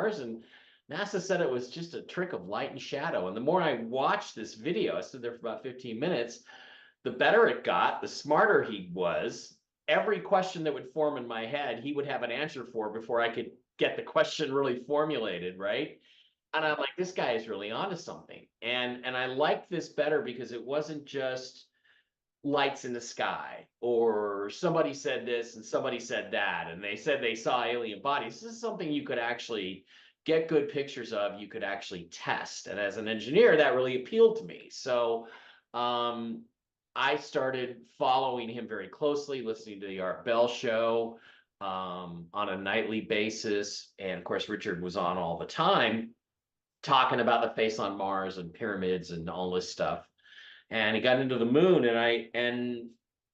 Mars, and NASA said it was just a trick of light and shadow. And the more I watched this video, I stood there for about 15 minutes, the better it got, the smarter he was. Every question that would form in my head, he would have an answer for before I could get the question really formulated, right? And I'm like, this guy is really onto something. And I liked this better because it wasn't just lights in the sky, or somebody said this and somebody said that, and they said they saw alien bodies. This is something you could actually get good pictures of, you could actually test. And as an engineer, that really appealed to me. So I started following him very closely, listening to the Art Bell show on a nightly basis. And of course, Richard was on all the time talking about the face on Mars and pyramids and all this stuff. And he got into the moon, and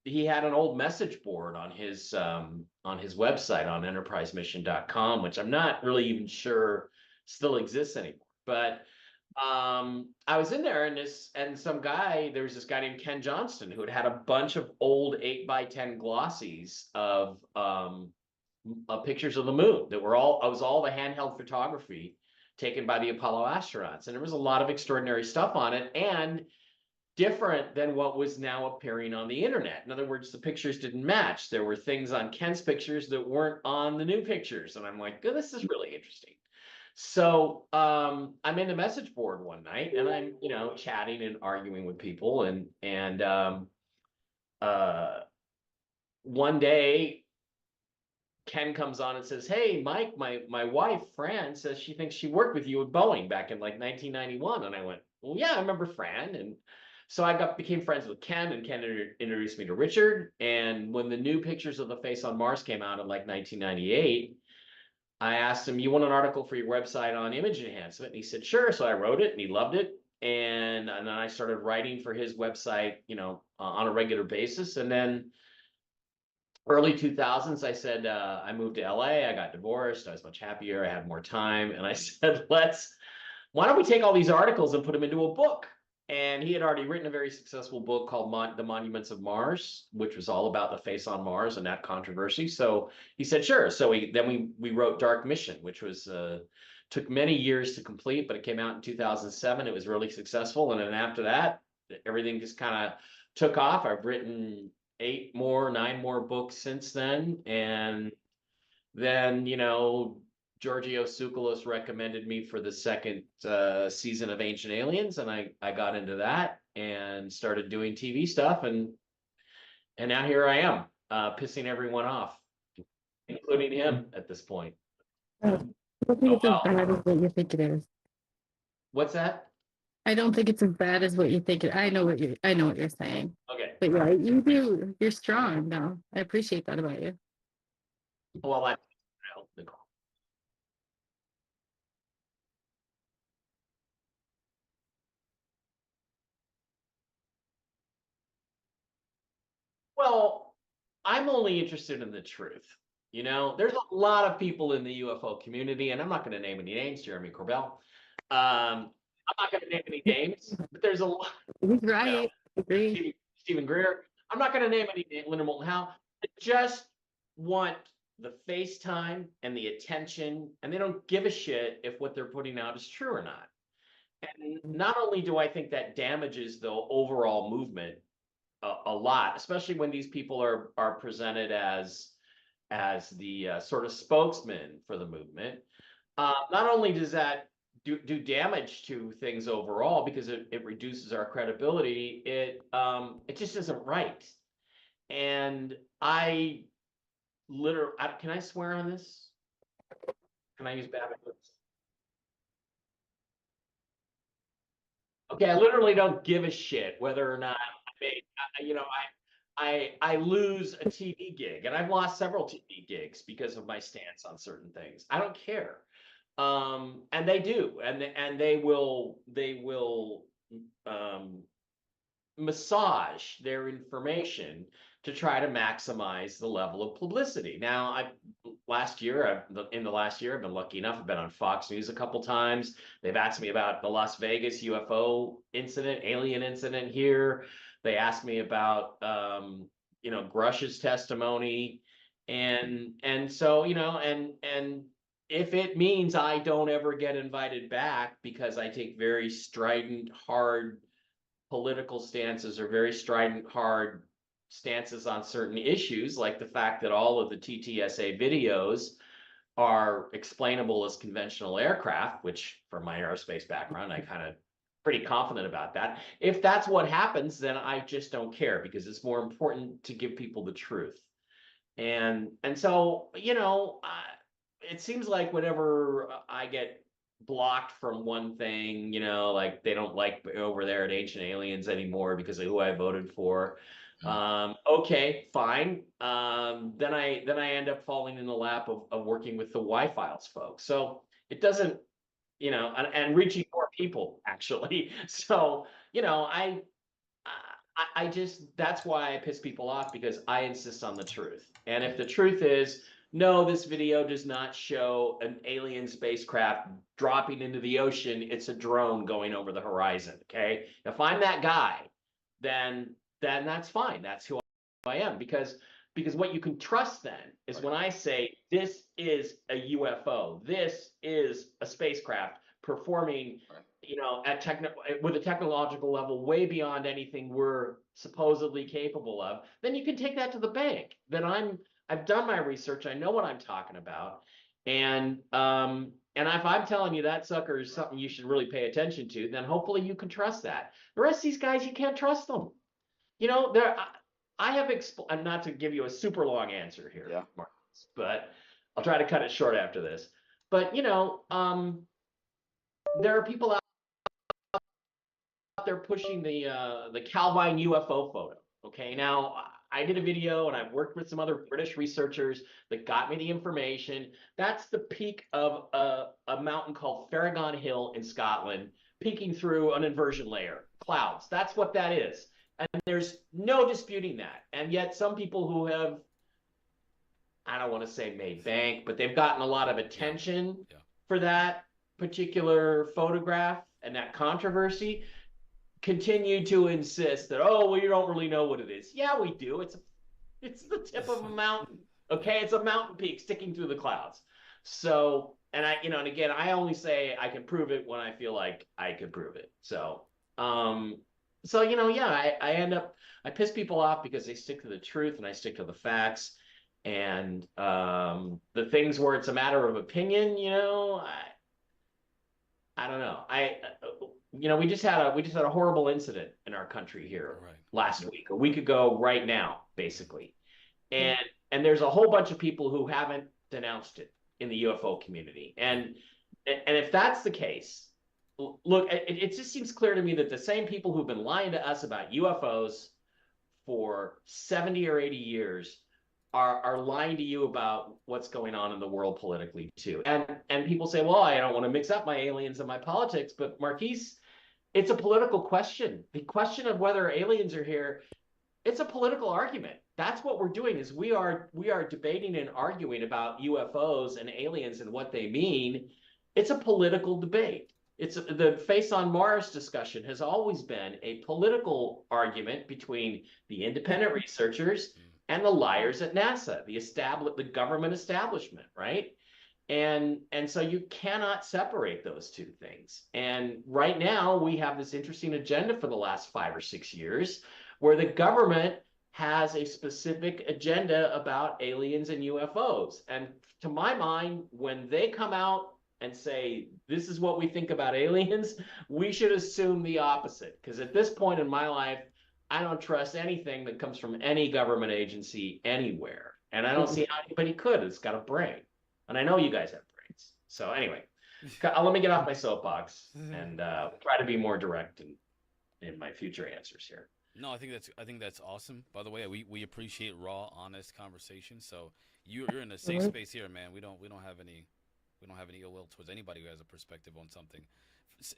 he had an old message board on his website on enterprisemission.com, which I'm not really even sure still exists anymore. But I was in there, and some guy, there was this guy named Ken Johnston who had a bunch of old 8x10 glossies of pictures of the moon that were all, it was all the handheld photography taken by the Apollo astronauts. And there was a lot of extraordinary stuff on it, and different than what was now appearing on the internet. In other words, the pictures didn't match. There were things on Ken's pictures that weren't on the new pictures. And I'm like, oh, this is really interesting. So I'm in the message board one night, and I'm, chatting and arguing with people. And one day, Ken comes on and says, hey, Mike, my wife, Fran, says she thinks she worked with you at Boeing back in like 1991. And I went, well, yeah, I remember Fran. And so I became friends with Ken, and Ken introduced me to Richard. And when the new pictures of the face on Mars came out in like 1998, I asked him, you want an article for your website on image enhancement? And he said, sure. So I wrote it, and he loved it. And then I started writing for his website, on a regular basis. And then early 2000s, I said, I moved to LA, I got divorced, I was much happier, I had more time. And I said, why don't we take all these articles and put them into a book? And he had already written a very successful book called The Monuments of Mars, which was all about the face on Mars and that controversy. So he said, sure. So we wrote Dark Mission, which was took many years to complete, but it came out in 2007. It was really successful. And then after that, everything just kind of took off. I've written 9 more books since then. And then, Giorgio Tsoukalos recommended me for the second season of Ancient Aliens, and I got into that and started doing TV stuff, and now here I am, pissing everyone off, including him at this point. I don't think it's as bad as what you think it is. What's that? I don't think it's as bad as what you think it. I know what you're saying. Okay. But yeah, you do. You're strong. No, I appreciate that about you. Well, Nicole. Well, I'm only interested in the truth. There's a lot of people in the UFO community, and I'm not going to name any names, Jeremy Corbell. I'm not going to name any names, but there's a lot. He's right. Stephen Greer. I'm not going to name any names, Linda Moulton Howe. I just want the FaceTime and the attention, and they don't give a shit if what they're putting out is true or not. And not only do I think that damages the overall movement a lot, especially when these people are presented as the sort of spokesman for the movement. Not only does that do damage to things overall because it reduces our credibility, it just isn't right. And I literally, can I swear on this? Can I use bad words? Okay, I literally don't give a shit whether or not I lose a TV gig, and I've lost several TV gigs because of my stance on certain things. I don't care. And they do, and they will massage their information to try to maximize the level of publicity. Now, in the last year, I've been lucky enough. I've been on Fox News a couple times. They've asked me about the Las Vegas UFO incident, alien incident here. They asked me about, Grush's testimony, and so, and if it means I don't ever get invited back because I take very strident, hard political stances or very strident, hard stances on certain issues, like the fact that all of the TTSA videos are explainable as conventional aircraft, which from my aerospace background, I kind of pretty confident about that. If that's what happens, then I just don't care because it's more important to give people the truth. And so, it seems like whenever I get blocked from one thing, like they don't like over there at Ancient Aliens anymore because of who I voted for. Okay, fine. Then I end up falling in the lap of working with the Y-Files folks. So it doesn't, and reaching more people actually. So, I just, that's why I piss people off, because I insist on the truth. And if the truth is, no, this video does not show an alien spacecraft dropping into the ocean, it's a drone going over the horizon. Okay. If I'm that guy, then that's fine. That's who I am. Because what you can trust then is when I say this is a UFO, this is a spacecraft performing with a technological level way beyond anything we're supposedly capable of, then you can take that to the bank. Then I've done my research, I know what I'm talking about. And if I'm telling you that sucker is something you should really pay attention to, then hopefully you can trust that. The rest of these guys, you can't trust them. I have and not to give you a super long answer here, Yeah. Marcus, but I'll try to cut it short after this. But there are people out there pushing the Calvine UFO photo. Okay, now I did a video and I've worked with some other British researchers that got me the information. That's the peak of a mountain called Farragon Hill in Scotland, peeking through an inversion layer, clouds. That's what that is. And there's no disputing that. And yet some people who have, I don't want to say made bank, but they've gotten a lot of attention for that particular photograph and that controversy, continue to insist that, oh, well, you don't really know what it is. Yeah, we do. It's the tip of a mountain. Okay, it's a mountain peak sticking through the clouds. So, and and again, I only say I can prove it when I feel like I can prove it. So, I piss people off because they stick to the truth and I stick to the facts. And the things where it's a matter of opinion, I don't know. We just had a horrible incident in our country here last week, a week ago, right now, basically. And there's a whole bunch of people who haven't denounced it in the UFO community. And if that's the case, look, it just seems clear to me that the same people who've been lying to us about UFOs for 70 or 80 years are lying to you about what's going on in the world politically too. And people say, well, I don't want to mix up my aliens and my politics, but Marquise, it's a political question. The question of whether aliens are here, it's a political argument. That's what we're doing, is we are debating and arguing about UFOs and aliens and what they mean. It's a political debate. It's the Face on Mars discussion has always been a political argument between the independent researchers and the liars at NASA, the government establishment, right? And so you cannot separate those two things. And right now we have this interesting agenda for the last 5 or 6 years where the government has a specific agenda about aliens and UFOs. And to my mind, when they come out and say, this is what we think about aliens, we should assume the opposite. Because at this point in my life, I don't trust anything that comes from any government agency anywhere. And I don't see how anybody could. It's got a brain. And I know you guys have brains. So anyway, let me get off my soapbox and try to be more direct in my future answers here. No, I think that's awesome. By the way, we appreciate raw, honest conversation. So you're in a safe space here, man. We don't have any ill will towards anybody who has a perspective on something.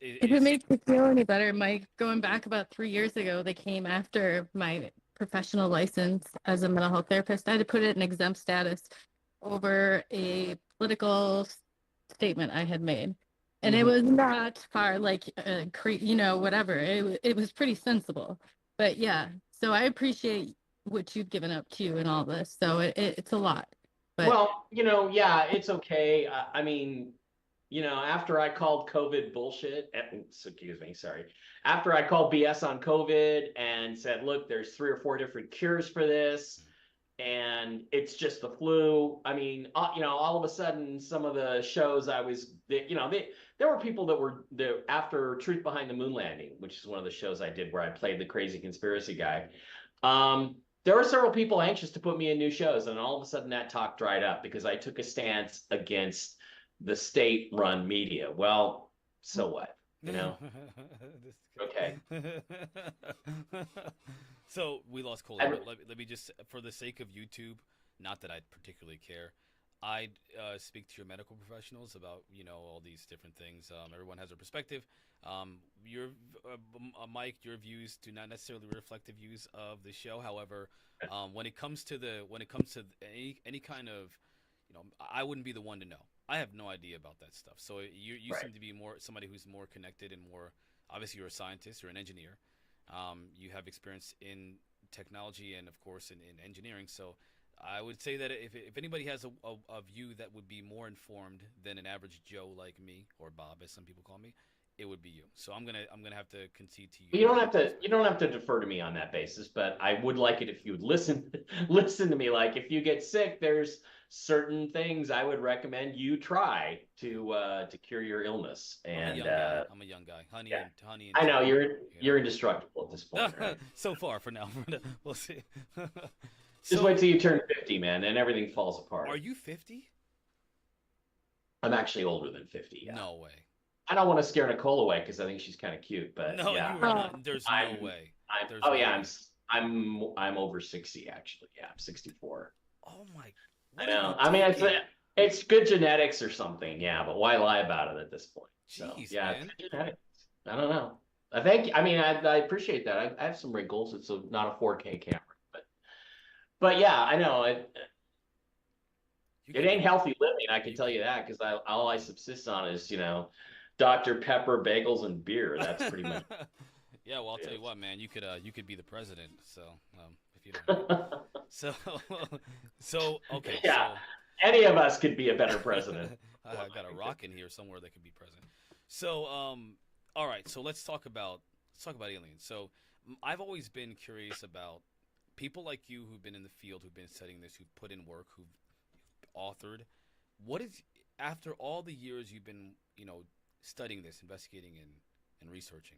If it makes you feel any better, Mike, going back about 3 years ago, they came after my professional license as a mental health therapist. I had to put it in exempt status over a political statement I had made. And it was not far, like, whatever. It was pretty sensible. But yeah, so I appreciate what you've given up to and all this. So it's a lot. But Well, yeah, it's okay. I mean, after I called COVID bullshit, excuse me, sorry. After I called BS on COVID and said, look, there's 3 or 4 different cures for this, and it's just the flu. I mean, all of a sudden, some of the shows there were people that were there after Truth Behind the Moon Landing, which is one of the shows I did where I played the crazy conspiracy guy. There were several people anxious to put me in new shows, and all of a sudden that talk dried up because I took a stance against the state-run media. Well, so what? Okay. So we lost Cole. Let me just, for the sake of YouTube, not that I particularly care, I'd speak to your medical professionals about all these different things. Everyone has a perspective. Mike, your views do not necessarily reflect the views of the show. However, when it comes to any kind of, I wouldn't be the one to know. I have no idea about that stuff. So you Right. seem to be somebody who's more connected and more. Obviously, you're a scientist, you're an engineer. You have experience in technology and, of course, in engineering. So I would say that if anybody has a view that would be more informed than an average Joe like me, or Bob, as some people call me, it would be you. So I'm gonna have to concede to you. You don't have to defer to me on that basis, but I would like it if you would listen to me. Like if you get sick, there's certain things I would recommend you try to cure your illness. And I'm a young guy. Honey yeah. and I know tea, you're indestructible at this point, right? So far for now. We'll see. Just wait till you turn 50, man, and everything falls apart. Are you 50? I'm actually older than 50. Yeah. No way. I don't want to scare Nicole away because I think she's kind of cute, but no, yeah. you are not. There's no way. I'm over 60 actually. Yeah, I'm 64. Oh my. I know. I mean, it's good genetics or something. Yeah, but why lie about it at this point? So, Jeez, yeah, man. it's good genetics. I don't know. I appreciate that. I have some wrinkles. It's not a 4K camera, but yeah, I know it ain't healthy living. I can tell you that because all I subsist on is Dr. Pepper, bagels, and beer. That's pretty much. Yeah, well, I'll tell you what, man. You could be the president. So if you don't know. so okay. Yeah, so, any of us could be a better president. I got a rock in here somewhere that could be president. So all right. So let's talk about aliens. So I've always been curious about people like you who've been in the field, who've been studying this, who've put in work, who've authored. What is, after all the years you've been studying this, investigating and researching,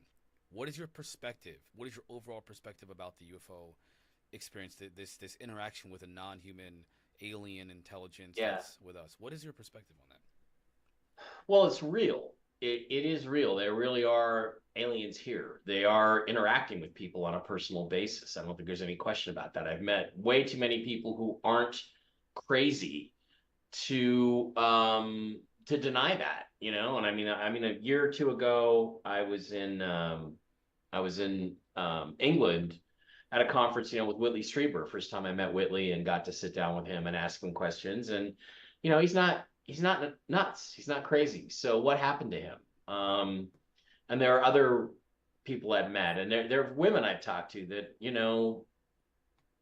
what is your perspective? What is your overall perspective about the UFO experience, this interaction with a non-human alien intelligence that's with us? What is your perspective on that? Well, it's real. It is real. There really are aliens here. They are interacting with people on a personal basis. I don't think there's any question about that. I've met way too many people who aren't crazy to deny that, And I mean, a year or two ago, I was in England at a conference, with Whitley Strieber. First time I met Whitley and got to sit down with him and ask him questions. And he's not nuts. He's not crazy. So what happened to him? And there are other people I've met, and there are women I've talked to that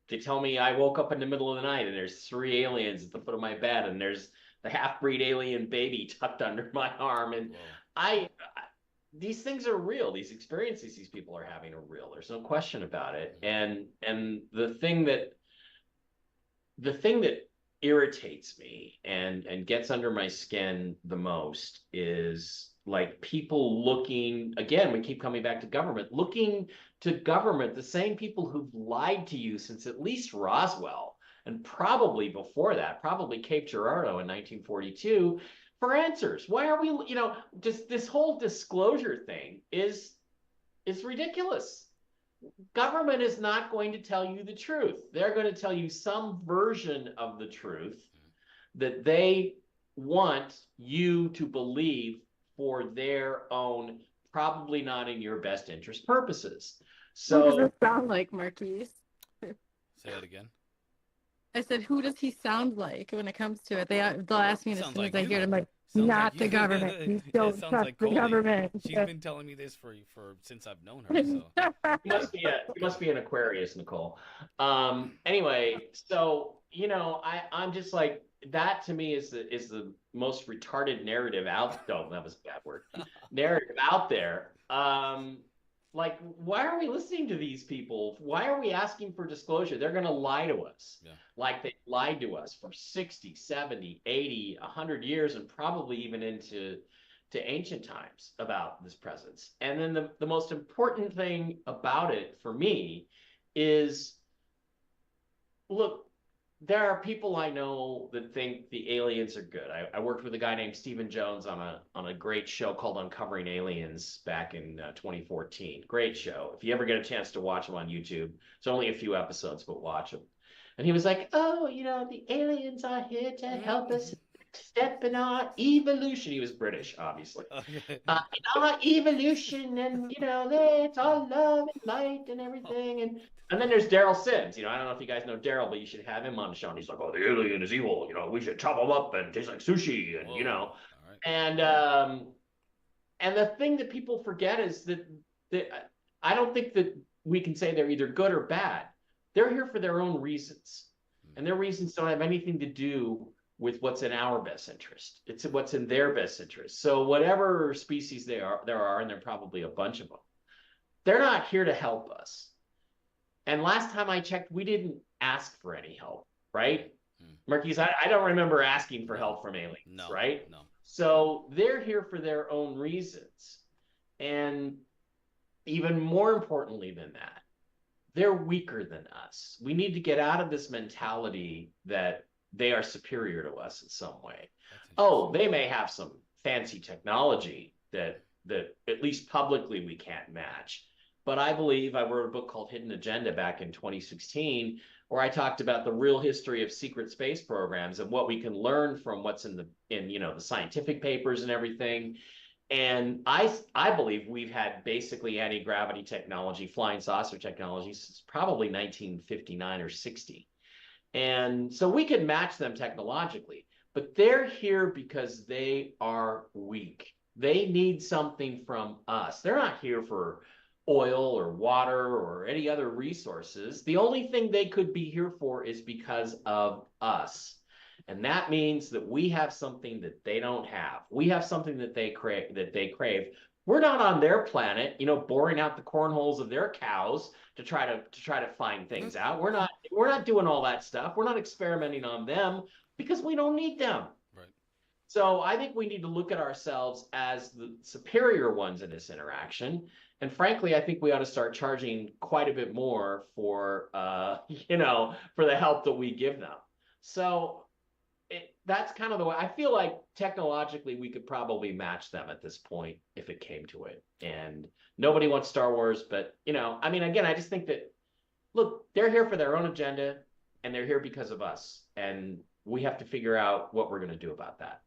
they tell me I woke up in the middle of the night and there's 3 aliens at the foot of my bed, and there's the half-breed alien baby tucked under my arm. And these things are real. These experiences these people are having are real. There's no question about it. And the thing that irritates me and gets under my skin the most is like people looking, again, we keep coming back to government, the same people who've lied to you since at least Roswell, and probably before that, probably Cape Girardeau in 1942, for answers. Why are we, just this whole disclosure thing is ridiculous. Government is not going to tell you the truth. They're going to tell you some version of the truth that they want you to believe for their own, probably not in your best interest purposes. So what does it sound like, Marquise? Say that again. I said, who does he sound like when it comes to it? They'll ask me as soon as I hear it. I'm like, Sounds not like the you. government. You don't Sounds trust like the Coley. government. She's been telling me this for since I've known her. So. You must be an Aquarius, Nicole. Anyway, so I'm just like, that to me is the most retarded narrative out. Oh, that was a bad word. Narrative out there. Like, why are we listening to these people? Why are we asking for disclosure? They're going to lie to us. Yeah. Like they lied to us for 60, 70, 80, 100 years, and probably even into ancient times about this presence. And then the most important thing about it for me is, look, there are people I know that think the aliens are good. I worked with a guy named Stephen Jones on a great show called Uncovering Aliens back in 2014. Great show. If you ever get a chance to watch him on YouTube, it's only a few episodes, but watch him. And he was like, "Oh, the aliens are here to help us step in our evolution." He was British, obviously. Okay. In our evolution, and it's all love and light and everything. And then there's Daryl Sims. I don't know if you guys know Daryl, but you should have him on the show. And he's like, "Oh, the alien is evil. We should chop him up and taste like sushi." And Whoa. All right. and the thing that people forget is that I don't think that we can say they're either good or bad. They're here for their own reasons, and their reasons don't have anything to do with what's in our best interest. It's what's in their best interest. So whatever species there are, and there are probably a bunch of them, they're not here to help us. And last time I checked, we didn't ask for any help, right? Marquise, I don't remember asking for help from aliens, right? No. So they're here for their own reasons. And even more importantly than that, they're weaker than us. We need to get out of this mentality that they are superior to us in some way. Oh, they may have some fancy technology that at least publicly we can't match. But I believe I wrote a book called Hidden Agenda back in 2016, where I talked about the real history of secret space programs and what we can learn from what's in the scientific papers and everything. And I believe we've had basically anti-gravity technology, flying saucer technology since probably 1959 or 60. And so we could match them technologically, but they're here because they are weak. They need something from us. They're not here for oil or water or any other resources. The only thing they could be here for is because of us. And that means that we have something that they don't have. We have something that they crave. We're not on their planet, boring out the cornholes of their cows to try to find things out. We're not doing all that stuff. We're not experimenting on them because we don't need them. Right. So I think we need to look at ourselves as the superior ones in this interaction. And frankly, I think we ought to start charging quite a bit more for for the help that we give them. So that's kind of the way I feel like technologically we could probably match them at this point if it came to it. And nobody wants Star Wars, but again, I just think that, look, they're here for their own agenda and they're here because of us. And we have to figure out what we're going to do about that.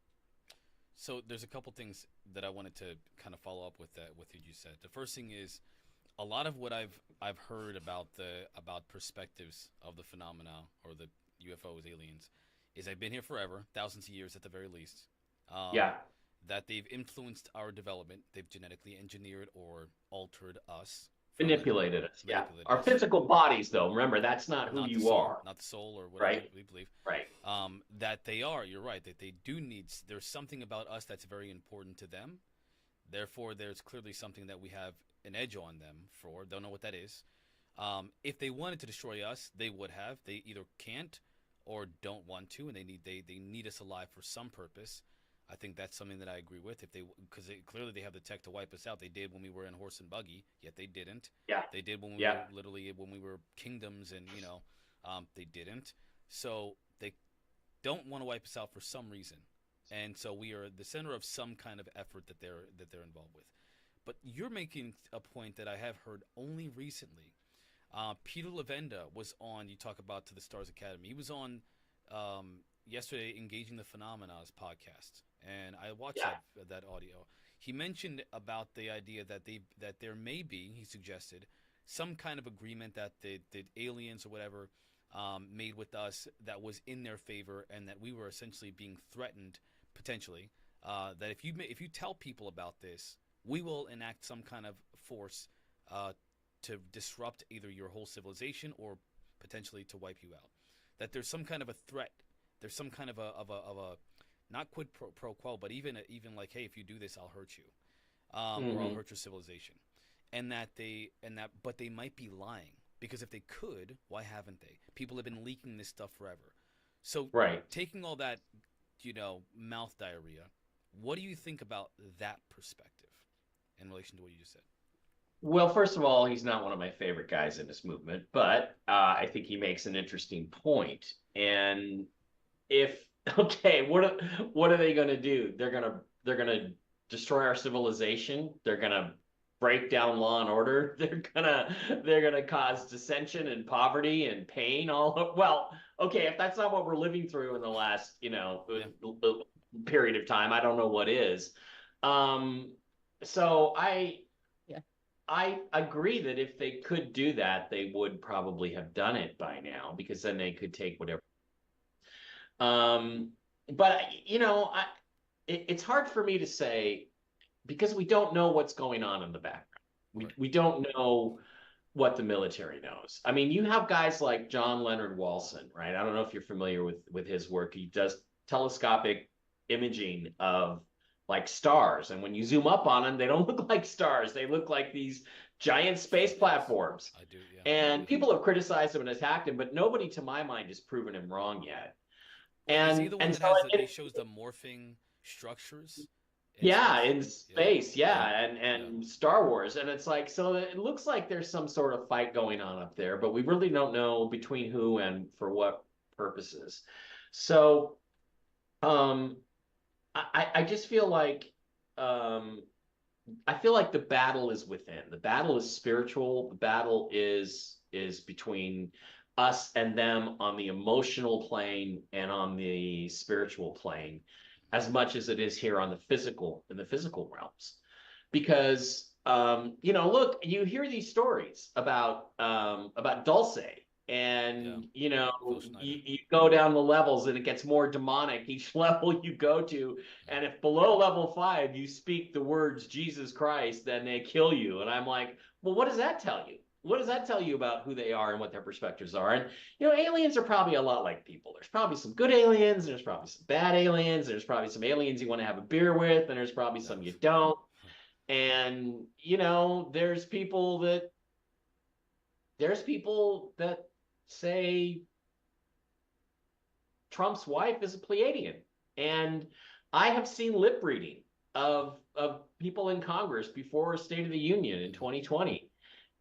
So there's a couple things that I wanted to kind of follow up with what you said. The first thing is a lot of what I've heard about perspectives of the phenomena or the UFOs, aliens, is I've been here forever, thousands of years at the very least. That they've influenced our development. They've genetically engineered or altered us. Manipulated us. Our physical bodies, though. Remember, that's not who you are. Not the soul or whatever we believe. Right. That they are. You're right. That they do need. There's something about us that's very important to them. Therefore, there's clearly something that we have an edge on them for. Don't know what that is. If they wanted to destroy us, they would have. They either can't or don't want to, and they need us alive for some purpose. I think that's something that I agree with. Because clearly they have the tech to wipe us out. They did when we were in horse and buggy, yet they didn't. Yeah. They did when we were literally when we were kingdoms, and they didn't. So they don't want to wipe us out for some reason, and so we are the center of some kind of effort that they're involved with. But you're making a point that I have heard only recently. Peter Levenda was on. You talk about To the Stars Academy. He was on yesterday, Engaging the Phenomena's podcast, and I watched that audio. He mentioned about the idea that there may be, he suggested, some kind of agreement that the aliens or whatever made with us that was in their favor, and that we were essentially being threatened potentially. That if you tell people about this, we will enact some kind of force to disrupt either your whole civilization or potentially to wipe you out. That there's some kind of a threat there's some kind of a not quid pro quo, but even like, hey, if you do this, I'll hurt you, or I'll hurt your civilization, but they might be lying, because if they could, why haven't they? People have been leaking this stuff forever. So taking all that, mouth diarrhea, what do you think about that perspective in relation to what you just said? Well, first of all, he's not one of my favorite guys in this movement, but I think he makes an interesting point. And if okay, what are they going to do? They're gonna destroy our civilization. They're gonna break down law and order. They're gonna cause dissension and poverty and pain. Well, okay, if that's not what we're living through in the last period of time, I don't know what is. So I agree that if they could do that, they would probably have done it by now, because then they could take whatever. But it's hard for me to say, because we don't know what's going on in the background. We don't know what the military knows. I mean, you have guys like John Leonard Walson, right? I don't know if you're familiar with his work. He does telescopic imaging of like stars, and when you zoom up on them, they don't look like stars. They look like these giant space platforms. I do, yeah. And people have criticized him and attacked him, but nobody, to my mind, has proven him wrong yet. Is he the one that shows the morphing structures? In space, and Star Wars, and it's like, so it looks like there's some sort of fight going on up there, but we really don't know between who and for what purposes. So, I just feel like the battle is within. The battle is spiritual. The battle is between us and them on the emotional plane and on the spiritual plane, as much as it is here on the physical, in the physical realms. Because look, you hear these stories about Dulce, and you go down the levels and it gets more demonic each level you go to, and if below level 5 you speak the words Jesus Christ, then they kill you. And I'm like, well, what does that tell you? What does that tell you about who they are and what their perspectives are? And aliens are probably a lot like people. There's probably some good aliens, and there's probably some bad aliens, and there's probably some aliens you want to have a beer with, and there's probably some you don't. And there's people that say Trump's wife is a Pleiadian. And I have seen lip reading of people in Congress before State of the Union in 2020.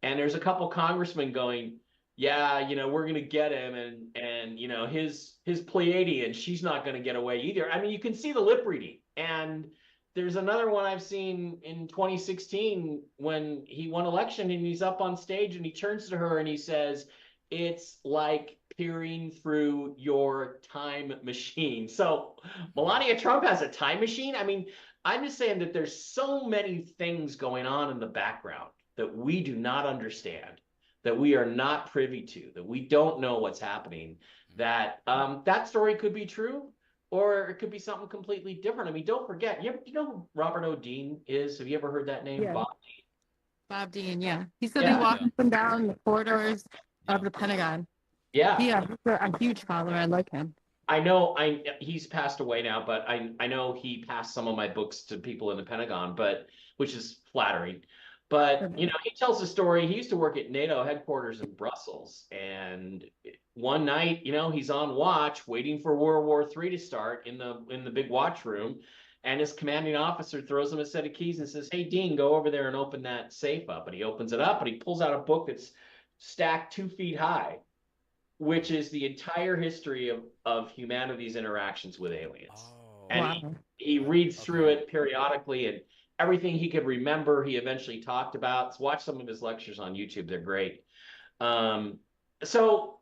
And there's a couple congressmen going, yeah, we're going to get him. And his Pleiadian, she's not going to get away either. I mean, you can see the lip reading. And there's another one I've seen in 2016 when he won election, and he's up on stage and he turns to her and he says, it's like peering through your time machine. So Melania Trump has a time machine. I mean, I'm just saying that there's so many things going on in the background that we do not understand, that we are not privy to, that we don't know what's happening, that that story could be true, or it could be something completely different. I mean, don't forget, you know who Robert O. Dean is? Have you ever heard that name? Yeah. Bob Dean, yeah. He said he walked up and down the corridors of the Pentagon. Yeah. Yeah, he's a huge follower. I like him. I know he's passed away now, but I know he passed some of my books to people in the Pentagon, which is flattering. But, he tells the story. He used to work at NATO headquarters in Brussels. And one night, he's on watch waiting for World War III to start in the big watch room. And his commanding officer throws him a set of keys and says, hey, Dean, go over there and open that safe up. And he opens it up and he pulls out a book that's stacked 2 feet high, which is the entire history of humanity's interactions with aliens. Oh. And wow. he reads through it periodically, and everything he could remember, he eventually talked about. So watch some of his lectures on YouTube. They're great. So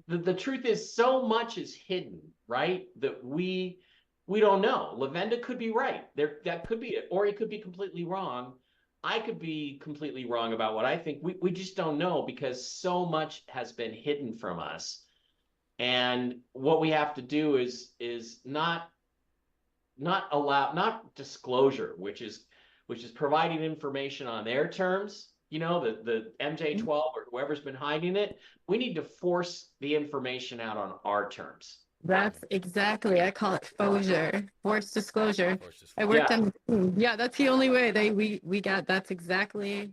the truth is, so much is hidden, right? That we don't know. Lavenda could be right. That could be it. Or he could be completely wrong. I could be completely wrong about what I think. We just don't know, because so much has been hidden from us. And what we have to do is not disclosure, which is providing information on their terms, the MJ12 or whoever's been hiding it. We need to force the information out on our terms. That's exactly, I call it exposure, forced disclosure. Or it's just I fun. worked Yeah. on the team. Yeah, that's the only way we got. That's exactly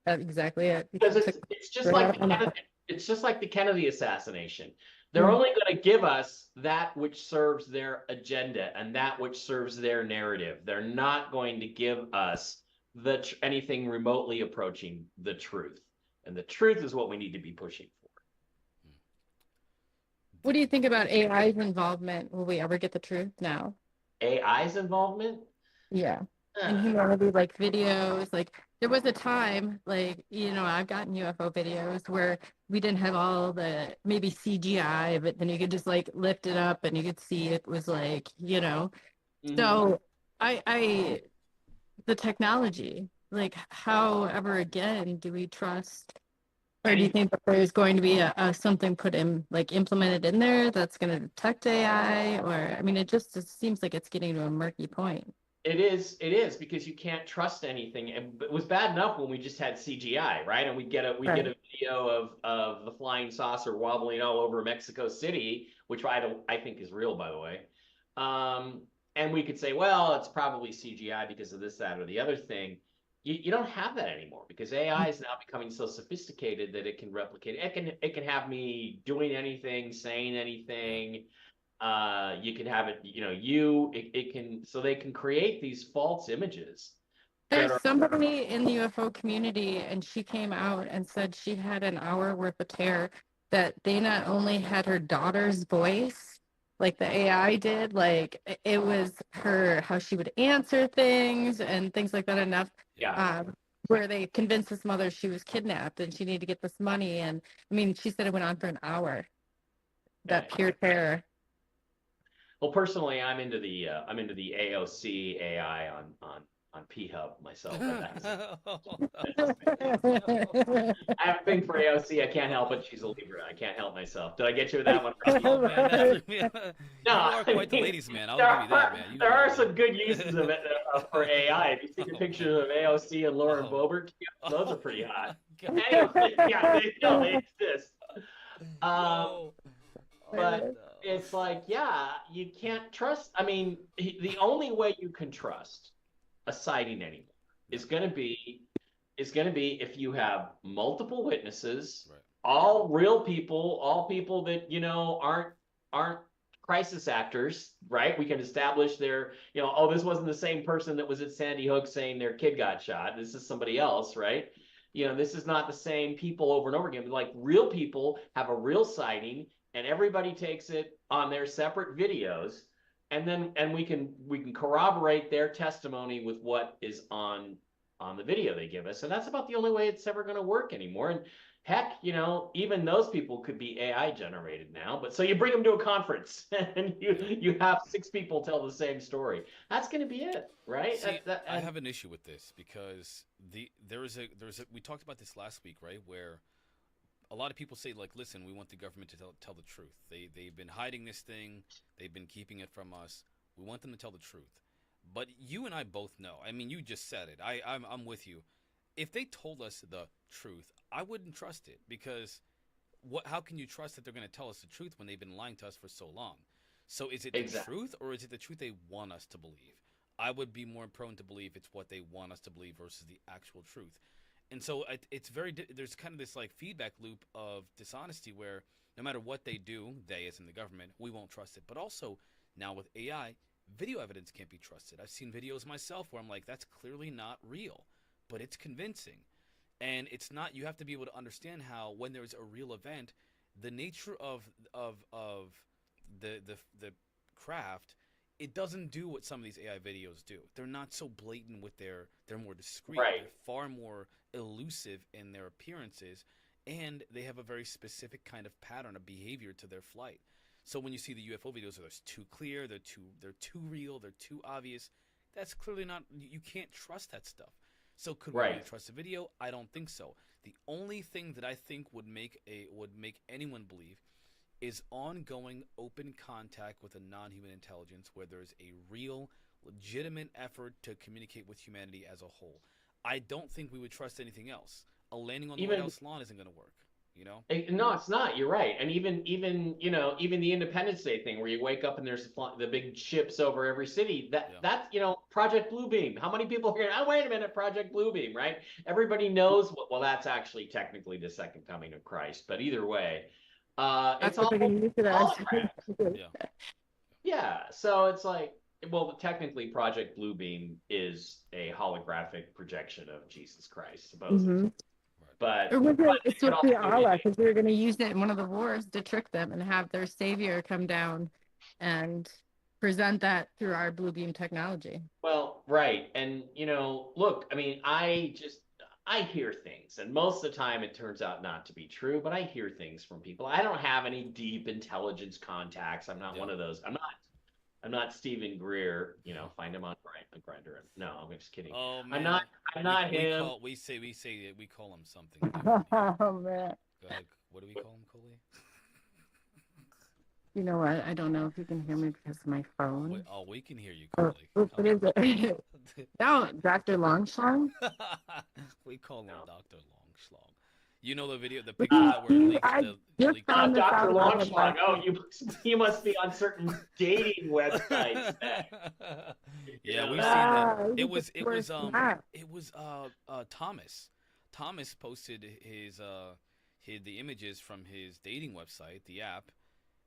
it. We Because took it's just right like out of my mouth. it's just like the Kennedy assassination. They're Mm. only going to give us that which serves their agenda and that which serves their narrative. They're not going to give us anything remotely approaching the truth. And the truth is what we need to be pushing for. What do you think about AI's involvement? Will we ever get the truth now? AI's involvement? Yeah. And Uh, humanity, like videos, like there was a time, like, I've gotten UFO videos where we didn't have all the maybe CGI, but then you could just like lift it up and you could see it was like. mhm. So I the technology, like how ever again do we trust, or do you Any think that there's going to be a something put in, like implemented in there that's going to detect AI? Or I mean, it seems like it's getting to a murky point. It is because you can't trust anything. And it was bad enough when we just had CGI, right? And we get a Right. video of the flying saucer wobbling all over Mexico City, which I think is real, by the way. Um, and we could say, well, it's probably CGI because of this, that, or the other thing. You don't have that anymore because AI is now becoming so sophisticated that it can replicate. It can have me doing anything, saying anything. You can have it, it can, so they can create these false images that There's are somebody in the UFO community, and she came out and said she had an hour worth of terror, that they not only had her daughter's voice, like the AI did, like it was her, how she would answer things and things like that enough, Yeah. um, where they convinced this mother she was kidnapped and she needed to get this money. And I mean, she said it went on for an hour, yeah. that pure terror. Well, personally, I'm into the AOC AI on P Hub myself, but I have a thing for AOC. I can't help it. She's a Libra. I can't help myself. Did I get you with that one? Oh man, that's you No, are I quite the mean, ladies' man. I'll there give you that, man. there are some good uses of it for AI. If you see the Oh pictures man. of AOC and Lauren Oh. Boebert, those are Oh pretty hot. my god. Anyway, yeah, they exist. Um, Yo. Oh but no. it's like, yeah, you can't trust. I mean, the only way you can trust a sighting anymore Yeah. is going to be if you have multiple witnesses, Right. all real people, all people that aren't crisis actors, right? We can establish oh, this wasn't the same person that was at Sandy Hook saying their kid got shot. This is somebody else, right? This is not the same people over and over again. Like real people have a real sighting, and everybody takes it on their separate videos, and we can corroborate their testimony with what is on the video they give us. And that's about the only way it's ever going to work anymore. And heck, even those people could be AI generated now. But so you bring them to a conference and you have six people tell the same story. That's going to be it, right? See, I And have an issue with this because there's a we talked about this last week, right? Where a lot of people say, like, listen, we want the government to tell the truth. They've been hiding this thing. They've been keeping it from us. We want them to tell the truth. But you and I both know. I mean, you just said it. I'm with you. If they told us the truth, I wouldn't trust it because how can you trust that they're going to tell us the truth when they've been lying to us for so long? So is it the exactly. truth or is it the truth they want us to believe? I would be more prone to believe it's what they want us to believe versus the actual truth. And so it's there's kind of this like feedback loop of dishonesty where no matter what they do, they as in the government, we won't trust it. But also now with AI, video evidence can't be trusted. I've seen videos myself where I'm like, that's clearly not real, but it's convincing. And it's not. You have to be able to understand how when there's a real event, the nature of the craft, it doesn't do what some of these AI videos do. They're not so blatant with they're more discreet. Right. They're far more elusive in their appearances, and they have a very specific kind of pattern of behavior to their flight. So when you see the UFO videos, they're too clear, they're too real, they're too obvious. That's clearly not. You can't trust that stuff. So could we really Right. trust a video? I don't think so. The only thing that I think would make anyone believe is ongoing open contact with a non-human intelligence where there's a real legitimate effort to communicate with humanity as a whole. I don't think we would trust anything else. A landing on the White Even House lawn isn't going to work. You know? No, it's not. You're right. And even even the Independence Day thing where you wake up and there's the big ships over every city. Yeah. That's Project Bluebeam. How many people are going? Oh, wait a minute, Project Bluebeam, right? Everybody knows. Well, that's actually technically the second coming of Christ. But either way, That's it's what all they're going to use it as. Yeah. yeah. So it's like, well, technically, Project Bluebeam is a holographic projection of Jesus Christ, supposedly. Mm-hmm. But Or was it? they It's could supposed to be also Allah because they were going to use it in one of the wars to trick them and have their savior come down and present that through our blue beam technology. Well, right. And, look, I mean, I hear things, and most of the time it turns out not to be true, but I hear things from people. I don't have any deep intelligence contacts. I'm not Yeah. one of those. I'm not Stephen Greer, find him on Grindr. No, I'm just kidding. Oh I'm man. not him. We say we call him something. Oh man! Go ahead. What do we call him, Coley? You know what? I don't know if you can hear me because of my phone. We can hear you, Oh, Coley. what is it? No, Dr. Longshong. We call him Dr. Longschlong. You know the pictures But that were leaked. I The just leaked found this Dr. out about him Longschlag. last Oh, week. you must be on certain dating websites. Yeah, we've seen that. He's It was the worst not. Thomas. Thomas posted the images from his dating website, the app,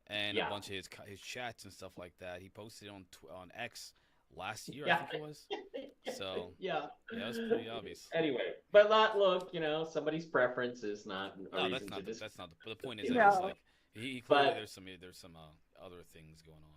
and a Yeah. bunch of his chats and stuff like that. He posted it on X last year, I Yeah. think it was. So Yeah. yeah, it was pretty obvious. Anyway, but look, somebody's preference is not a No, reason to that's not. But the point is You that it's know. like he clearly But- there's some other things going on.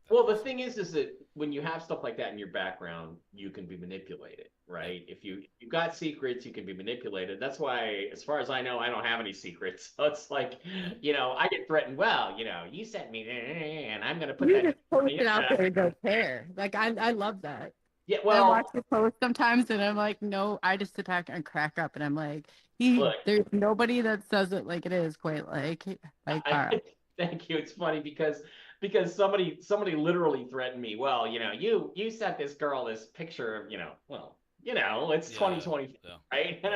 Well, the thing is that when you have stuff like that in your background, you can be manipulated, right? If you've got secrets, you can be manipulated. That's why, as far as I know, I don't have any secrets. So it's like, I get threatened. Well, you sent me, and I'm gonna put You that. just post it out there and don't care. Like I love that. Yeah, I well, watch your post sometimes and I'm like, no, I just sit back and crack up and I'm like, Look. there's nobody that says it like it is quite like Bara. Thank you. It's funny because somebody literally threatened me. Well, you sent this girl this picture of, it's 2020, Yeah. right? And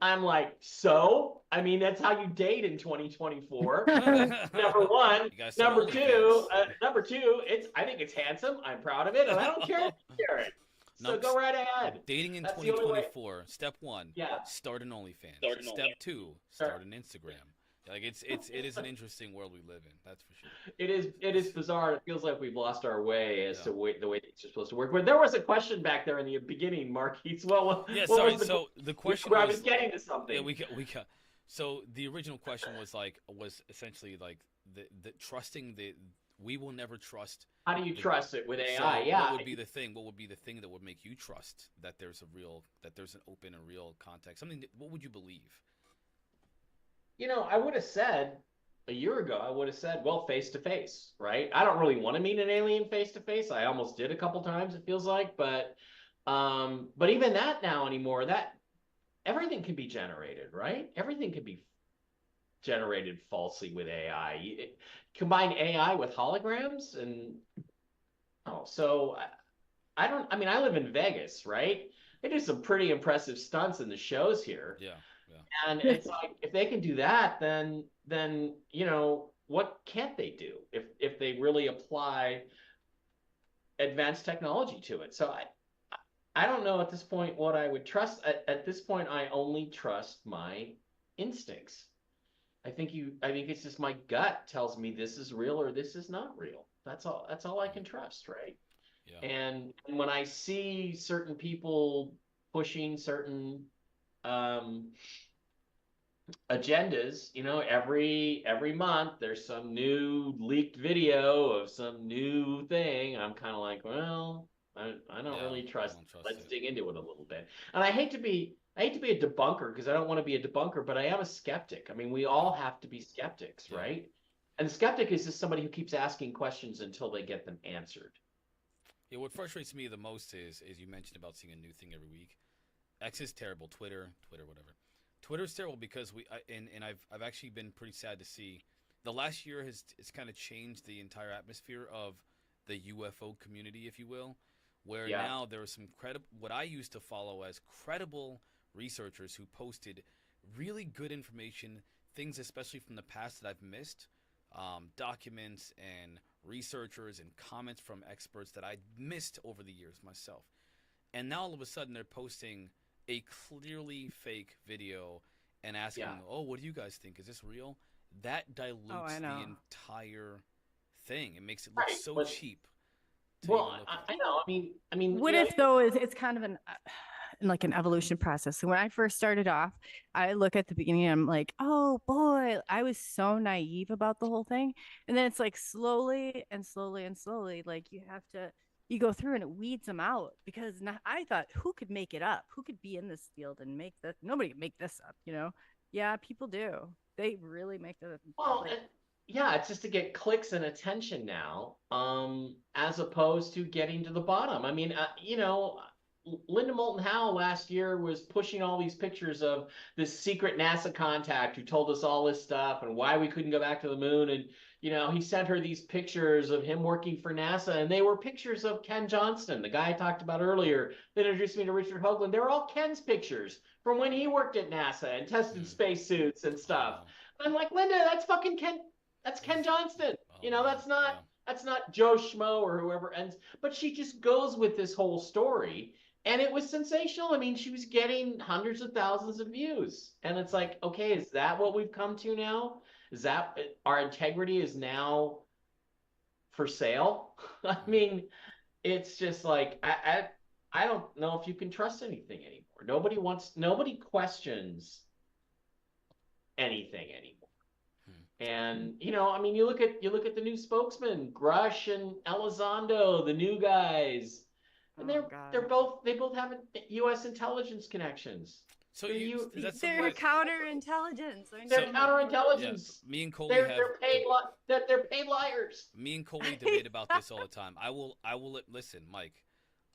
I'm like, so? I mean, that's how you date in 2024. Number one. You guys some Number two, OnlyFans. I think it's handsome. I'm proud of it, and I don't care if you share it. So No, go right ahead. Dating in That's the only way. 2024. Step 1. Yeah. Start an OnlyFans. Start an Step OnlyFans. 2. Start an Instagram. Like it is an interesting world we live in. That's for sure. It is bizarre. It feels like we've lost our way as Yeah. to the way things are supposed to work. But there was a question back there in the beginning, Marquise. Well, Yeah, what sorry. was the, So the question I was was getting to something. yeah, we got. So the original question was essentially like the trusting we will never trust. How do you trust it with AI? So Yeah. What would be the thing? What would be the thing that would make you trust that there's an open and real context? What would you believe? I would have said a year ago, well, face to face, right? I don't really want to meet an alien face to face. I almost did a couple times, it feels like, but even that now anymore, that everything can be generated, right? Everything can be generated falsely with AI. Combine AI with holograms so I live in Vegas, right? They do some pretty impressive stunts in the shows here. Yeah. And it's like, if they can do that, then what can't they do if they really apply advanced technology to it? So I don't know at this point what I would trust. At this point, I only trust my instincts. I think it's just my gut tells me this is real or this is not real. That's all I can trust, right? Yeah. And when I see certain people pushing certain agendas, every month there's some new leaked video of some new thing. I'm kind of like, well, I don't really trust. Let's dig into it a little bit. And I hate to be a debunker because I don't want to be a debunker, but I am a skeptic. I mean, we all have to be skeptics, right? And the skeptic is just somebody who keeps asking questions until they get them answered. Yeah, what frustrates me the most is you mentioned about seeing a new thing every week. X is terrible. Twitter, whatever. Twitter's terrible because I've actually been pretty sad to see the last year it's kind of changed the entire atmosphere of the UFO community, if you will, where now there are some what I used to follow as credible researchers who posted really good information, things especially from the past that I've missed, documents and researchers and comments from experts that I missed over the years myself. And now all of a sudden they're posting a clearly fake video and asking, Yeah. "Oh, what do you guys think? Is this real?" That dilutes I the know. entire thing. It makes it look Right, so but- cheap. to Well, even look at. I know. I mean, What you know, if though is it's kind of an like an evolution process. So when I first started off, I look at the beginning, I'm like, oh boy, I was so naive about the whole thing. And then it's like slowly and slowly and slowly, like you go through and it weeds them out because I thought, who could make it up? Who could be in this field and make that? Nobody can make this up, you know? Yeah, people do. They really make the Well, like, yeah, it's just to get clicks and attention now, as opposed to getting to the bottom. I mean, you know, Linda Moulton Howe last year was pushing all these pictures of this secret NASA contact who told us all this stuff and why we couldn't go back to the moon. And, you know, he sent her these pictures of him working for NASA, and they were pictures of Ken Johnston, the guy I talked about earlier that introduced me to Richard Hoagland. They were all Ken's pictures from when he worked at NASA and tested spacesuits and stuff. I'm like, Linda, that's fucking Ken. That's Ken Johnston. You know, that's not Joe Schmo or whoever ends. But she just goes with this whole story, and it was sensational. I mean, she was getting hundreds of thousands of views, and it's like, okay, is that what we've come to now? Is that our integrity is now for sale? I mean, it's just like I don't know if you can trust anything anymore. Nobody questions anything anymore. And you know, I mean, you look at the new spokesman, Grush and Elizondo, the new guys, and oh they God. both have U.S. intelligence connections. So They're you, is that They're something counterintelligence. I They're know. counterintelligence. me and Coley They're have they're paid liars. me and Coley debate about this all the time. I will listen, Mike.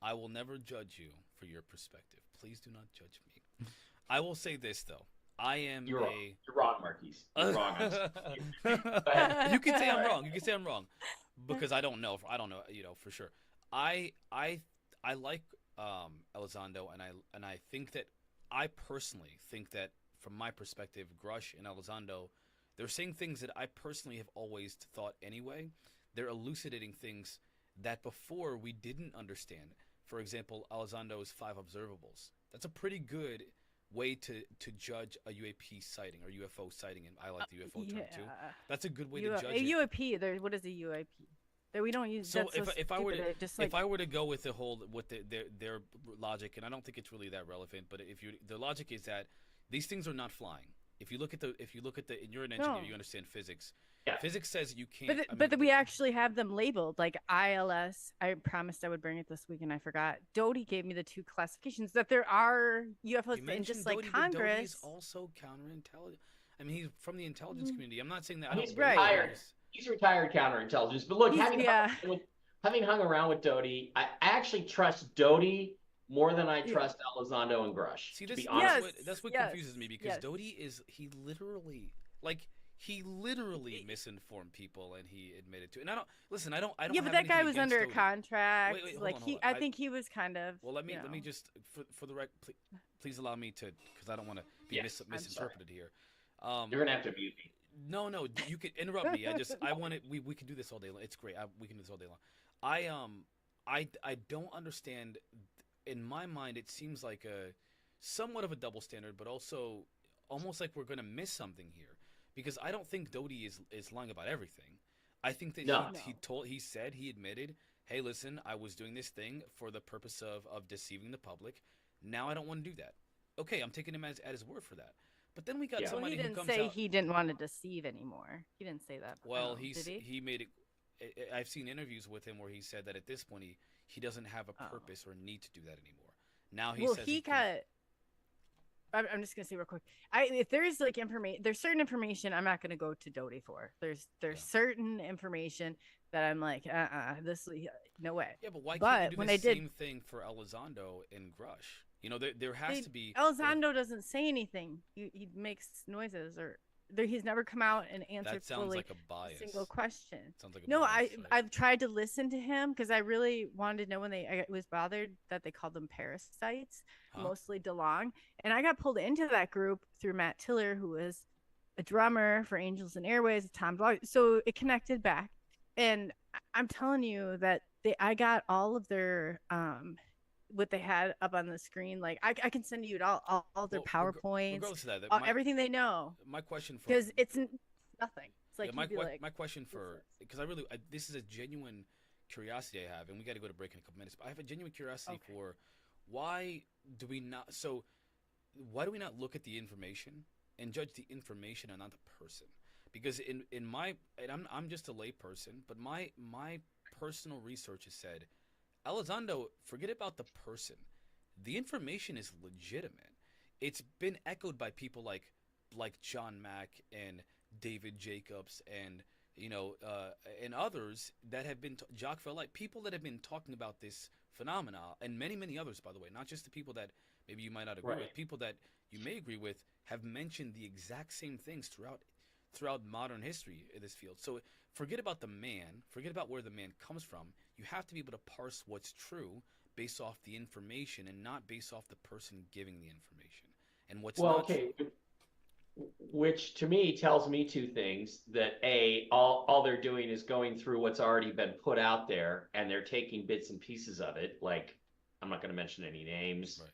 I will never judge you for your perspective. Please do not judge me. I will say this though. I am You're wrong, Marquise. You're wrong. You can say I'm wrong. You can say I'm wrong, because I don't know. You know for sure. I like Elizondo, and I think that I personally think that from my perspective, Grush and Elizondo, they're saying things that I personally have always thought anyway. They're elucidating things that before we didn't understand. For example, Elizondo's 5 observables. That's a pretty good way to judge a UAP sighting or UFO sighting, and I like the UFO term too. That's a good way to judge a it. UAP. What is a UAP? That we don't use. So that's if I were to just like, if I were to go with their logic, and I don't think it's really that relevant, but the logic is that these things are not flying. If you look at the and you're an engineer, No. you understand physics. Yeah. Physics says you can't. but we actually have them labeled like ILS. I promised I would bring it this week and I forgot. Doty gave me the 2 classifications that there are UFOs, you and just mentioned like Doty, but Doty Congress. is also counterintelligence. I mean, he's from the intelligence community. I'm not saying that. He's right. retired. He's retired counterintelligence. But look, Yeah. having hung around with Doty, I actually trust Doty more than I trust Elizondo and Grush. See, to this be honest. that's what Yes, confuses me, because yes. Doty he literally misinformed people, and he admitted to it. And I don't listen. I don't. Yeah, have but that guy anything was against under a Doty. contract. Wait, hold like on, he, hold on. I think he was kind of. Well, let me you know. just for the record, please allow me to, because I don't want to be Yes, misinterpreted here. You're gonna have to mute me. No, you could interrupt me. I want it. We can do this all day long. It's great. We can do this all day long. I don't understand. In my mind, it seems like a somewhat of a double standard, but also almost like we're gonna miss something here, because I don't think Doty is lying about everything. I think that No. he admitted, hey, listen, I was doing this thing for the purpose of deceiving the public. Now I don't want to do that. Okay, I'm taking him at his word for that. But then we got Yeah. Well, somebody he who didn't comes say out. he didn't want to deceive anymore. He didn't say that. Well, did he? he made it. I've seen interviews with him where he said that at this point he doesn't have a purpose or need to do that anymore. Now he says he can. I'm just gonna say real quick. If there's like information, there's certain information I'm not gonna go to Doty for. There's certain information that I'm like, this no way. Yeah, but why But can't you do when the I did- same thing for Elizondo and Grush? You know, there has to be. Elizondo doesn't say anything. He makes noises, or he's never come out and answered That sounds fully like a a bias. single question. Sounds like a No, bias, right? I've tried to listen to him because I really wanted to know when I was bothered that they called them parasites, Huh? mostly DeLong, and I got pulled into that group through Matt Tiller, who was a drummer for Angels and Airways, Tom Blog. So it connected back, and I'm telling you that I got all of their what they had up on the screen. Like I can send you all their Well, PowerPoints, regardless of that, everything they know, my question for because it's nothing. It's like yeah, you'd be like, my question "What's for this?" because this is a genuine curiosity I have, and we got to go to break in a couple minutes. But I have a genuine curiosity Okay. for why do we not? So why do we not look at the information and judge the information and not the person? Because in my and I'm just a lay person, but my personal research has said, Elizondo, forget about the person. The information is legitimate. It's been echoed by people like John Mack and David Jacobs and and others that have been Jacques Vallée, people that have been talking about this phenomena, and many others, by the way, not just the people that maybe you might not agree Right. with, people that you may agree with have mentioned the exact same things throughout modern history in this field. So forget about the man, forget about where the man comes from. You have to be able to parse what's true based off the information and not based off the person giving the information. And what's Well, not okay, true. which to me tells me two things: that A, all they're doing is going through what's already been put out there, and they're taking bits and pieces of it. Like, I'm not going to mention any names, Right.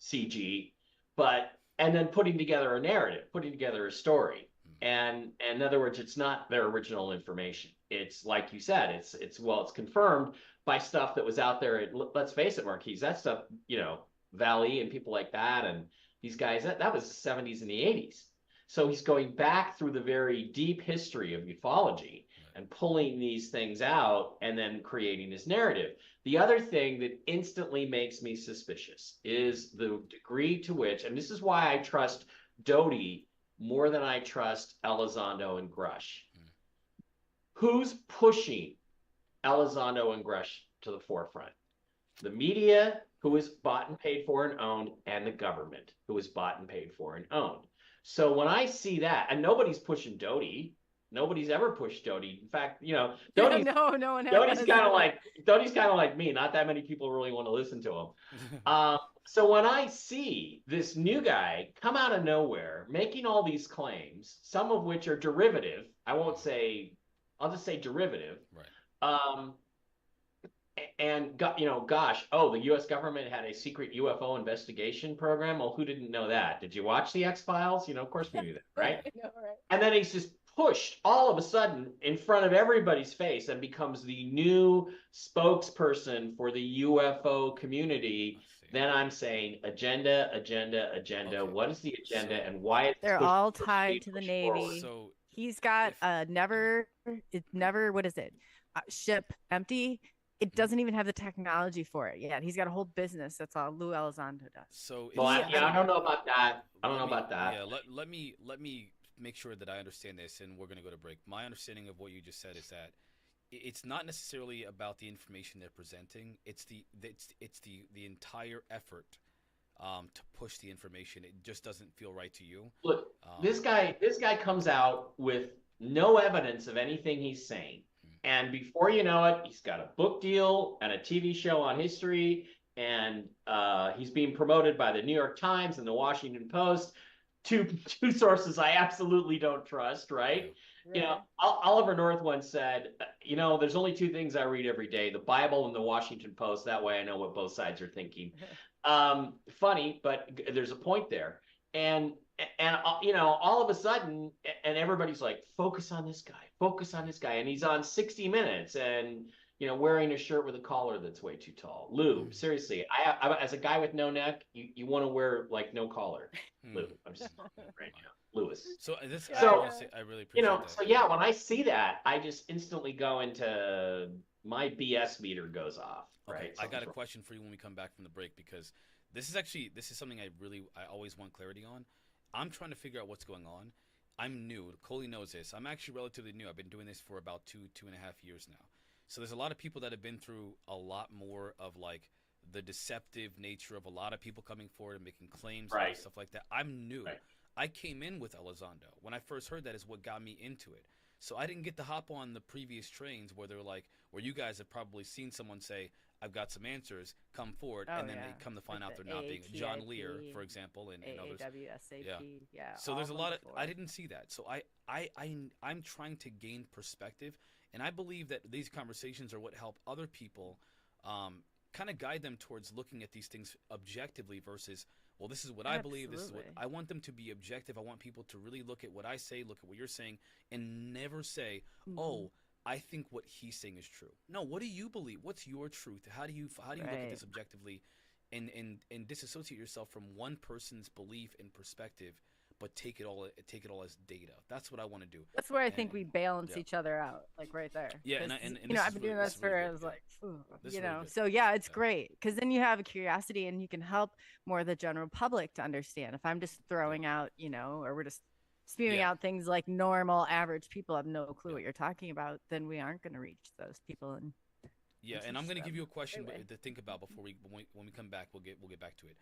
CG, but and then putting together a narrative, putting together a story. And in other words, it's not their original information. It's like you said, it's confirmed by stuff that was out there. Let's face it, Marquise, that stuff, Valley and people like that, and these guys, that was the 70s and the 80s. So he's going back through the very deep history of ufology and pulling these things out and then creating his narrative. The other thing that instantly makes me suspicious is the degree to which, and this is why I trust Doty more than I trust Elizondo and Grush. Who's pushing Elizondo and Grush to the forefront? The media, who is bought and paid for and owned, and the government, who is bought and paid for and owned. So when I see that, and nobody's pushing Doty, nobody's ever pushed Doty. In fact, Doty's no one has. Doty's kind of like me. Not that many people really want to listen to him. So when I see this new guy come out of nowhere making all these claims, some of which are derivative, I'll just say derivative. Right. And gosh, the U.S. government had a secret UFO investigation program. Well, who didn't know that? Did you watch the X-Files? Of course we knew that, right? I know, right? And then he's just pushed all of a sudden in front of everybody's face and becomes the new spokesperson for the UFO community. Then I'm saying agenda. Okay. What is the agenda, So and why is They're all tied to the Navy. So He's got never what is it? Ship empty. It doesn't even have the technology for it yet. He's got a whole business. That's all Lou Elizondo does. So Well, I don't know about that. Yeah, let me make sure that I understand this, and we're going to go to break. My understanding of what you just said is that it's not necessarily about the information they're presenting. It's the entire effort to push the information. It just doesn't feel right to you. Look, this guy comes out with no evidence of anything he's saying. And before you know it, he's got a book deal and a TV show on history, and he's being promoted by the New York Times and the Washington Post, two sources I absolutely don't trust, right? Oliver North once said, there's only two things I read every day: the Bible and the Washington Post. That way I know what both sides are thinking. Funny, but there's a point there. And all of a sudden, and everybody's like, focus on this guy, and he's on 60 Minutes, and wearing a shirt with a collar that's way too tall. Lou, seriously, I as a guy with no neck, you want to wear like no collar. Lou, I'm just right now, Lewis. So I really appreciate that. So yeah, when I see that, I just instantly go into my BS meter goes off. Okay, right. I got a question for you when we come back from the break, because this is something I always want clarity on. I'm trying to figure out what's going on. I'm new. Coley knows this. I'm actually relatively new. I've been doing this for about 2.5 years now. So there's a lot of people that have been through a lot more of like the deceptive nature of a lot of people coming forward and making claims and stuff like that. I'm new. Right. I came in with Elizondo. When I first heard that is what got me into it. So I didn't get to hop on the previous trains where they're like, where you guys have probably seen someone say, I've got some answers, come forward, and then they come to find out they're not being John Lear, for example, and others. Yeah. So there's a lot of I didn't see that. So I'm trying to gain perspective, and I believe that these conversations are what help other people kind of guide them towards looking at these things objectively versus, well, this is what I believe. This is what I want them to be objective. I want people to really look at what I say, look at what you're saying, and never say, oh, I think what he's saying is true. No, what do you believe? What's your truth? How do you look at this objectively, and disassociate yourself from one person's belief and perspective, but take it all as data. That's what I want to do. That's where I think we balance each other out, like right there. Yeah, and I've been doing this for I was like, so yeah, it's great because then you have a curiosity and you can help more the general public to understand. If I'm just throwing out, or we're just spewing out things like normal average people have no clue what you're talking about, then we aren't going to reach those people. And and I'm going to give you a question to think about before when we come back. We'll get back to it.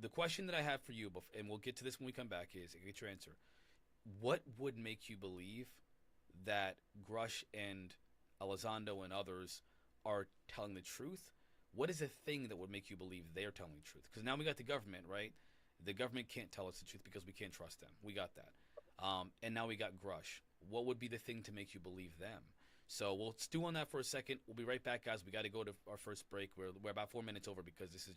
The question that I have for you, and we'll get to this when we come back, is get your answer. What would make you believe that Grush and Elizondo and others are telling the truth? What is a thing that would make you believe they're telling the truth? Because now we got the government, right? The government can't tell us the truth because we can't trust them. We got that. And now we got Grush. What would be the thing to make you believe them? So we'll stew on that for a second. We'll be right back, guys. We got to go to our first break. We're about 4 minutes over because this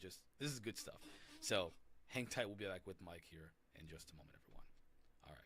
is good stuff. So hang tight. We'll be back with Mike here in just a moment, everyone. All right.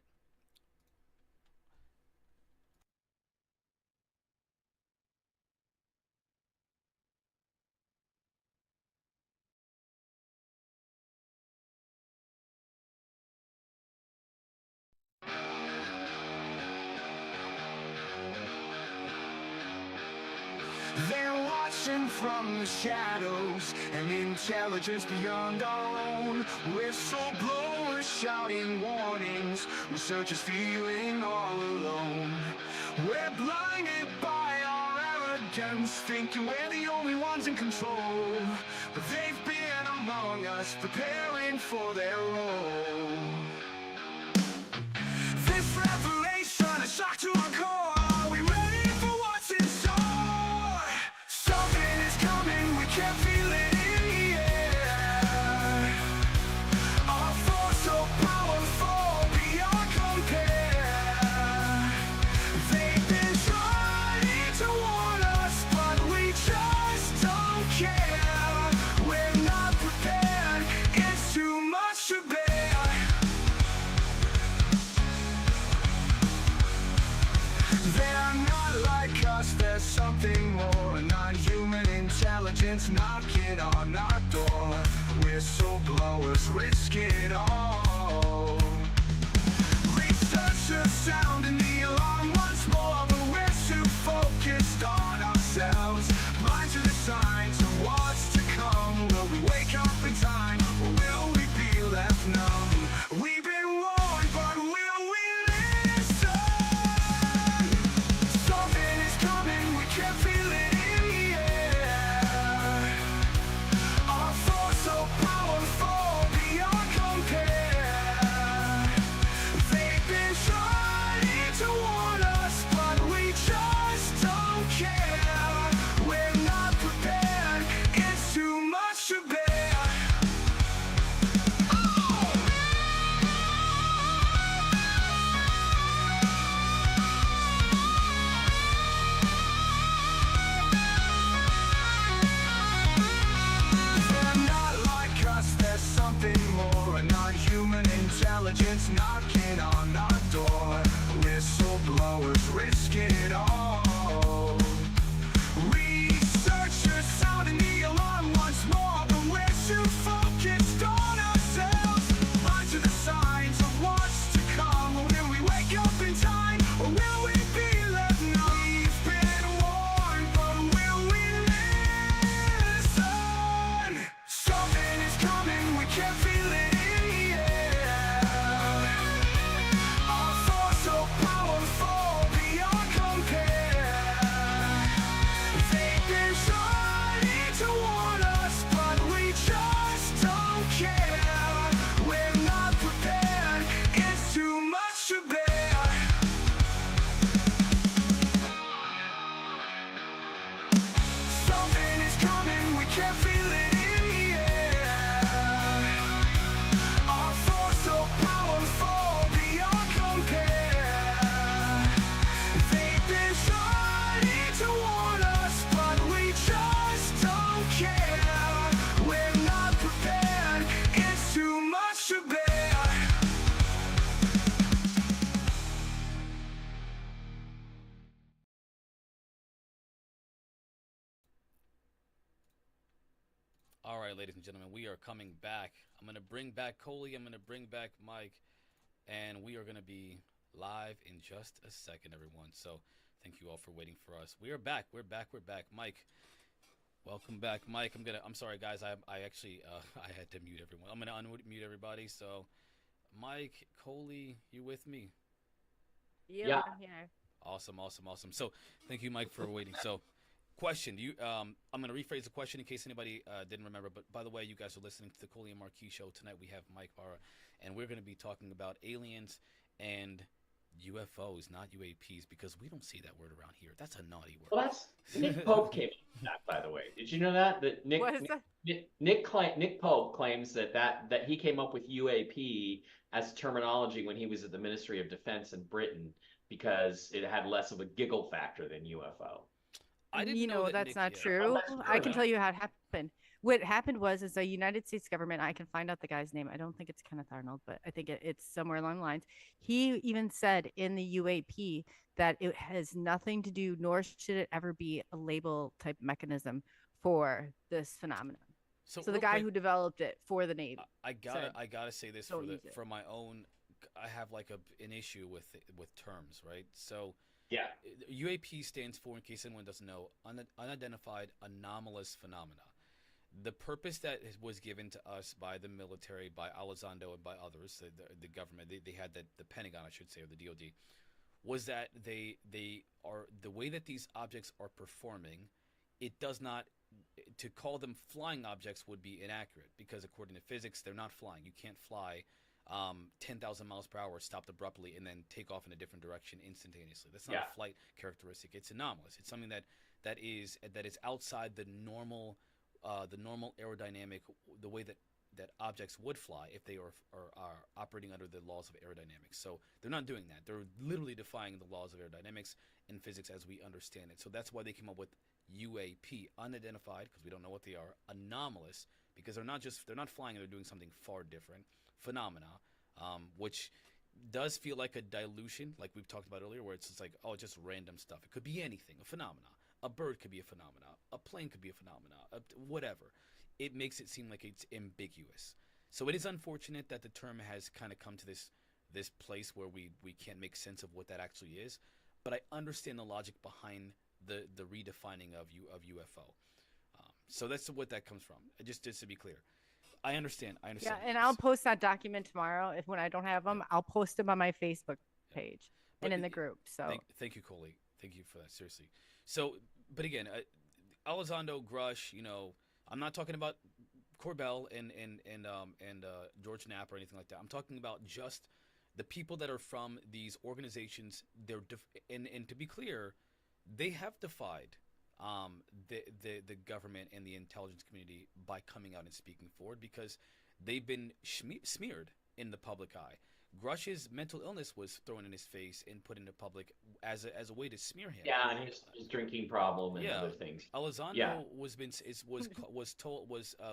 They're watching from the shadows, an intelligence beyond our own. Whistleblowers shouting warnings, researchers feeling all alone. We're blinded by our arrogance, thinking we're the only ones in control. But they've been among us, preparing for their role. This revelation is shock to our core. Are we ready for what's in store? Something is coming, we can feel it in the air. Our force so powerful, beyond compare. They've been trying to warn us, but we just don't care. We're not prepared, it's too much to bear. They're not like us, there's something more. A non-human intelligence knocking on our door. Whistleblowers risk it all. Researchers sounding the alarm once more, but we're too focused on ourselves. Blind to the signs of what's to come. Will we wake up in time, or will we be left numb? We've been warned, but will we listen? Something is coming, we can feel it in the air. Our force so powerful, beyond compare. They've been trying to warn us, but we just don't care. We're not prepared, it's too much to bear. They're not like us, there's something more. A non-human intelligence knocking on our door. Whistleblowers risk it all. Researchers sounding the alarm once more, but we're too focused on ourselves. Blind to the signs of what's to come. Will we wake up in time, or will we be left numb? We've been warned, but will we listen? Something is coming, we can feel it in the air. Our force so powerful, beyond compare. They've been trying to warn us, but we just don't care. We're not prepared, All right, ladies and gentlemen, we are coming back. I'm going to bring back Coley. I'm going to bring back Mike. And we are going to be live in just a second, everyone. So thank you all for waiting for us. We are back. We're back. We're back. Mike, welcome back. Mike, I'm sorry, guys. I actually, I had to mute everyone. I'm going to unmute everybody. So Mike, Coley, you with me? Yeah. I'm here. Awesome, awesome, awesome. So thank you, Mike, for waiting. So question, I'm going to rephrase the question in case anybody didn't remember. But by the way, you guys are listening to the Coley and Marquis show. Tonight we have Mike Bara, and we're going to be talking about aliens and UFOs, not UAPs, because we don't see that word around here. That's a naughty word. Well, that's Nick Pope came up with that, by the way. Did you know that? That Nick What is that? Nick Pope claims that he came up with UAP as terminology when he was at the Ministry of Defense in Britain because it had less of a giggle factor than UFO. I didn't know that that's Nick, not yeah. true. that's true, I can yeah. tell you how it happened. What happened was the United States government, I can find out the guy's name. I don't think it's Kenneth Arnold, but I think it's somewhere along the lines. He even said in the UAP that it has nothing to do, nor should it ever be a label type mechanism for this phenomenon. So the real guy quick, who developed it for the Navy. I gotta say this don't use it. for my own. I have like an issue with terms, right? So Yeah. UAP stands for, in case anyone doesn't know, unidentified anomalous phenomena. The purpose that was given to us by the military, by Elizondo and by others, the government, they had the Pentagon, I should say, or the DoD, was that they are the way that these objects are performing. It does not, to call them flying objects would be inaccurate because according to physics, they're not flying. You can't fly 10,000 miles per hour, stopped abruptly, and then take off in a different direction instantaneously. That's not Yeah. a flight characteristic. It's anomalous. It's something that is outside the normal aerodynamic, the way that objects would fly if they are operating under the laws of aerodynamics. So they're not doing that. They're literally defying the laws of aerodynamics and physics as we understand it. So that's why they came up with UAP, unidentified, because we don't know what they are, anomalous, because they're not flying, they're doing something far different, phenomena, which does feel like a dilution, like we've talked about earlier, where it's just like, oh, just random stuff. It could be anything, a phenomena. A bird could be a phenomena. A plane could be a phenomena. Whatever. It makes it seem like it's ambiguous. So it is unfortunate that the term has kind of come to this place where we can't make sense of what that actually is. But I understand the logic behind the redefining of UFO. So that's what that comes from. Just to be clear, I understand. Yeah, and I'll post that document tomorrow. When I don't have them, I'll post them on my Facebook page and in the group. So thank you, Coley. Thank you for that. Seriously. So, but again, Elizondo, Grush. I'm not talking about Corbell and George Knapp or anything like that. I'm talking about just the people that are from these organizations. And to be clear, they have defied the government and the intelligence community by coming out and speaking forward because they've been smeared in the public eye. Grush's mental illness was thrown in his face and put into public as a way to smear him. Yeah, and his drinking problem and other things. Elizondo was told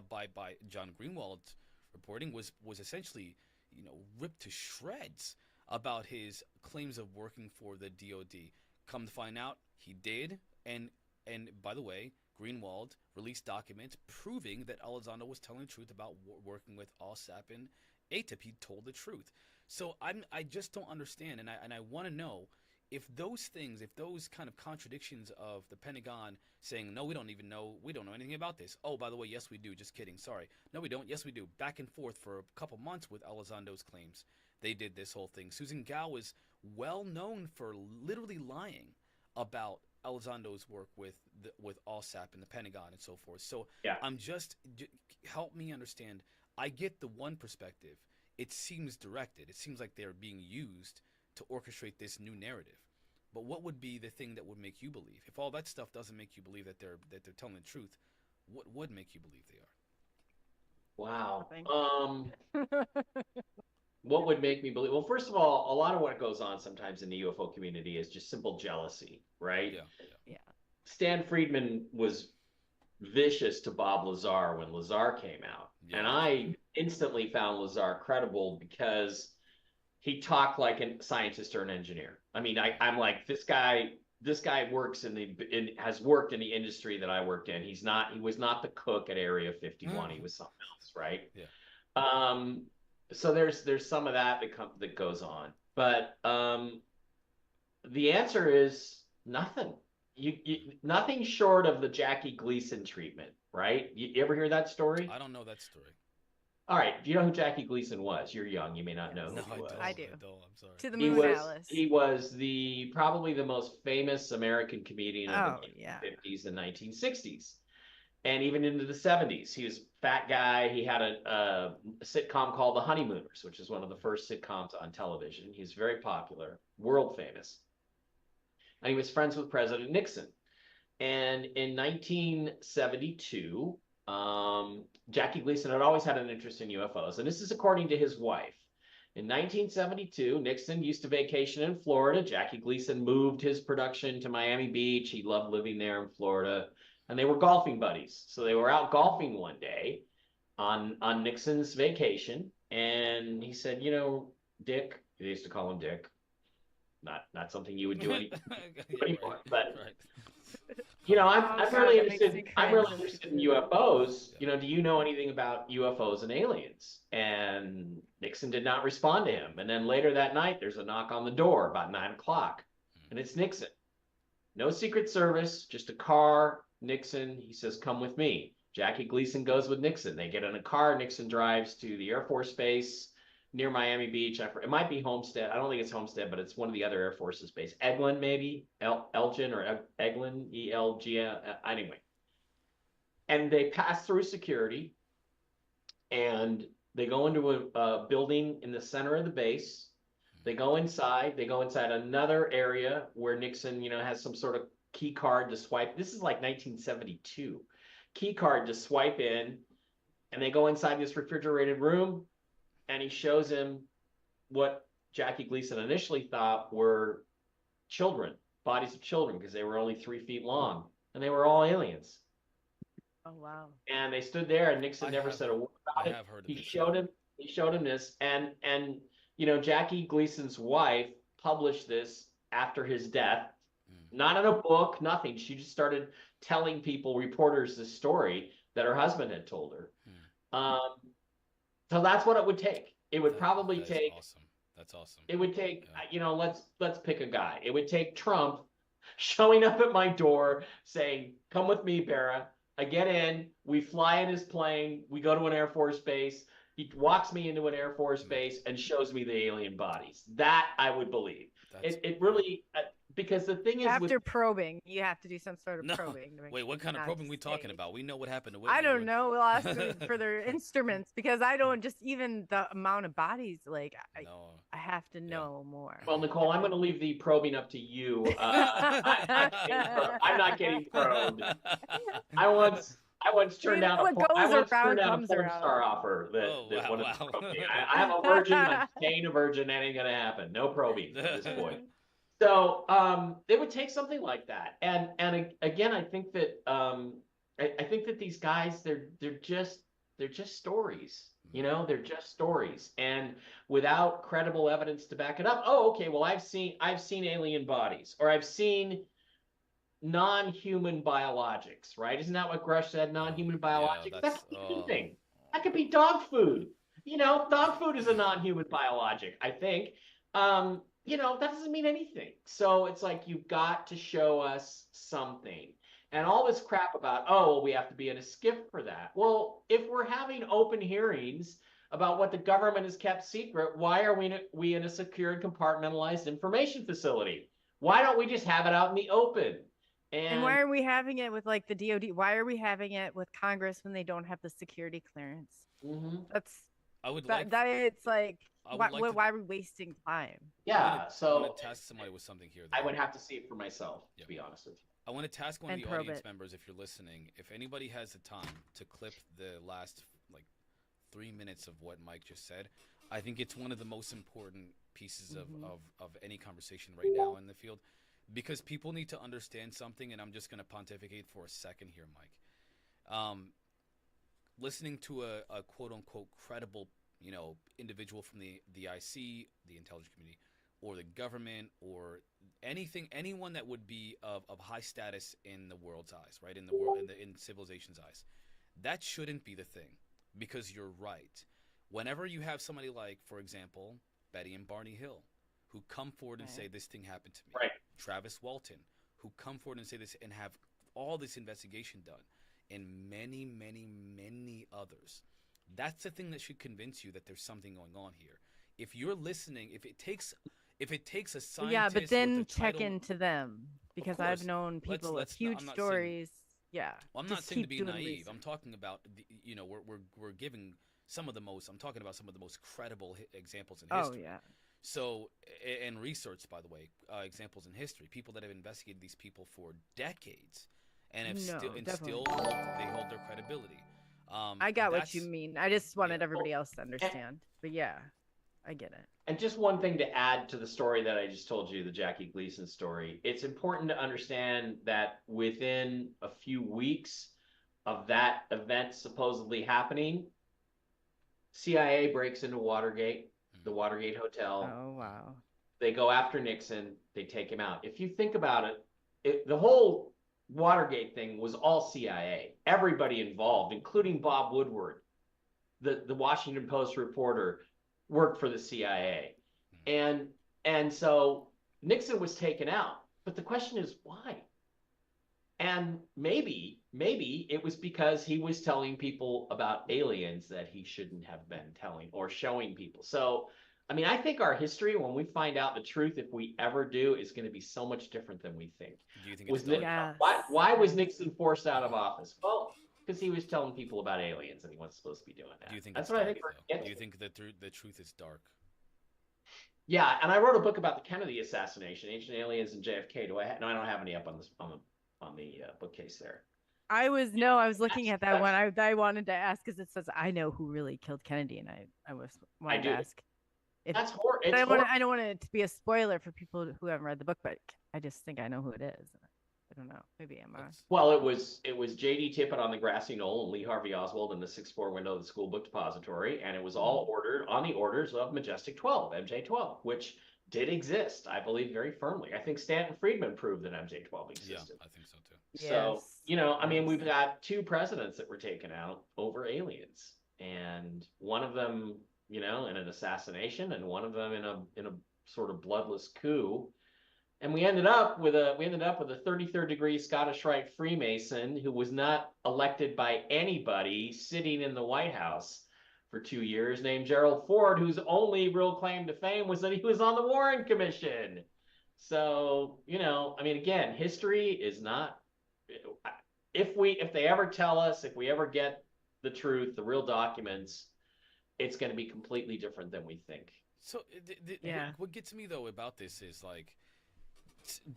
by John Greenwald's reporting was essentially ripped to shreds about his claims of working for the DoD. Come to find out, he did, and by the way, Greenwald released documents proving that Elizondo was telling the truth about working with OSAP and ATIP. He told the truth. So I just don't understand, and I want to know if those things, if those kind of contradictions of the Pentagon saying, no, we don't know anything about this. Oh, by the way, yes, we do. Just kidding. Sorry. No, we don't. Yes, we do. Back and forth for a couple months with Elizondo's claims. They did this whole thing. Susan Gao was well known for literally lying about Elizondo's work with OSAP and the Pentagon and so forth. So yeah. Help me understand. I get the one perspective. It seems directed. It seems like they're being used to orchestrate this new narrative. But what would be the thing that would make you believe? If all that stuff doesn't make you believe that they're telling the truth, what would make you believe they are? Wow. What would make me believe? Well, first of all, a lot of what goes on sometimes in the UFO community is just simple jealousy, right? Yeah. Stan Friedman was vicious to Bob Lazar when Lazar came out. Yeah. And I instantly found Lazar credible because he talked like a scientist or an engineer. I mean, I'm like, this guy this guy works has worked in the industry that I worked in. He was not the cook at Area 51. He was something else, right? Yeah. So there's some of that that goes on, but the answer is nothing. Nothing short of the Jackie Gleason treatment, right? You ever hear that story? I don't know that story. All right. Do you know who Jackie Gleason was? You're young. You may not know No, who I he was. don't. I do. I don't. I'm sorry. To the He moon, was Alice. he was probably the most famous American comedian of the yeah. 1950s and 1960s, and even into the 70s. He was a fat guy. He had a sitcom called The Honeymooners, which is one of the first sitcoms on television. He's very popular, world famous, and he was friends with President Nixon. And in 1972, Jackie Gleason had always had an interest in UFOs, and this is according to his wife. In 1972, Nixon used to vacation in Florida. Jackie Gleason moved his production to Miami Beach. He loved living there in Florida, and they were golfing buddies. So they were out golfing one day on Nixon's vacation, and he said, "You know, Dick," they used to call him Dick. Not something you would do anymore, but you know, I'm really interested. I'm really interested in UFOs. You know, do you know anything about UFOs and aliens? And Nixon did not respond to him. And then later that night, there's a knock on the door about 9 o'clock, and it's Nixon. No Secret Service, just a car. Nixon. He says, "Come with me." Jackie Gleason goes with Nixon. They get in a car. Nixon drives to the Air Force Base near Miami Beach. It might be Homestead. I don't think it's Homestead, but it's one of the other Air Force's base. Eglin, maybe? Elgin or Eglin, E-L-G-N. Anyway. And they pass through security, and they go into a building in the center of the base. They go inside. They go inside another area where Nixon, you know, has some sort of key card to swipe. This is like 1972. Key card to swipe in, and they go inside this refrigerated room, and he shows him what Jackie Gleason initially thought were children, bodies of children, because they were only 3 feet long, and they were all aliens. Oh wow! And they stood there, and Nixon never said a word about it. I have heard of He this. showed him this, and you know, Jackie Gleason's wife published this after his death, not in a book, nothing. She just started telling people, reporters, this story that her husband had told her. So that's what it would take. It would probably take. Awesome. That's awesome. It would take, you know, let's pick a guy. It would take Trump showing up at my door saying, "Come with me, Bara." I get in, we fly in his plane, we go to an Air Force base. He walks me into an Air Force base and shows me the alien bodies. That I would believe. It really, because the thing is, after probing, you have to do some sort of probing. Wait, what kind of probing we talking about? We know what happened to Whitney. I don't know. We'll ask them for their instruments, because I don't, just even the amount of bodies, like I have to know more. Well, Nicole, I'm going to leave the probing up to you. I'm not getting probed. I once turned down a porn star offer that wanted to probe me. I'm a virgin. I'm staying a virgin. That ain't going to happen. No probing at this point. So it would take something like that. And again, I think that these guys, they're just stories. You know, they're just stories, and without credible evidence to back it up. Oh, okay. Well, I've seen alien bodies, or I've seen non-human biologics. Right? Isn't that what Grush said? Non-human biologics. Yeah, that's anything. That could be dog food. You know, dog food is a non-human biologic, I think. You know, that doesn't mean anything. So it's like, you've got to show us something. And all this crap about, oh, well, we have to be in a skiff for that. Well, if we're having open hearings about what the government has kept secret, why are we in a secured, compartmentalized information facility? Why don't we just have it out in the open? And why are we having it with like the DOD? Why are we having it with Congress when they don't have the security clearance? That's it's like, why are we wasting time? Yeah, so I want to task somebody with something here. I would have to see it for myself, to be honest with you. I want to task one of the audience members, if you're listening, if anybody has the time to clip the last like 3 minutes of what Mike just said. I think it's one of the most important pieces of any conversation right now in the field, because people need to understand something, and I'm just going to pontificate for a second here, Mike. Listening to a quote-unquote credible, you know, individual from the IC, the intelligence community, or the government or anyone that would be of high status in the world's eyes, right? In the world, in civilization's eyes. That shouldn't be the thing, because you're right. Whenever you have somebody like, for example, Betty and Barney Hill, who come forward and say this thing happened to me. Right. Travis Walton, who come forward and say this and have all this investigation done, and many, many, many others. That's the thing that should convince you that there's something going on here. If you're listening, if it takes a scientist, Yeah, but then with a check title, into them, because course. I've known people with huge I'm not stories. Yeah. Well, I'm not just saying to keep be doing naive. research. I'm talking about we're giving some of the most. I'm talking about some of the most credible examples in history. Oh yeah. So, and research, by the way, examples in history, people that have investigated these people for decades, and have still they hold their credibility. I got what you mean. I just wanted everybody else to And, understand. But yeah, I get it. and just one thing to add to the story that I just told you, the Jackie Gleason story. It's important to understand that within a few weeks of that event supposedly happening, CIA breaks into Watergate, the Watergate Hotel. Oh wow. They go after Nixon. They take him out. If you think about it, the whole Watergate thing was all CIA. Everybody involved, including Bob Woodward, the Washington Post reporter, worked for the CIA. And so Nixon was taken out. But the question is why? And maybe it was because he was telling people about aliens that he shouldn't have been telling or showing people. So, I mean, I think our history, when we find out the truth, if we ever do, is going to be so much different than we think. Do you think it's Why was Nixon forced out of office? Well, because he was telling people about aliens and he wasn't supposed to be doing that. Do you think that's it's what dark, I think? Do you think that the truth is dark? Yeah, and I wrote a book about the Kennedy assassination, Ancient Aliens and JFK. No, I don't have any up on the bookcase there. I was looking at that one. I wanted to ask because it says I know who really killed Kennedy, and I wanted to ask. That's horrible. I don't want it to be a spoiler for people who haven't read the book, but I just think I know who it is. I don't know. Maybe I'm wrong. Well, it was J.D. Tippett on the grassy knoll and Lee Harvey Oswald in the 6th floor window of the school book depository, and it was all ordered on the orders of Majestic 12, MJ12, which did exist, I believe, very firmly. I think Stanton Friedman proved that MJ12 existed. Yeah, I think so too. So, I mean, we've got 2 presidents that were taken out over aliens, and one of them, in an assassination, and one of them in a sort of bloodless coup. And we ended up with a 33rd degree Scottish Rite Freemason who was not elected by anybody sitting in the White House for 2 years, named Gerald Ford, whose only real claim to fame was that he was on the Warren Commission. So, I mean, again, history is not, if they ever tell us, if we ever get the truth, the real documents, it's going to be completely different than we think. So what gets me though about this is like,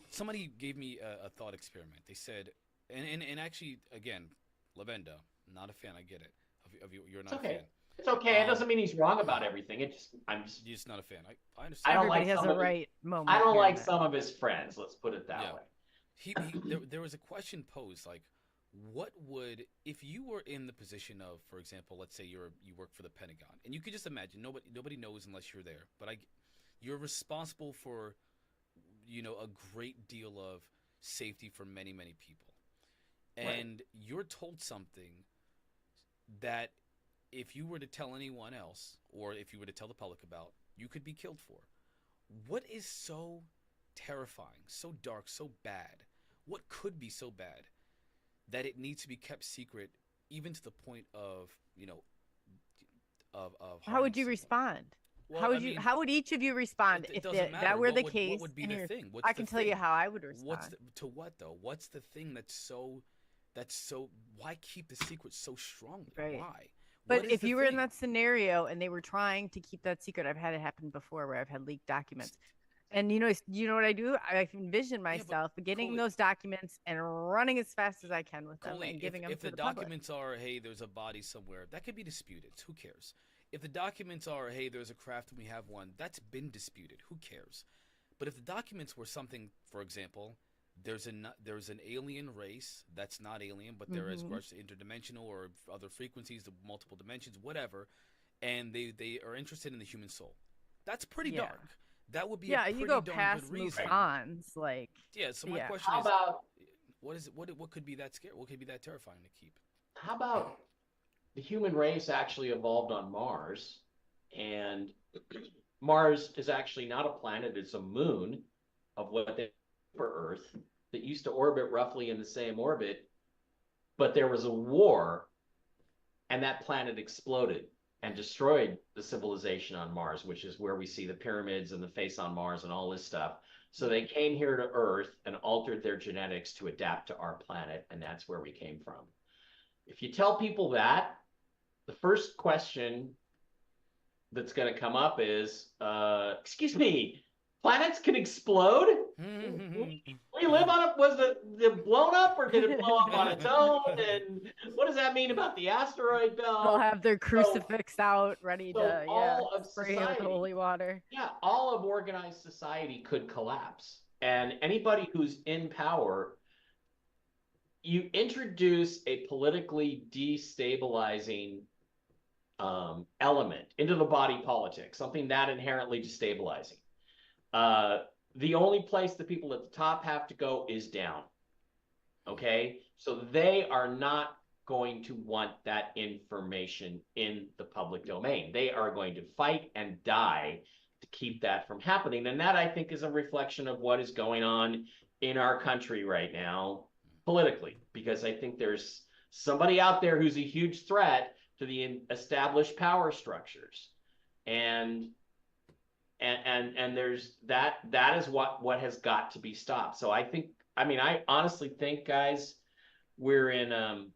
somebody gave me a thought experiment. They said, and actually, again, Lavenda, not a fan. I get it. Of you, you're not a fan. It's okay. It doesn't mean he's wrong about everything. You're just not a fan. I understand. Everybody has a right moment. I don't like some of his friends. Let's put it that way. There was a question posed like, what would, if you were in the position of, for example, let's say you work for the Pentagon, and you could just imagine nobody knows unless you're there, but you're responsible for a great deal of safety for many, many people. And you're told something that if you were to tell anyone else, or if you were to tell the public about, you could be killed for. What is so terrifying, so dark, so bad? What could be so bad that it needs to be kept secret, even to the point of, How would you respond? Well, how would each of you respond if that were the case? What would be the thing? I can tell you how I would respond. To what though? What's the thing that's so? Why keep the secret so strongly? Right. Why? But if you were in that scenario and they were trying to keep that secret, I've had it happen before where I've had leaked documents. And you know what I do? I envision myself getting those documents and running as fast as I can with them and giving them to the public. If the documents are, hey, there's a body somewhere, that could be disputed. Who cares? If the documents are, hey, there's a craft and we have one, that's been disputed. Who cares? But if the documents were something, for example, there's an alien race that's not alien, but they're as much interdimensional or other frequencies, the multiple dimensions, whatever, and they are interested in the human soul. That's pretty dark. That would be Yeah, a you pretty go darn past good reason. Mufans, like Yeah. So my yeah. question How is, about what is it? What could be that scary? What could be that terrifying to keep? how about the human race actually evolved on Mars, and Mars is actually not a planet, it's a moon of what they for Earth that used to orbit roughly in the same orbit, but there was a war and that planet exploded and destroyed the civilization on Mars, which is where we see the pyramids and the face on Mars and all this stuff. So they came here to Earth and altered their genetics to adapt to our planet, and that's where we came from. If you tell people that, the first question that's going to come up is, excuse me, planets can explode? We live on it. Was it blown up or did it blow up on its own? And what does that mean about the asteroid belt? They'll have their crucifix out ready so to all of spray it with society, holy water. yeah, all of organized society could collapse. And anybody who's in power, you introduce a politically destabilizing element into the body politic, something that inherently destabilizing. The only place the people at the top have to go is down. Okay, so they are not going to want that information in the public domain. They are going to fight and die to keep that from happening. And that, I think, is a reflection of what is going on in our country right now politically, because I think there's somebody out there who's a huge threat to the established power structures. And there's that is what has got to be stopped. So I think, I mean, I honestly think, guys, we're in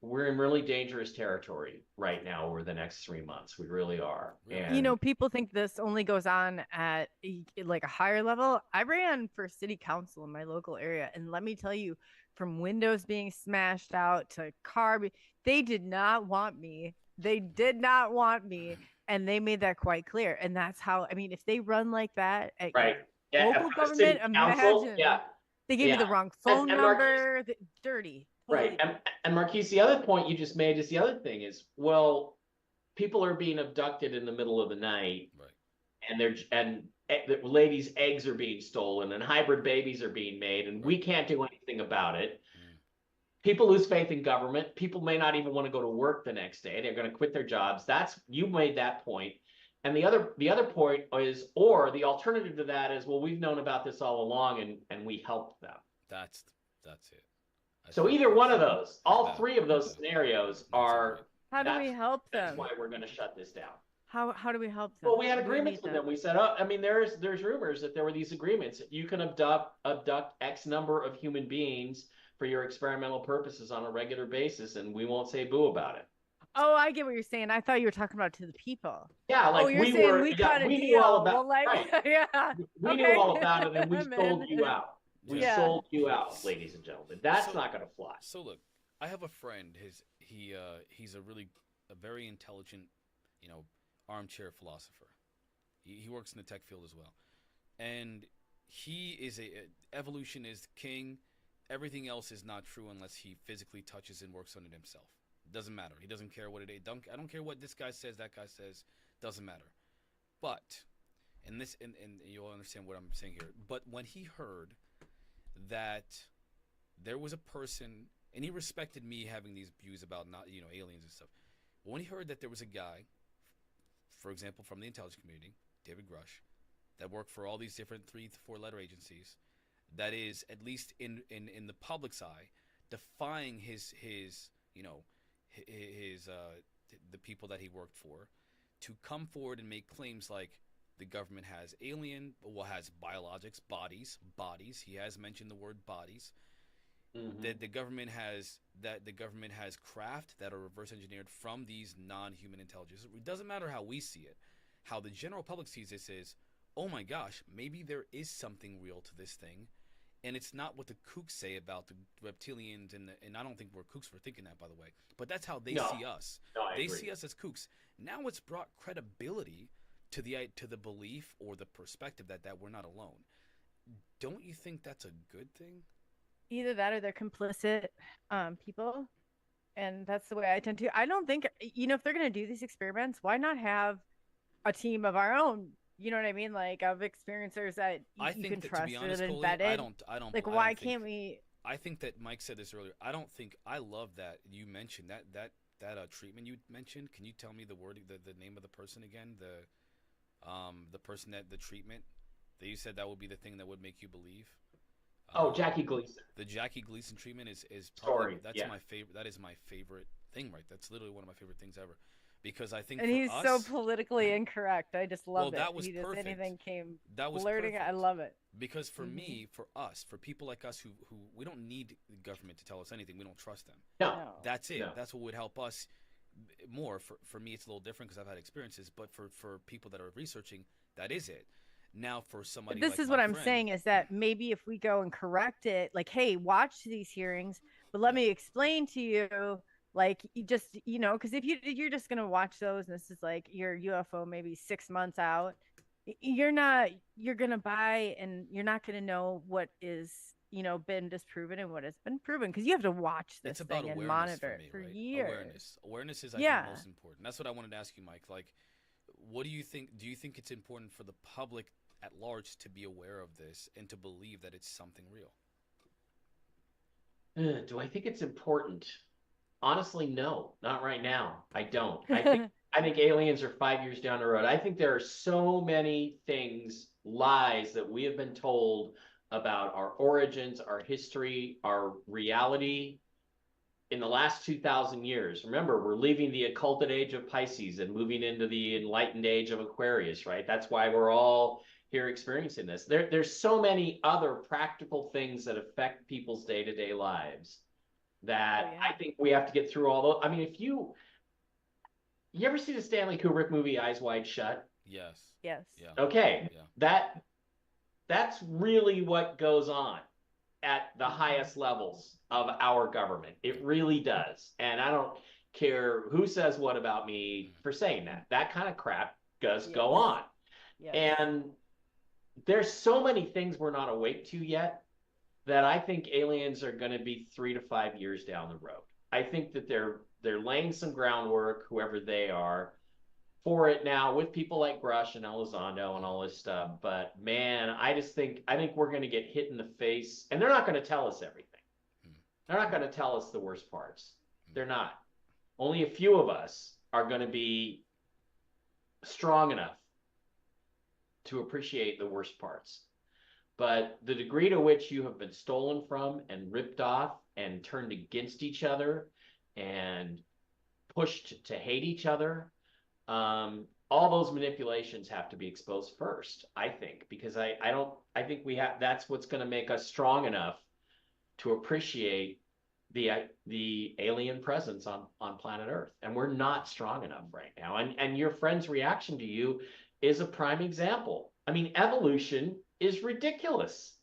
really dangerous territory right now over the next 3 months. We really are. And You know, people think this only goes on at like a higher level. I ran for city council in my local area, and let me tell you, from windows being smashed out to they did not want me. They did not want me, and they made that quite clear. And that's how, I mean, if they run like that at right, yeah, local government, imagine yeah, they gave you the wrong phone and number, dirty. Totally. right. And Marquise, the other point you just made is the other thing is, well, people are being abducted in the middle of the night, Right. and the ladies' eggs are being stolen, and hybrid babies are being made, and we can't do anything about it. People lose faith in government. People may not even want to go to work the next day. They're going to quit their jobs. You made that point. And the other point is, or the alternative to that is, well, we've known about this all along, and we helped them. That's it. So either one of those, all three of those scenarios are. How do we help them? That's why we're going to shut this down. How do we help them? Well, we had agreements with them. We said, oh, I mean, there's rumors that there were these agreements. You can abduct X number of human beings for your experimental purposes on a regular basis, and we won't say boo about it. Oh, I get what you're saying. I thought you were talking about to the people. Yeah, like you're saying we cut a we deal. knew all about Well, like, right. yeah. We knew all about it, and we sold you out. We sold you out, ladies and gentlemen. That's not going to fly. So look, I have a friend. He's a very intelligent, armchair philosopher. He works in the tech field as well, and he is evolution is king. Everything else is not true unless he physically touches and works on it himself. It doesn't matter. He doesn't care what it is. I don't care what this guy says, that guy says. Doesn't matter. But, and you'll understand what I'm saying here. But when he heard that there was a person, and he respected me having these views about not, aliens and stuff. But when he heard that there was a guy, for example, from the intelligence community, David Grush, that worked for all these different 3 to 4 letter agencies, that is, at least in the public's eye, defying his the people that he worked for, to come forward and make claims like the government has has biologics, bodies. He has mentioned the word bodies. Mm-hmm. That the government has craft that are reverse engineered from these non-human intelligences. It doesn't matter how we see it. How the general public sees this is, oh my gosh, maybe there is something real to this thing. And it's not what the kooks say about the reptilians, and I don't think we're kooks for thinking that, by the way. But that's how they see us. No, I agree. see us as kooks. Now it's brought credibility to the belief or the perspective that we're not alone. Don't you think that's a good thing? Either that or they're complicit people, and that's the way I tend to. I don't think if they're going to do these experiments, why not have a team of our own You know what I mean? Like of experiencers that I you think can that, to trust be and honest, Coley, embedded. I don't, Like, I why don't think, can't we? I think that Mike said this earlier. I don't think, I love that you mentioned that treatment you mentioned. Can you tell me the word, the name of the person again? The person that the treatment that you said that would be the thing that would make you believe. Oh, Jackie Gleason. The Jackie Gleason treatment is Story, probably, that's yeah. my favorite. That is my favorite thing, right? That's literally one of my favorite things ever, because I think And for he's us, so politically incorrect. I just love well, it. that was He just perfect. anything came That was blurting. I perfect. love it. Because for Mhm. me, for us, for people like us who we don't need the government to tell us anything. We don't trust them. No. No. That's it. No. That's what would help us more. For me, it's a little different because I've had experiences. But for people that are researching, that is it. Now, for somebody But this like is my what I'm friend, saying is that maybe if we go and correct it, like, hey, watch these hearings, but let me explain to you, like, you just, because if you're just gonna watch those, and this is like your UFO maybe 6 months out, you're gonna buy, and you're not gonna know what is been disproven and what has been proven, because you have to watch this it's about thing and awareness monitor for it me, for right? years. Awareness is, I Yeah. think, most important. That's what I wanted to ask you, Mike. Like, what do you think? Do you think it's important for the public at large to be aware of this and to believe that it's something real? Do I think it's important? Honestly, no, not right now. I don't. I think aliens are 5 years down the road. I think there are so many things, lies that we have been told about our origins, our history, our reality in the last 2,000 years. Remember, we're leaving the occulted age of Pisces and moving into the enlightened age of Aquarius, right? That's why we're all here experiencing this. There's so many other practical things that affect people's day-to-day lives that Oh, yeah. I think we have to get through all those. I mean, if you ever see the Stanley Kubrick movie Eyes Wide Shut? Yes. Yes. Yeah. Okay, Yeah. that's really what goes on at the highest levels of our government. It really does. And I don't care who says what about me for saying that. That kind of crap does go Yes. on. Yes. And there's so many things we're not awake to yet that I think aliens are going to be 3 to 5 years down the road. I think that they're laying some groundwork, whoever they are, for it now with people like Grush and Elizondo and all this stuff. But man, I think we're going to get hit in the face, and they're not going to tell us everything. They're not going to tell us the worst parts. They're not. Only a few of us are going to be strong enough to appreciate the worst parts. But the degree to which you have been stolen from and ripped off and turned against each other and pushed to hate each other, all those manipulations have to be exposed first, I think, because I think that's what's going to make us strong enough to appreciate the alien presence on planet Earth. And we're not strong enough right now. And your friend's reaction to you is a prime example. I mean, evolution is ridiculous.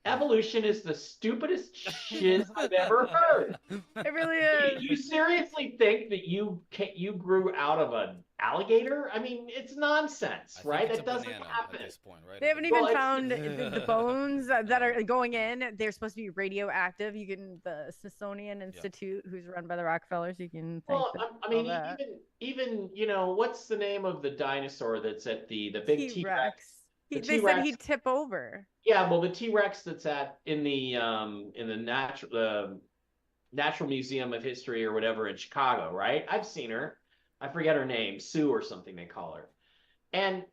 Evolution is the stupidest shit I've ever heard. It really is. You seriously think that you grew out of an alligator? I mean, it's nonsense, I right? think it's That a doesn't banana happen. at this point, right? They haven't even Well, found the bones that are going in. They're supposed to be radioactive. You can the Smithsonian Institute, who's run by the Rockefellers. You can thank Well, them I for mean, that. even what's the name of the dinosaur that's at the big T-Rex? The They said T-Rex. he'd tip over. Yeah, well, the T-Rex that's in the Natural Museum of History or whatever in Chicago, right? I've seen her. I forget her name, Sue or something they call her. And,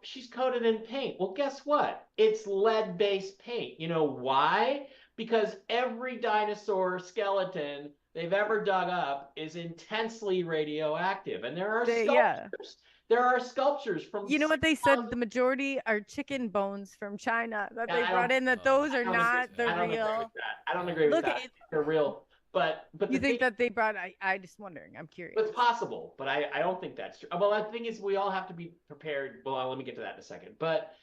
she's coated in paint. Well, guess what? It's lead-based paint. You know why? Because every dinosaur skeleton they've ever dug up is intensely radioactive. And there are sculptures. Yeah. There are sculptures from. You know what they said? The majority are chicken bones from China that they brought in. That those are not the I don't agree real. with that. I don't agree with Look, that. They're real. But you the think that they brought? I just wondering. I'm curious. It's possible, but I don't think that's true. Well, the thing is, we all have to be prepared. Well, let me get to that in a second. But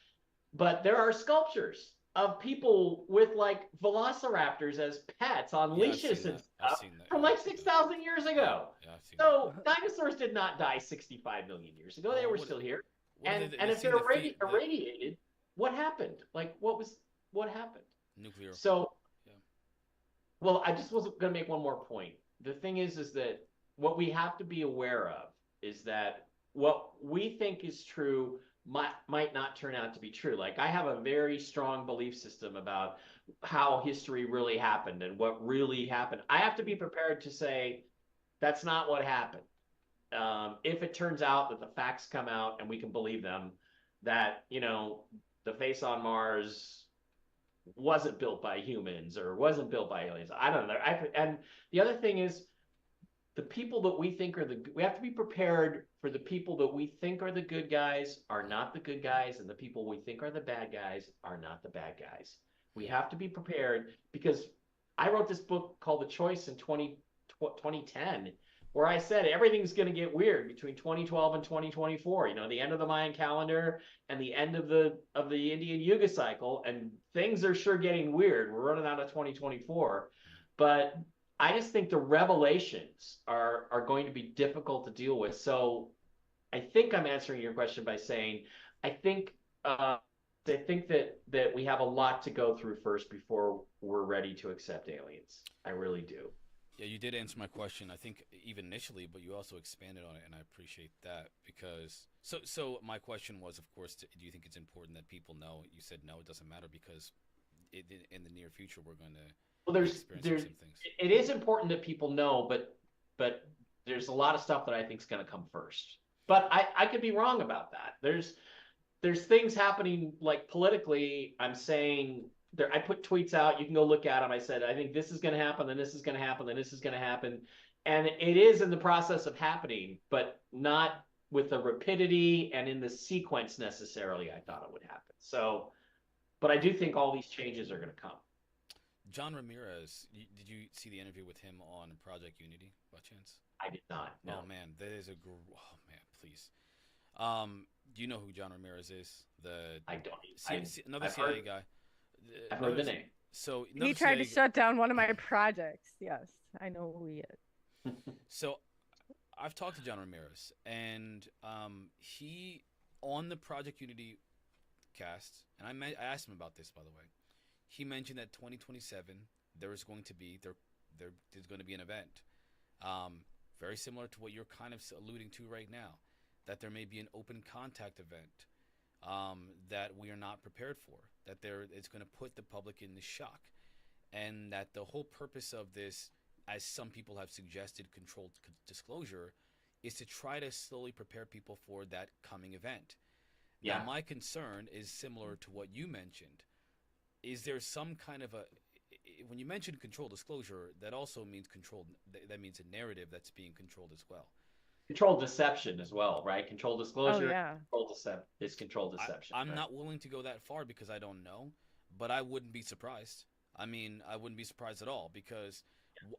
there are sculptures of people with like velociraptors as pets on leashes and stuff from like 6,000 years ago. Yeah, I've seen So dinosaurs did not die 65 million years ago. They were still here. And if they're irradiated, what happened? Like, what happened? Nuclear. So, well, I just was going to make one more point. The thing is that what we have to be aware of is that what we think is true might not turn out to be true. Like I have a very strong belief system about how history really happened and what really happened. I have to be prepared to say that's not what happened. If it turns out that the facts come out and we can believe them, that the face on Mars wasn't built by humans or wasn't built by aliens. I don't know. And the other thing is the people that we think are we have to be prepared for the people that we think are the good guys are not the good guys, and the people we think are the bad guys are not the bad guys. We have to be prepared because I wrote this book called The Choice in 2010, where I said everything's going to get weird between 2012 and 2024. The end of the Mayan calendar and the end of the Indian Yuga cycle, and things are sure getting weird. We're running out of 2024, but I just think the revelations are going to be difficult to deal with. So I think I'm answering your question by saying I think that we have a lot to go through first before we're ready to accept aliens. I really do. Yeah, you did answer my question, I think, even initially, but you also expanded on it, and I appreciate that because. So my question was, of course, do you think it's important that people know? You said no, it doesn't matter because in the near future we're going to. Well, there's it is important that people know, but there's a lot of stuff that I think is going to come first. But I could be wrong about that. There's things happening like politically. I'm saying there. I put tweets out. You can go look at them. I said I think this is going to happen, then this is going to happen, then this is going to happen, and it is in the process of happening, but not with the rapidity and in the sequence necessarily I thought it would happen. So, but I do think all these changes are going to come. John Ramirez, did you see the interview with him on Project Unity by chance? I did not. No. Oh man, that is oh man, please. Do you know who John Ramirez is? I don't. Another CIA guy. I've heard the name. So he tried to shut down one of my projects. Yes, I know who he is. So I've talked to John Ramirez, and he on the Project Unity cast, and I asked him about this, by the way. He mentioned that 2027 there's going to be an event, very similar to what you're kind of alluding to right now, that there may be an open contact event that we are not prepared for, that it's going to put the public in the shock, and that the whole purpose of this, as some people have suggested, controlled disclosure, is to try to slowly prepare people for that coming event. Yeah. Now, my concern is similar to what you mentioned. Is there some kind of when you mention controlled disclosure, that also means that means a narrative that's being controlled as well. Controlled deception as well, right? Controlled disclosure. Oh, yeah. Is controlled deception. I'm not willing to go that far because I don't know, but I wouldn't be surprised. I mean, I wouldn't be surprised at all because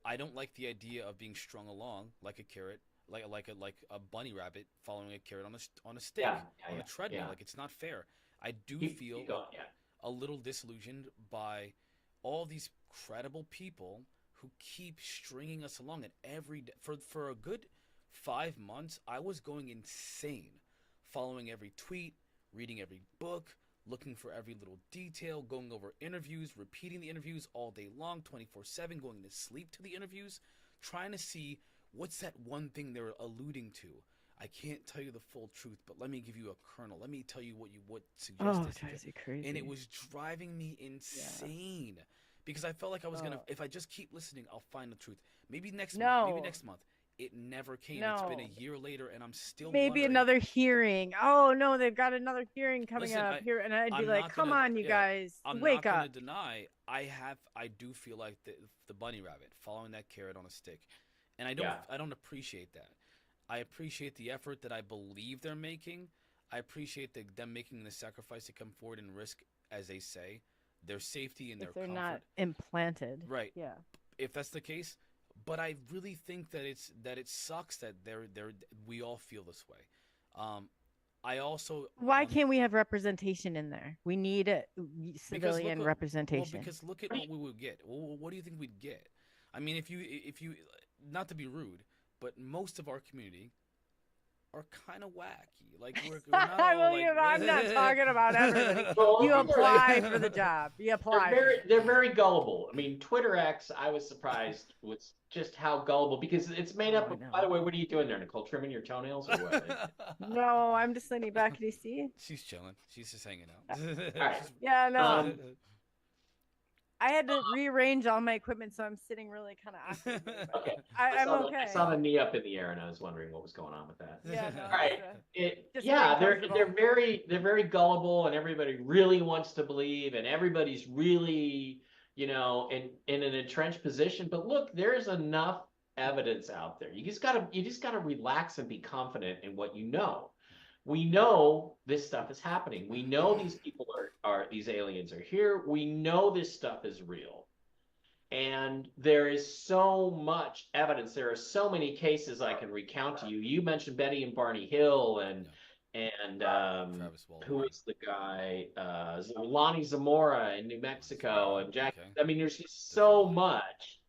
I don't like the idea of being strung along like a carrot, like a bunny rabbit following a carrot on a stick, on a treadmill. Like, it's not fair. I do feel a little disillusioned by all these credible people who keep stringing us along, and every day for a good 5 months I was going insane, following every tweet, reading every book, looking for every little detail, going over interviews, repeating the interviews all day long, 24/7, going to sleep to the interviews, trying to see what's that one thing they're alluding to. I can't tell you the full truth, but let me give you a kernel. Let me tell you what suggests this. Drives you crazy. And it was driving me insane because I felt like I was gonna. If I just keep listening, I'll find the truth. Maybe next month. Maybe next month. It never came. It's been a year later, and I'm still. Maybe wondering. Another hearing. Oh no, they've got another hearing coming up here, and I'd be like, "Come on, you guys, wake up!" I'm not gonna deny. I do feel like the bunny rabbit following that carrot on a stick, and I don't appreciate that. I appreciate the effort that I believe they're making. I appreciate them making the sacrifice to come forward and risk, as they say, their safety and their comfort. They're not implanted. Right. Yeah. If that's the case, but I really think that it sucks that we all feel this way. I also. Why can't we have representation in there? We need a civilian representation. Well, because look at what we would get. Well, what do you think we'd get? I mean, if you, not to be rude, but most of our community are kind of wacky. Like we're not I all believe like. I'm not talking about everybody. Well, You they're- apply for the job. You apply. they're very gullible. I mean, Twitter X, I was surprised with just how gullible, because it's made up I of, know. by the way, what are you doing there, Nicole? Trimming your toenails or what? No, I'm just leaning back. Can you see? She's chilling. She's just hanging out. All right. Yeah, no. Um, I had to rearrange all my equipment, so I'm sitting really kind of awkward. Okay. I'm I okay. saw the knee up in the air, and I was wondering what was going on with that. Yeah, no, All right. Just Yeah, very they're very gullible, and everybody really wants to believe, and everybody's really, in an entrenched position. But look, there's enough evidence out there. You just gotta relax and be confident in what you know. We know this stuff is happening. We know these people are these aliens are here. We know this stuff is real. And there is so much evidence. There are so many cases I can recount to you. You mentioned Betty and Barney Hill, and Travis Walton. who is the guy? Lonnie Zamora in New Mexico, and Jack. Okay. I mean, there's just so much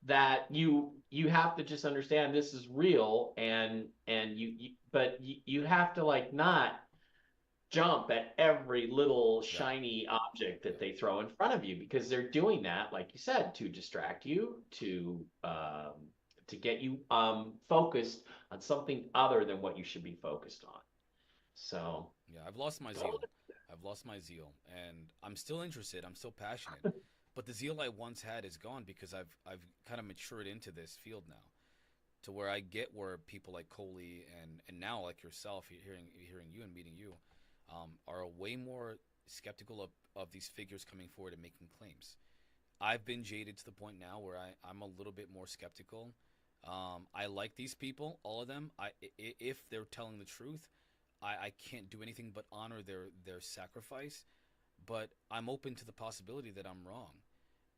that you have to just understand this is real, and you have to like not jump at every little shiny object that they throw in front of you, because they're doing that, like you said, to distract you, to get you focused on something other than what you should be focused on. So Yeah, I've lost my zeal. And I'm still interested. I'm still passionate. But the zeal I once had is gone, because I've kind of matured into this field now, to where I get where people like Coley and now like yourself, hearing you and meeting you, are way more skeptical of these figures coming forward and making claims. I've been jaded to the point now where I'm a little bit more skeptical. I like these people, all of them. If they're telling the truth, I can't do anything but honor their sacrifice. But I'm open to the possibility that I'm wrong.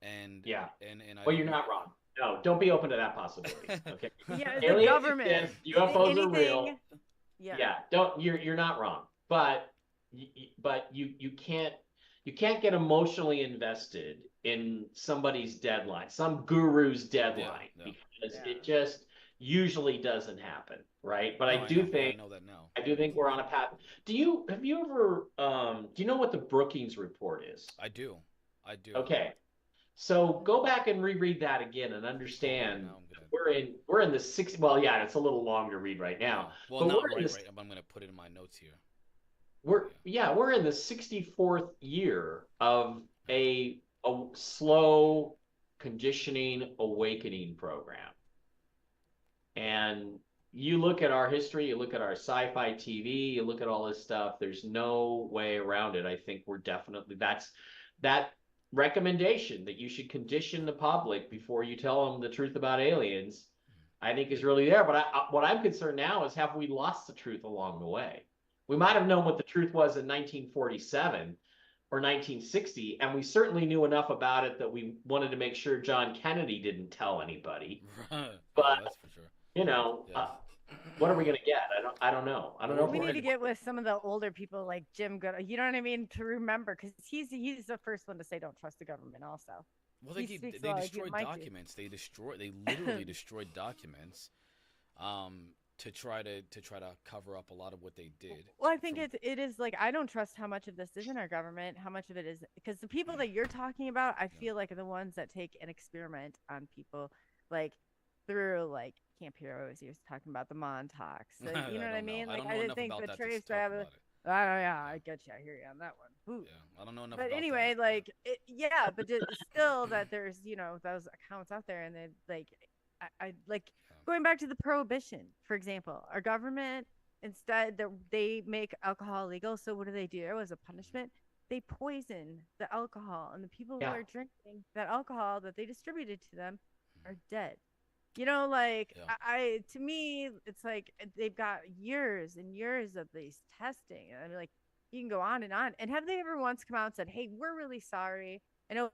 And yeah, and well, you're not wrong. No, don't be open to that possibility. Okay. Yeah, Aliens the government. exist, UFOs are real. Anything. Yeah. Yeah, don't you're not wrong, but you can't get emotionally invested in somebody's deadline, some guru's deadline, Yeah. because Yeah. it just usually doesn't happen, right? But No, I know that now. do think we're on a path. Have you ever do you know what the Brookings Report is? I do. Okay. So go back and reread that again and understand Now I'm gonna, we're in the 60. Well, yeah, it's a little long to read right now. well, but not we're in right, the, right. I'm gonna put it in my notes here. we're in the 64th year of a slow conditioning awakening program. And you look at our history, you look at our sci-fi TV, you look at all this stuff, there's no way around it. I think we're definitely, that recommendation that you should condition the public before you tell them the truth about aliens, I think is really there. But what I'm concerned now is, have we lost the truth along the way? We might have known what the truth was in 1947 or 1960, and we certainly knew enough about it that we wanted to make sure John Kennedy didn't tell anybody. But that's for sure. What are we going to get? I don't know. I don't know. We need to get with some of the older people like Jim Good. You know what I mean? To remember, because he's the first one to say don't trust the government. Also, well, they destroyed documents. They literally destroyed documents, to try to cover up a lot of what they did. Well, I think it is like, I don't trust how much of this is in our government, how much of it is, because the people that you're talking about, I feel like are the ones that take an experiment on people, like through like Camp Heroes. He was talking about the Montauk's. You know what I mean? Like, I didn't think the trace rabbit. I get you. I hear you on that one. Ooh. Yeah, I don't know enough. But about anyway, that. like, but still, that there's those accounts out there, and they like, I like going back to the prohibition, for example. Our government, instead, they make alcohol legal. So what do? As a punishment, they poison the alcohol, and the people who are drinking that alcohol that they distributed to them are dead. To me, it's like they've got years and years of these testing. I mean, like, you can go on. And have they ever once come out and said, hey, we're really sorry? I know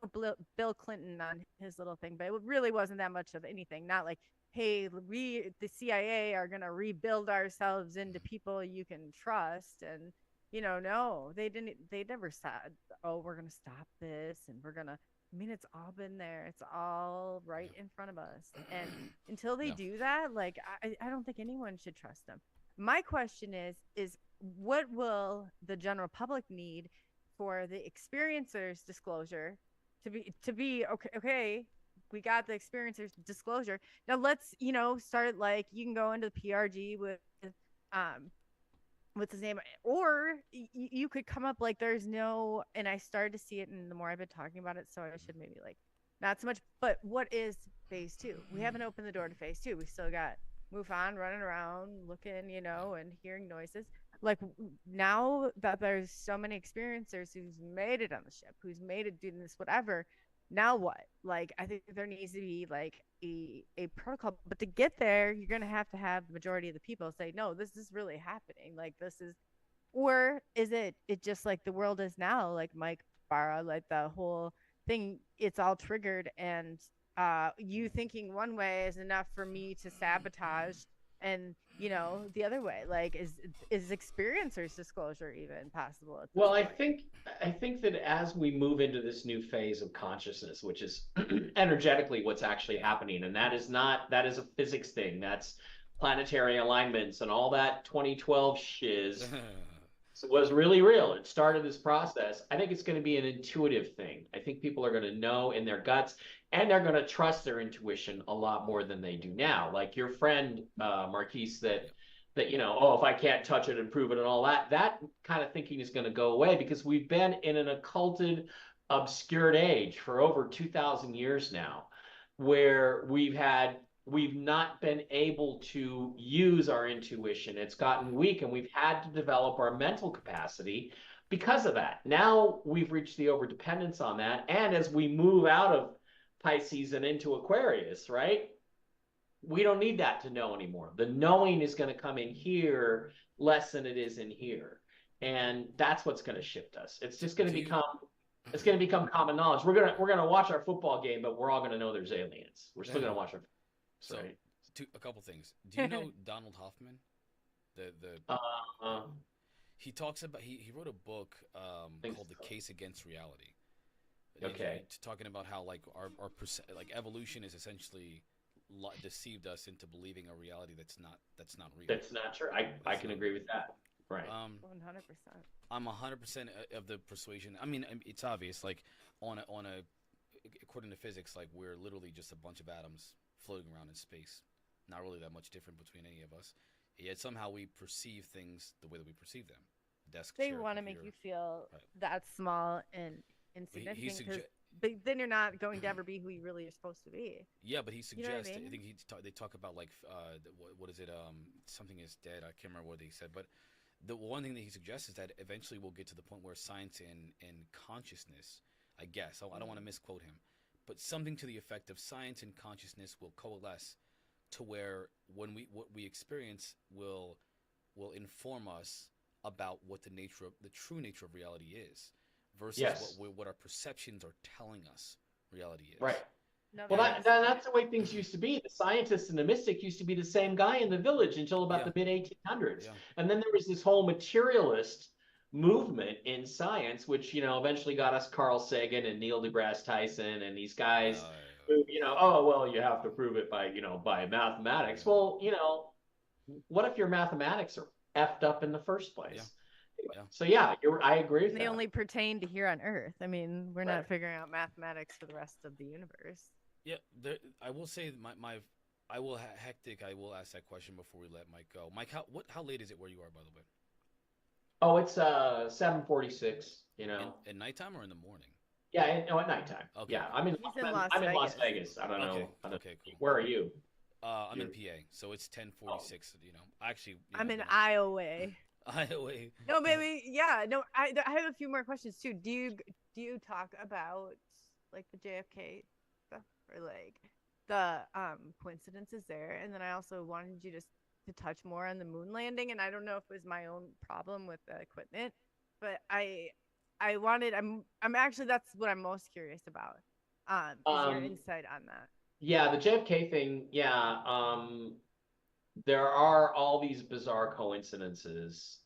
Bill Clinton on his little thing, but it really wasn't that much of anything. Not like, hey, the CIA are going to rebuild ourselves into people you can trust. And, no, they didn't. They never said, oh, we're going to stop this, and we're going to. I mean, it's all been there. It's all right in front of us. And until they do that, like, I don't think anyone should trust them. My question is what will the general public need for the experiencers disclosure to be okay? Okay, we got the experiencers disclosure. Now let's start like you can go into the PRG with um what's his name, or you could come up like there's no, and I started to see it, and the more I've been talking about it, so I should maybe like not so much. But what is phase two? We haven't opened the door to phase two. We still got Mufon running around looking, and hearing noises. Like now that there's so many experiencers who's made it on the ship, who's made it doing this, whatever. Now what? Like I think there needs to be like a protocol, but to get there, you're gonna have to have the majority of the people say, no, this is really happening. Like this is, or is it just like the world is now, like Mike Bara, like the whole thing, it's all triggered, and you thinking one way is enough for me to sabotage, and the other way, like is experiencers disclosure even possible at this Well, point? I think that as we move into this new phase of consciousness, which is energetically what's actually happening, and that is a physics thing. That's planetary alignments and all that 2012 shiz was really real. It started this process. I think it's going to be an intuitive thing. I think people are going to know in their guts, and they're going to trust their intuition a lot more than they do now. Like your friend Marquise, that oh, if I can't touch it and prove it and all that kind of thinking is going to go away, because we've been in an occulted, obscured age for over 2,000 years now, where we've not been able to use our intuition. It's gotten weak, and we've had to develop our mental capacity because of that. Now we've reached the overdependence on that. And as we move out of Pisces and into Aquarius, right? We don't need that to know anymore. The knowing is going to come in here less than it is in here. And that's what's going to shift us. It's just going to become common knowledge. We're gonna watch our football game, but we're all gonna know there's aliens. We're still gonna watch our. So, right? a couple things. Do you know Donald Hoffman? He talks about he wrote a book called The Case Against Reality. Okay. Talking about how like our like evolution is essentially deceived us into believing a reality that's not real. That's not true. I can agree with that. Right. 100%. I'm 100% of the persuasion. I mean, it's obvious. Like on a according to physics, like we're literally just a bunch of atoms floating around in space. Not really that much different between any of us. Yet somehow we perceive things the way that we perceive them. They want to make you feel that small and insignificant, but then you're not going to ever be who you really are supposed to be. Yeah, but he suggests. I mean? I think they talk about like what is it? Something is dead. I can't remember what they said, but the one thing that he suggests is that eventually we'll get to the point where science and consciousness, I guess, I don't want to misquote him, but something to the effect of science and consciousness will coalesce to where what we experience will inform us about what the true nature of reality is, versus what our perceptions are telling us reality is. Right. Well, that's the way things used to be. The scientist and the mystic used to be the same guy in the village until about the mid-1800s. Yeah. And then there was this whole materialist movement in science, which, eventually got us Carl Sagan and Neil deGrasse Tyson and these guys who, oh, well, you have to prove it by mathematics. Yeah. Well, what if your mathematics are effed up in the first place? Yeah. Yeah. So I agree with that. They only pertain to here on Earth. I mean, we're not figuring out mathematics for the rest of the universe. Yeah, I will say I will ask that question before we let Mike go. Mike, how late is it where you are, by the way? Oh, it's 7:46. At nighttime or in the morning? Yeah, at nighttime. Okay. Yeah, I'm in Las Vegas. I don't know. Okay, cool. Where are you? I'm in PA, so it's 10:46. Actually, I'm in Iowa. No, baby. Yeah. No, I have a few more questions too. Do you talk about like the JFK stuff, or like the coincidences there? And then I also wanted you to touch more on the moon landing. And I don't know if it was my own problem with the equipment, but I'm actually, that's what I'm most curious about. Is your insight on that? Yeah, the JFK thing. Yeah. There are all these bizarre coincidences.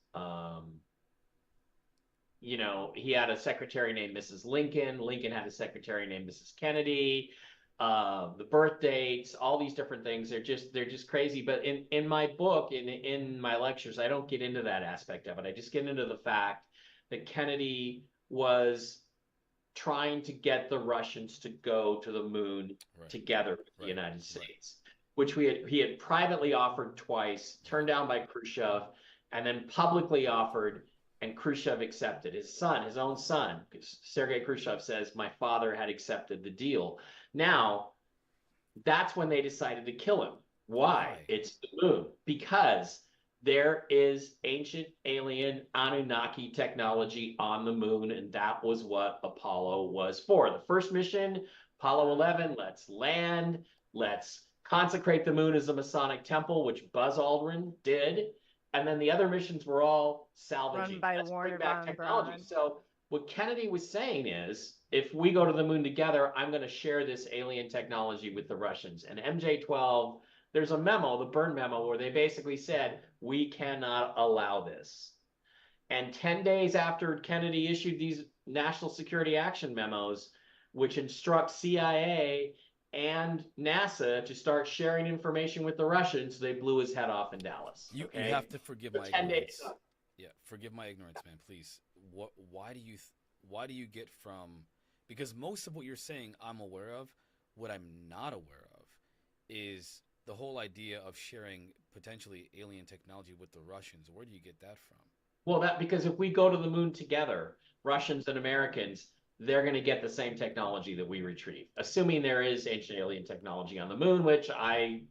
He had a secretary named Mrs. Lincoln. Lincoln had a secretary named Mrs. Kennedy. the birth dates, all these different things. They're just crazy. But in my book, in my lectures, I don't get into that aspect of it. I just get into the fact that Kennedy was trying to get the Russians to go to the moon together with the United States, which he had privately offered twice, turned down by Khrushchev, and then publicly offered, and Khrushchev accepted. His own son, Sergei Khrushchev, says, my father had accepted the deal. Now, that's when they decided to kill him. Why? It's the moon. Because there is ancient alien Anunnaki technology on the moon, and that was what Apollo was for. The first mission, Apollo 11, let's land, let's consecrate the moon as a Masonic temple, which Buzz Aldrin did. And then the other missions were all salvaging. Run by Let's Warner bring back von technology. Braun. So what Kennedy was saying is, if we go to the moon together, I'm going to share this alien technology with the Russians. And MJ-12, there's a memo, the Byrne memo, where they basically said, we cannot allow this. And 10 days after Kennedy issued these national security action memos, which instruct CIA and NASA to start sharing information with the Russians, they blew his head off in Dallas. You okay? have to forgive my 10 ignorance. days. Yeah, forgive my ignorance, man, please. Why do you get from, because most of what you're saying I'm aware of. What I'm not aware of is the whole idea of sharing potentially alien technology with the Russians. Where do you get that from? Well, because if we go to the moon together, Russians and Americans, they're going to get the same technology that we retrieve, assuming there is ancient alien technology on the moon, which I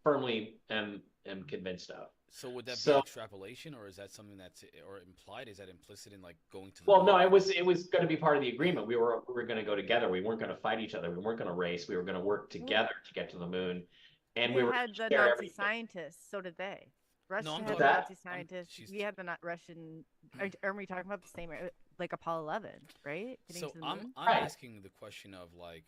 firmly am convinced of. So would that be extrapolation, or is that something that's or implied? Is that implicit in like going to the Well, moon? no, it was going to be part of the agreement. We were going to go together. We weren't going to fight each other. We weren't going to race. We were going to work together to get to the moon. And They we were had the share Nazi everything. scientists. So did they. Russia I'm had talking the about- Nazi scientists. We had the Russian. Are we talking about the same? Like Apollo 11, right? Getting So to the I'm moon? Right. asking the question of like,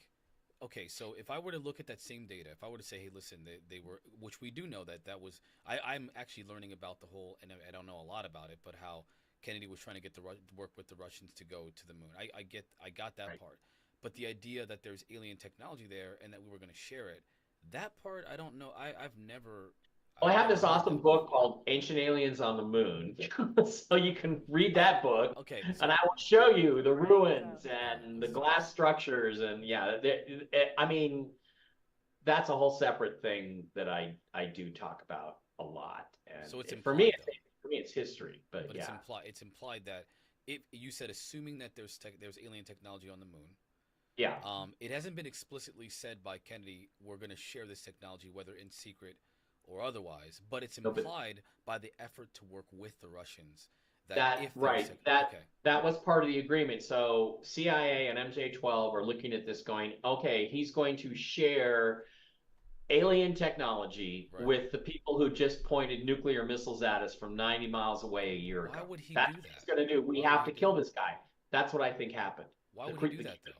okay, so if I were to look at that same data, if I were to say, hey, listen, they were, which we do know that was, I'm actually learning about the whole, and I don't know a lot about it, but how Kennedy was trying to get work with the Russians to go to the moon. I got that Right. part, but the idea that there's alien technology there and that we were going to share it, that part I don't know. I've never. Well, I I've have this never heard awesome that book before. called Ancient Aliens on the Moon. So you can read that book. Okay, And I will show you the Right. ruins and the glass structures. And yeah, I mean, that's a whole separate thing that I do talk about a lot. And So it's for me, implied, it's history. But but yeah, it's implied that if you said assuming that there's alien technology on the moon. yeah. It hasn't been explicitly said by Kennedy, we're going to share this technology, whether in secret or otherwise, but it's No, but- implied by the effort to work with the Russians. That if there's right. okay. That was part of the agreement. So CIA and MJ-12 are looking at this going, okay, he's going to share alien technology Right. with the people who just pointed nuclear missiles at us from 90 miles away a year Why ago. would he That's do what he's that? going to do. We Why have would to he do kill that? this guy. That's what I think happened. Why The would he cre- do the- that though?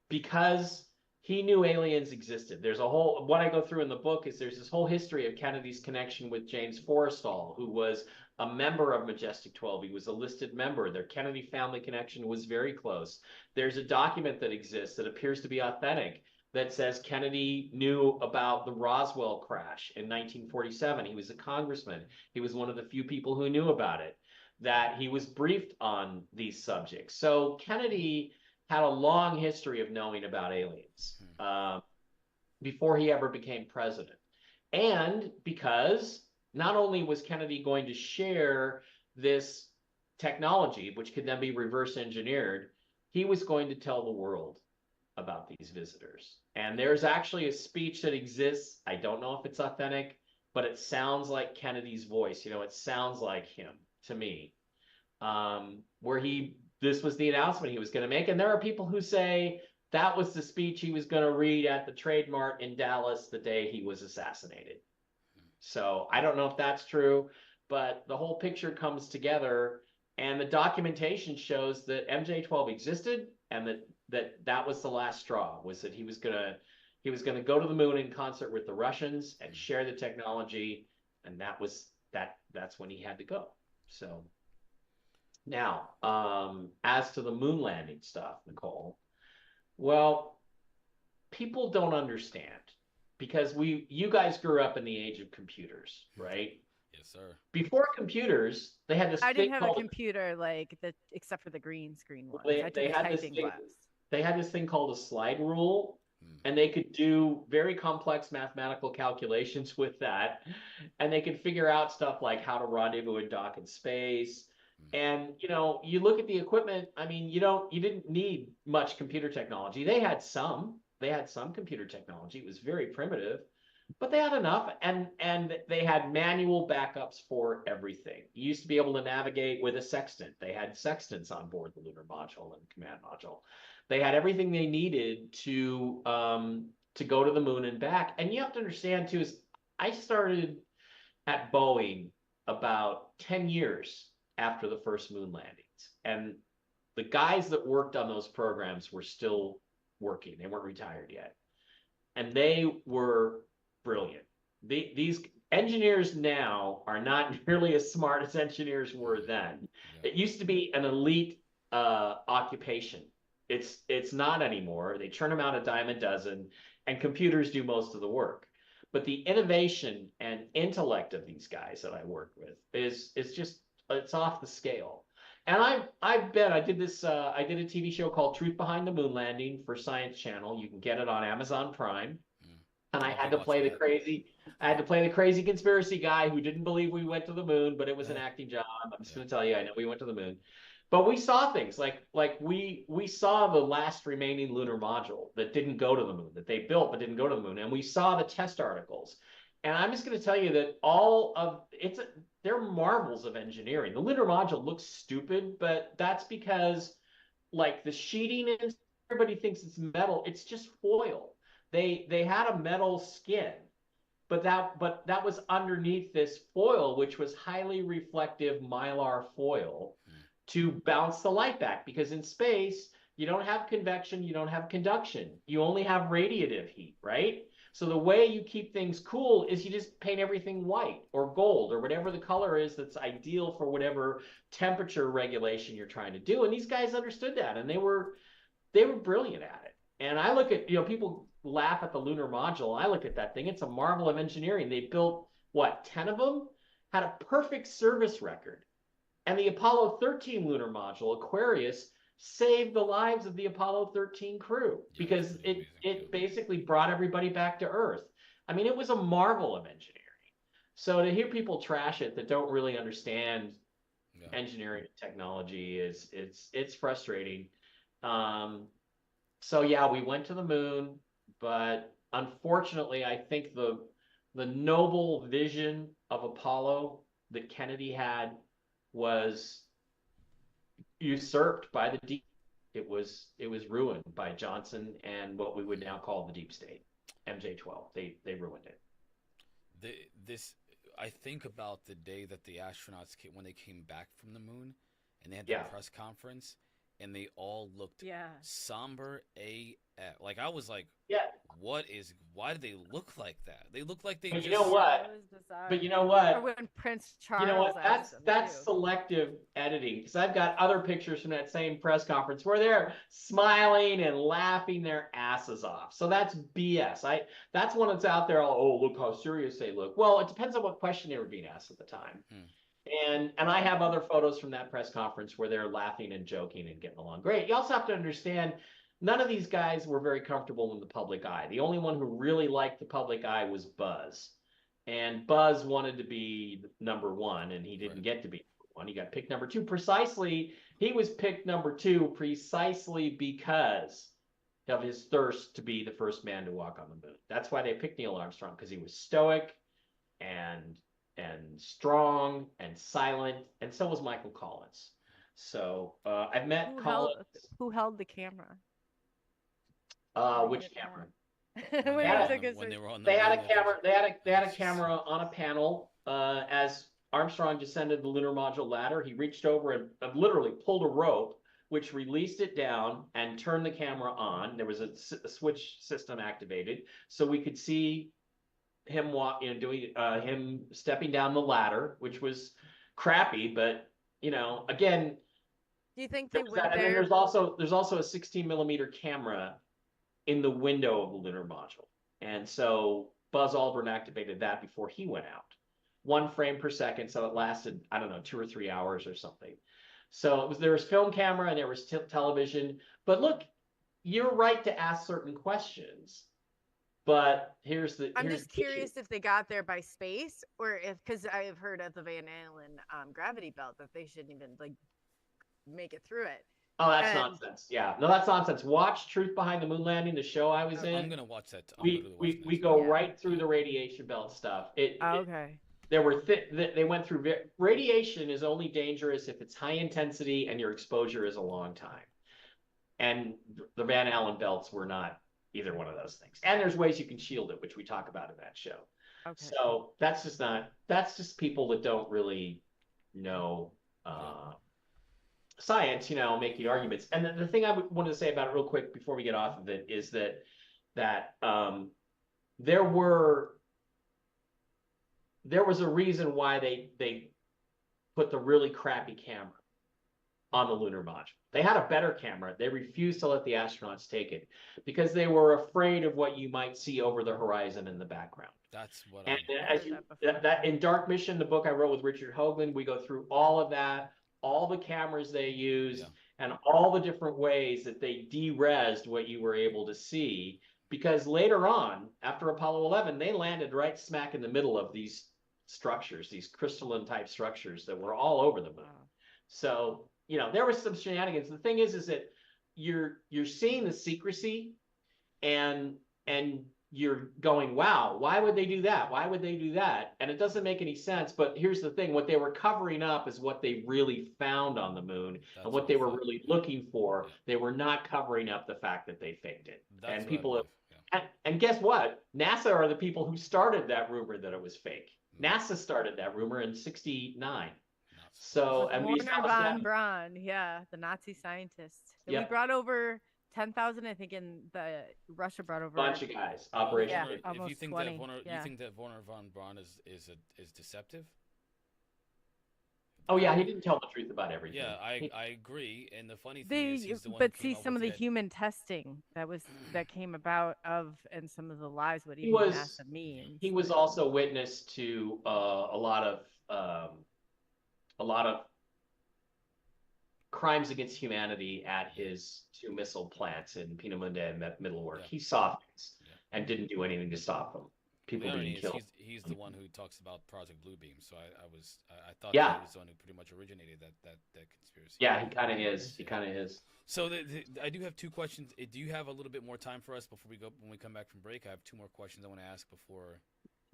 Because he knew aliens existed. There's a whole, what I go through in the book is there's this whole history of Kennedy's connection with James Forrestal, who was a member of Majestic 12. He was a listed member. Their Kennedy family connection was very close. There's a document that exists that appears to be authentic that says Kennedy knew about the Roswell crash in 1947. He was a congressman. He was one of the few people who knew about it, that he was briefed on these subjects. So Kennedy had a long history of knowing about aliens before he ever became president. And because not only was Kennedy going to share this technology, which could then be reverse engineered, he was going to tell the world about these visitors. And there's actually a speech that exists. I don't know if it's authentic, but it sounds like Kennedy's voice. You know, it sounds like him to me, where this was the announcement he was going to make. And there are people who say that was the speech he was going to read at the Trade Mart in Dallas the day he was assassinated. So I don't know if that's true, but the whole picture comes together, and the documentation shows that MJ-12 existed, and that was the last straw, was that he was gonna go to the moon in concert with the Russians and share the technology, and that's when he had to go. So now, as to the moon landing stuff, Nicole, well, people don't understand because you guys grew up in the age of computers, right? Yes, sir. Before computers, they had this I didn't thing have a called computer like the except for the green screen ones. they I they took a had this typing thing class. they had this thing called a slide rule, Hmm. and they could do very complex mathematical calculations with that, and they could figure out stuff like how to rendezvous and dock in space. Hmm. And you look at the equipment. I mean, you didn't need much computer technology. They had some computer technology. It was very primitive, but they had enough, and they had manual backups for everything. You used to be able to navigate with a sextant. They had sextants on board the lunar module and command module. They had everything they needed to go to the moon and back. And you have to understand too is I started at Boeing about 10 years after the first moon landings, and the guys that worked on those programs were still working. They weren't retired yet, and they were brilliant. These engineers now are not nearly as smart as engineers were then. Yeah. It used to be an elite occupation. It's not anymore. They turn them out a dime a dozen, and computers do most of the work. But the innovation and intellect of these guys that I work with is just it's off the scale. And I've been I did this I did a TV show called Truth Behind the Moon Landing for Science Channel. You can get it on Amazon Prime. Hmm. And I I'll had be to play watching the that. crazy I had to play the crazy conspiracy guy who didn't believe we went to the moon, but it was an Yeah. acting job. I'm just Yeah. gonna tell you, I know we went to the moon. But we saw things like we saw the last remaining lunar module that didn't go to the moon, that they built but didn't go to the moon. And we saw the test articles. And I'm just gonna tell you that they're marvels of engineering. The lunar module looks stupid, but that's because like the sheeting and everybody thinks it's metal. It's just foil. They had a metal skin, but that was underneath this foil, which was highly reflective mylar foil Hmm. to bounce the light back. Because in space, you don't have convection, you don't have conduction, you only have radiative heat, right? So the way you keep things cool is you just paint everything white or gold or whatever the color is that's ideal for whatever temperature regulation you're trying to do. And these guys understood that, and they were brilliant at it. And I look at, people laugh at the lunar module. I look at that thing. It's a marvel of engineering. They built, what, 10 of them? Had a perfect service record. And the Apollo 13 lunar module, Aquarius, saved the lives of the Apollo 13 crew Yeah, because it's pretty amazing, it too. basically brought everybody back to Earth. I mean, it was a marvel of engineering. So to hear people trash it that don't really understand Yeah. engineering and technology it's frustrating. So yeah, we went to the moon, but unfortunately, I think the noble vision of Apollo that Kennedy had was usurped by the deep. It was ruined by Johnson and what we would now call the deep state, MJ-12. They ruined it. This I think about the day that the astronauts came, when they came back from the moon, and they had Yeah. that press conference, and they all looked Yeah. somber AF. Like I was like, Yeah, why do they look like that? They look like they but just. you know what? It was bizarre. But you know what? Or when Prince Charles You know what? asked them That's too. selective editing because I've got other pictures from that same press conference where they're smiling and laughing their asses off. So that's BS. That's one that's out there. Oh, look how serious they look. Well, it depends on what question they were being asked at the time. And I have other photos from that press conference where they're laughing and joking and getting along great. You also have to understand none of these guys were very comfortable in the public eye. The only one who really liked the public eye was Buzz. And Buzz wanted to be number one, and he didn't Right. get to be number one. He got picked number two. Precisely, he was picked number two precisely because of his thirst to be the first man to walk on the moon. That's why they picked Neil Armstrong, because he was stoic and strong and silent, and so was Michael Collins. So I've met Who Collins. held the camera? Which camera? When Yeah. he took his- When they were on the They had a moon, camera. They had a camera on a panel. As Armstrong descended the lunar module ladder, he reached over and literally pulled a rope, which released it down and turned the camera on. There was a switch system activated, so we could see him doing him stepping down the ladder, which was crappy, but again, Do you think they there's went that, and then there? there's also a 16 millimeter camera in the window of the lunar module. And so Buzz Aldrin activated that before he went out. 1 frame per second, so it lasted, I don't know, 2 or 3 hours or something. So there was film camera and there was television. But look, you're right to ask certain questions. But I'm just curious if they got there by space, or if, because I have heard at the Van Allen gravity belt that they shouldn't even like make it through it. Oh, that's nonsense. Yeah, no, that's nonsense. Watch Truth Behind the Moon Landing, the show I was in. I'm gonna watch that. We go right through the radiation belt stuff. Okay. There were they went through radiation is only dangerous if it's high intensity and your exposure is a long time. And the Van Allen belts were not either one of those things. And there's ways you can shield it, which we talk about in that show. Okay. So that's just people that don't really know science, making arguments. And the thing I wanted to say about it real quick before we get off of it is that there was a reason why they put the really crappy camera on the lunar module. They had a better camera. They refused to let the astronauts take it because they were afraid of what you might see over the horizon in the background. That's what. That in Dark Mission, the book I wrote with Richard Hoagland, we go through all of that, all the cameras they used, and all the different ways that they de-resed what you were able to see. Because later on, after Apollo 11, they landed right smack in the middle of these structures, these crystalline type structures that were all over the moon. So, there was some shenanigans. The thing is that you're seeing the secrecy and you're going, wow, why would they do that? Why would they do that? And it doesn't make any sense. But here's the thing. What they were covering up is what they really found on the moon. And what they were really looking for. They were not covering up the fact that they faked it. And people and guess what? NASA are the people who started that rumor that it was fake. NASA started that rumor in '69. So, and Werner von Braun, the Nazi scientist. We brought over 10,000, I think, in the Russia brought over a bunch of guys. Operation. If you think 20, you think that Werner von Braun is deceptive? Oh yeah, he didn't tell the truth about everything. Yeah, I agree. And the funny thing is, he's the one. But see, some of the human testing that came about and some of the lies what even NASA means. He was also witness to a lot of crimes against humanity at his 2 missile plants in Peenemünde and Middlework. He saw things and didn't do anything to stop them. People being killed. He's the one who talks about Project Bluebeam. So I thought he was the one who pretty much originated that conspiracy. Yeah, he kind of is. He kind of is. So I do have 2 questions. Do you have a little bit more time for us before when we come back from break? I have 2 more questions I want to ask before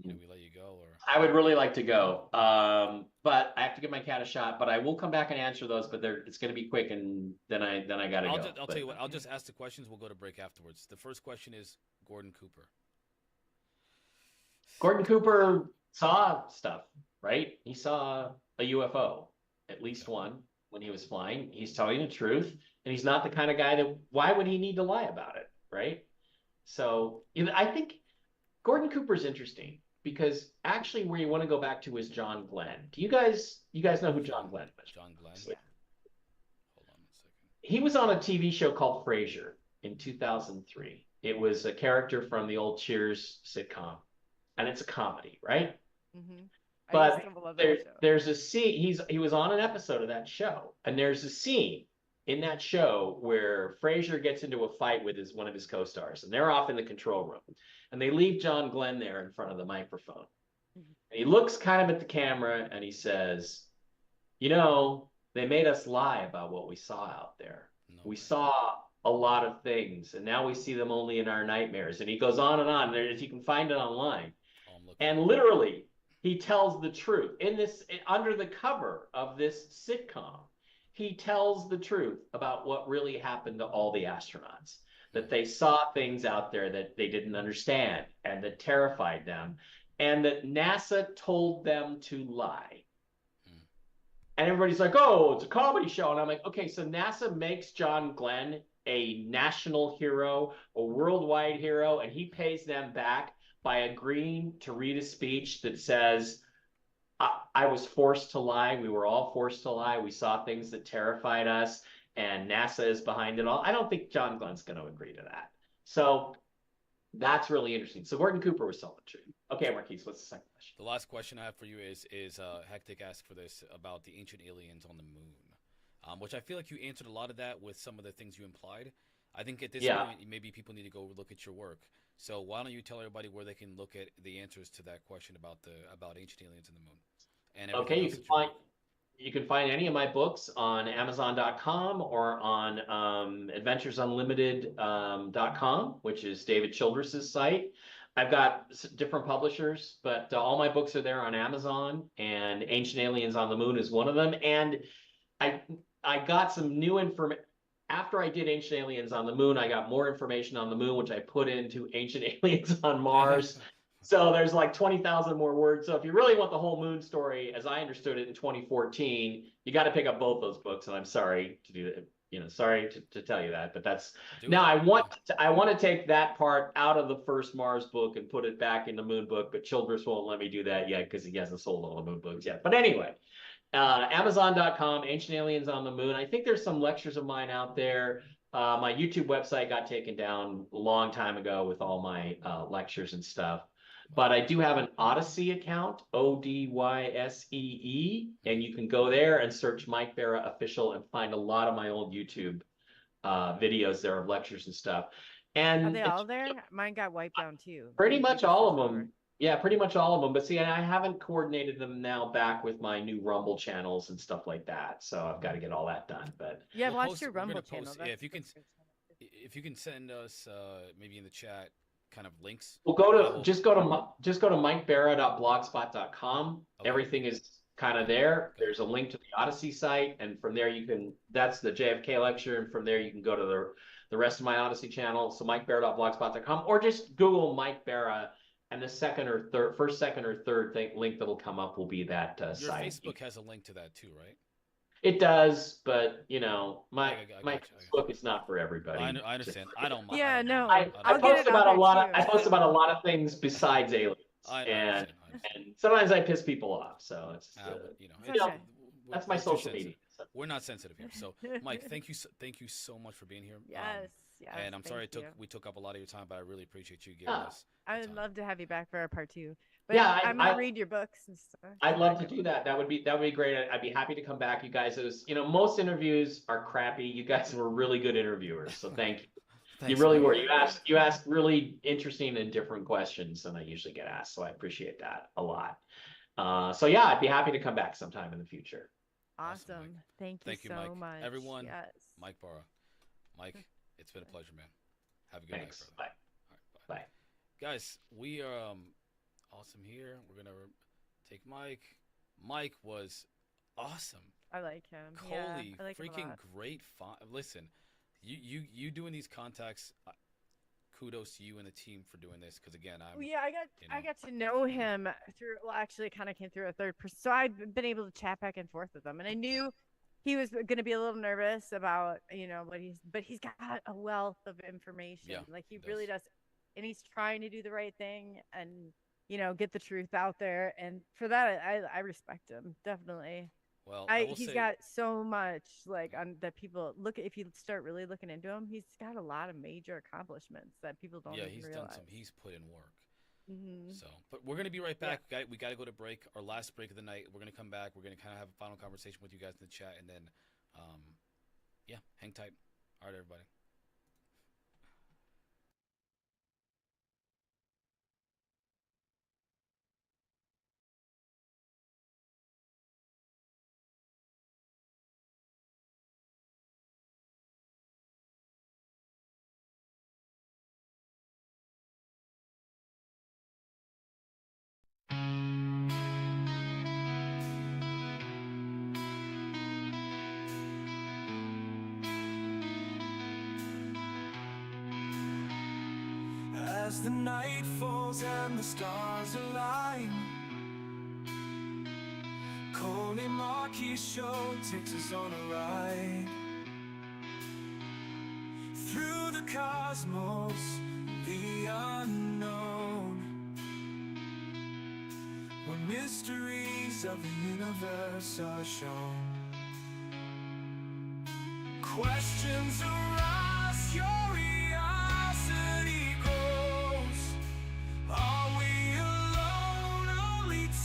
we let you go. Or I would really like to go, but I have to give my cat a shot. But I will come back and answer those. But it's going to be quick, and then I gotta go. I'll tell you what. I'll just ask the questions. We'll go to break afterwards. The first question is Gordon Cooper. Gordon Cooper saw stuff, right? He saw a UFO, at least one, when he was flying. He's telling the truth, and he's not the kind of guy that, why would he need to lie about it, right? So I think Gordon Cooper's interesting because actually where you want to go back to is John Glenn. Do you guys know who John Glenn was? John Glenn? Yeah. Hold on a second. He was on a TV show called Frasier in 2003. It was a character from the old Cheers sitcom. And it's a comedy, right? Mm-hmm. But there's a scene. He was on an episode of that show, and there's a scene in that show where Frasier gets into a fight with one of his co-stars, and they're off in the control room, and they leave John Glenn there in front of the microphone. Mm-hmm. And he looks kind of at the camera and he says, they made us lie about what we saw out there. No, we saw a lot of things, and now we see them only in our nightmares. And he goes on and on. You can find it online. And literally, he tells the truth under the cover of this sitcom. He tells the truth about what really happened to all the astronauts, that they saw things out there that they didn't understand and that terrified them, and that NASA told them to lie. And everybody's like, oh, it's a comedy show. And I'm like, okay, so NASA makes John Glenn a national hero, a worldwide hero, and he pays them back by agreeing to read a speech that says, I was forced to lie. We were all forced to lie. We saw things that terrified us, and NASA is behind it all. I don't think John Glenn's going to agree to that. So that's really interesting. So Gordon Cooper was telling the truth. Okay, Marquise, what's the second question? The last question I have for you is Hectic asked for this about the ancient aliens on the moon, which I feel like you answered a lot of that with some of the things you implied. I think at this point, maybe people need to go look at your work. So why don't you tell everybody where they can look at the answers to that question about ancient aliens in the moon? And okay, you can find any of my books on Amazon.com or on AdventuresUnlimited.com, which is David Childress's site. I've got different publishers, but all my books are there on Amazon, and Ancient Aliens on the Moon is one of them. And I got some new information. After I did Ancient Aliens on the Moon, I got more information on the moon, which I put into Ancient Aliens on Mars. So there's like 20,000 more words. So if you really want the whole moon story, as I understood it in 2014, you got to pick up both those books. And I'm sorry to do that. Sorry to tell you that, but that's now I want to take that part out of the first Mars book and put it back in the moon book, but Childress won't let me do that yet because he hasn't sold all the moon books yet. But anyway, Amazon.com, Ancient Aliens on the Moon. I think there's some lectures of mine out there. My YouTube website got taken down a long time ago with all my lectures and stuff. But I do have an Odyssey account, Odyssee, and you can go there and search Mike Bara Official and find a lot of my old YouTube videos there of lectures and stuff. And are they all there? Mine got wiped down too. Pretty much all of them. Yeah, pretty much all of them. But see, I haven't coordinated them now back with my new Rumble channels and stuff like that. So I've got to get all that done. But yeah, watch your Rumble channel. Yeah, if you can send us maybe in the chat kind of links. Well, just go to mikebara.blogspot.com. Okay. Everything is kind of there. There's a link to the Odyssey site, and from there that's the JFK lecture, and from there you can go to the rest of my Odyssey channel. So mikebara.blogspot.com, or just Google Mike Bara, and the first, second, or third link that'll come up will be that Your site. Facebook has a link to that too, right? It does, but my Facebook is not for everybody. I understand. I don't mind. Yeah, no. I post about a lot of things besides aliens, and sometimes I piss people off. So it's that's my social media. So. We're not sensitive here. So, Mike, thank you so much for being here. Yes. And I'm sorry we took up a lot of your time, but I really appreciate you giving us. I would love to have you back for our part 2. But yeah, I'm gonna read your books and stuff. I'd love to do that. That would be great. I'd be happy to come back. You guys, most interviews are crappy. You guys were really good interviewers, so thank you. You really were. You asked really interesting and different questions than I usually get asked, so I appreciate that a lot. So yeah, I'd be happy to come back sometime in the future. Awesome. Thank you so Mike. much. Everyone, yes. Mike Bara. Mike, it's been a pleasure, man. Have a good Thanks. night, brother. Bye. All right, bye. Guys, we are awesome here. We're gonna take Mike. Mike was awesome. I like him. Holy I like freaking great fun. Listen, you doing these contacts. Kudos to you and the team for doing this, because again, I got to know him through. Well, actually, it kind of came through a third person. So I've been able to chat back and forth with him, and I knew he was going to be a little nervous about but he's got a wealth of information. Yeah, like he really does, and he's trying to do the right thing and get the truth out there. And for that, I respect him definitely. Well, he's got so much that people look at. If you start really looking into him, he's got a lot of major accomplishments that people don't even realize. He's put in work. Mm-hmm. So, but we're gonna be right back. Yeah. We got to go to break. Our last break of the night. We're gonna come back. We're gonna kind of have a final conversation with you guys in the chat, and then, hang tight. All right, everybody. As the night falls and the stars align, Coley Marquis show takes us on a ride through the cosmos, the unknown, where mysteries of the universe are shown. Questions arouse curiosity,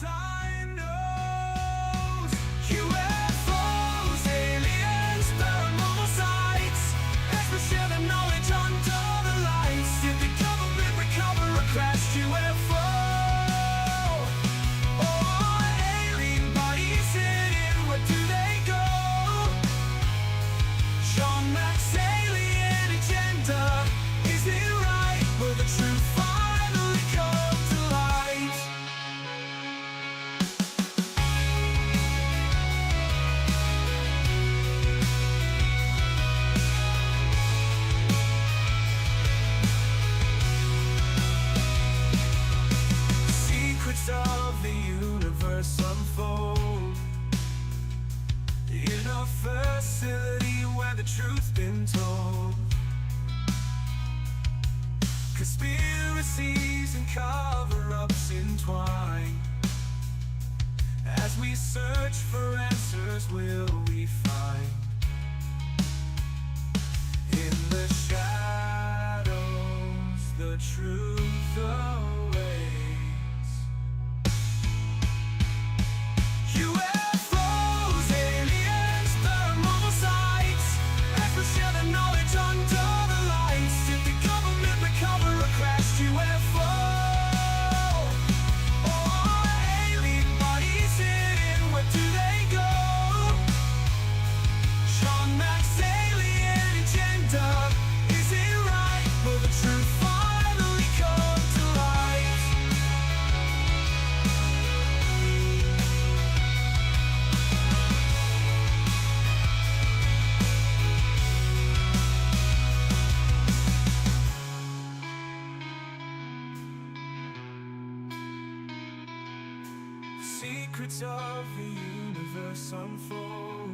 sign knows. UFOs, aliens, paranormal sights. Experts share their knowledge under the lights. Did the government recover a crashed UFO? Or alien bodies hidden, where do they go? Sean Mac's alien agenda, is it right? Will the truth finally come to light? Secrets of the universe unfold in a facility where the truth's been told. Conspiracies and cover-ups entwine. As we search for answers, will we find? In the shadows, the truth awaits. UFOs, aliens, paranormal sights. Experts share their knowledge under the lights. Did the government recover a crashed UFO? Or alien bodies hidden, where do they go? Sean Mac's alien agenda, is it right? Will the truth finally come to light? Secrets of the universe unfold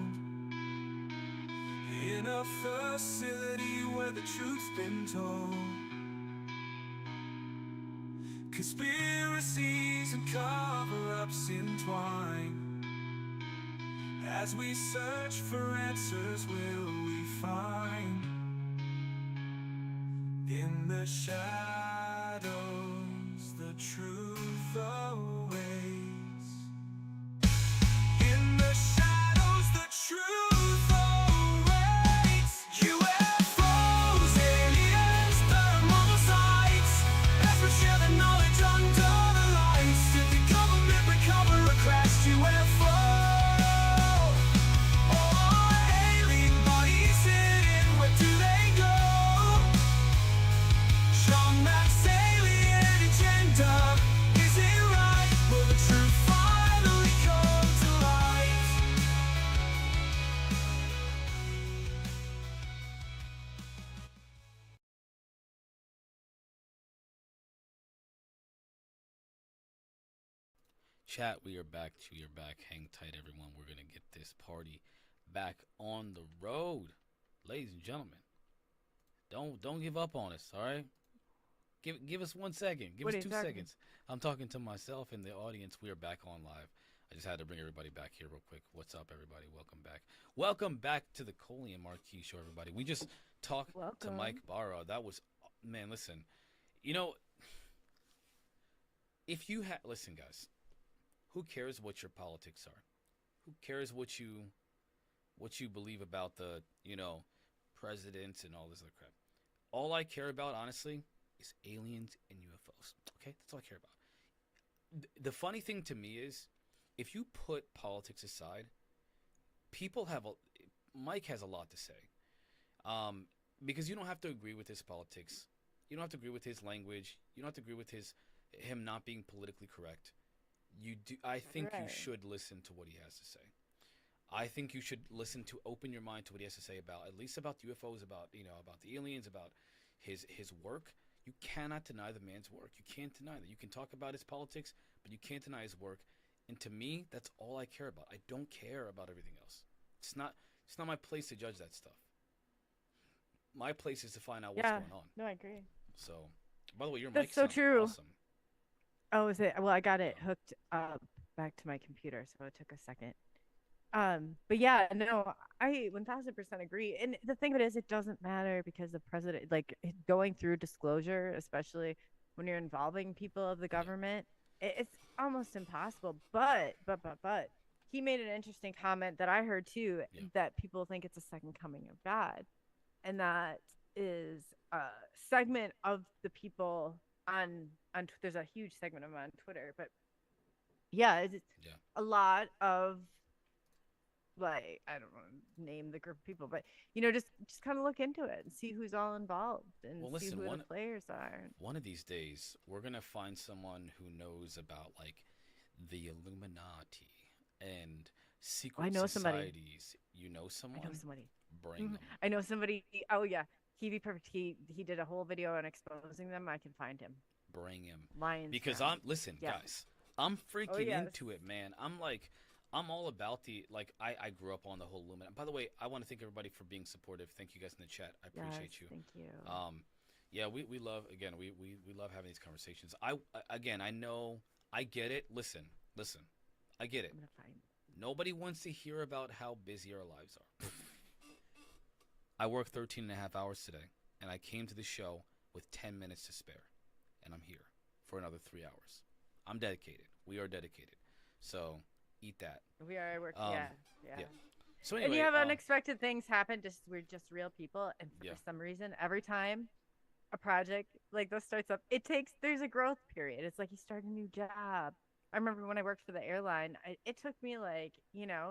in a facility where the truth's been told. Conspiracies and cover-ups entwine. As we search for answers, will we find? In the shadows, the truth awaits. In the shadows, the truth awaits. UFOs, aliens, paranormal sights. Experts share their knowledge under the lights. Did the government recover a crashed UFO? Or alien bodies hidden, where do they go? Sean Mac's alien agenda, is it right? Will the truth finally come to light? Chat, we are back. We are back. Hang tight, everyone. We're gonna get this party back on the road, ladies and gentlemen. Don't give up on us. All right. Give us 1 second. Give What are us you 2 talking? seconds. I'm talking to myself and the audience. We are back on live. I just had to bring everybody back here real quick. What's up, everybody? Welcome back. Welcome back to the Coley and Marquis Show, everybody. We just talked to Welcome. Mike Bara. That was, man, listen. You know, if you had, listen, guys, who cares what your politics are? Who cares what you believe about the, presidents and all this other crap? All I care about, honestly, is aliens and UFOs. Okay? That's all I care about. The funny thing to me is, if you put politics aside, Mike has a lot to say. Because you don't have to agree with his politics. You don't have to agree with his language. You don't have to agree with him not being politically correct. I think you Right. should listen to what he has to say. I think you should open your mind to what he has to say about, at least about the UFOs, about the aliens, about his work. You cannot deny the man's work. You can't deny that. You can talk about his politics, but you can't deny his work. And to me, that's all I care about. I don't care about everything else. It's not my place to judge that stuff. My place is to find out what's Yeah. going on. No, I agree. So, by the way, your That's mic so sounds true. awesome. Oh, is it? Well, I got it hooked up back to my computer, so it took a second. But yeah, no, I 1000% agree. And the thing of it is, it doesn't matter because the president, like going through disclosure, especially when you're involving people of the government, it's almost impossible. But he made an interesting comment that I heard too, Yeah. that people think it's a second coming of God, and that is a segment of the people on there's a huge segment of them on Twitter, but yeah, it's Yeah. a lot of, like, I don't want to name the group of people, but just kind of look into it and see who's all involved and Well, see listen, who the players are. one of these days we're gonna find someone who knows about like the Illuminati and secret I know somebody. societies. You know I someone? know somebody. Bring them. I know somebody. Oh yeah, he'd be perfect. He did a whole video on exposing them. I can find him. Bring him. Lions. Because Town. listen, Yeah. guys, I'm freaking yes. into it, man. I'm all about the, like, I grew up on the whole Illuminati. By the way, I want to thank everybody for being supportive. Thank you guys in the chat. I appreciate Yes, you. Thank you. Yeah, we love, again, we love having these conversations. I know, I get it. Listen, I get it. I'm gonna find. Nobody wants to hear about how busy our lives are. I worked 13 and a half hours today, and I came to the show with 10 minutes to spare, and I'm here for another 3 hours. I'm dedicated. We are dedicated. So eat that. We are working. Yeah. So anyway, And you have unexpected things happen. We're just real people, and for Yeah. some reason, every time a project like this starts up, there's a growth period. It's like you start a new job. I remember when I worked for the airline, it took me like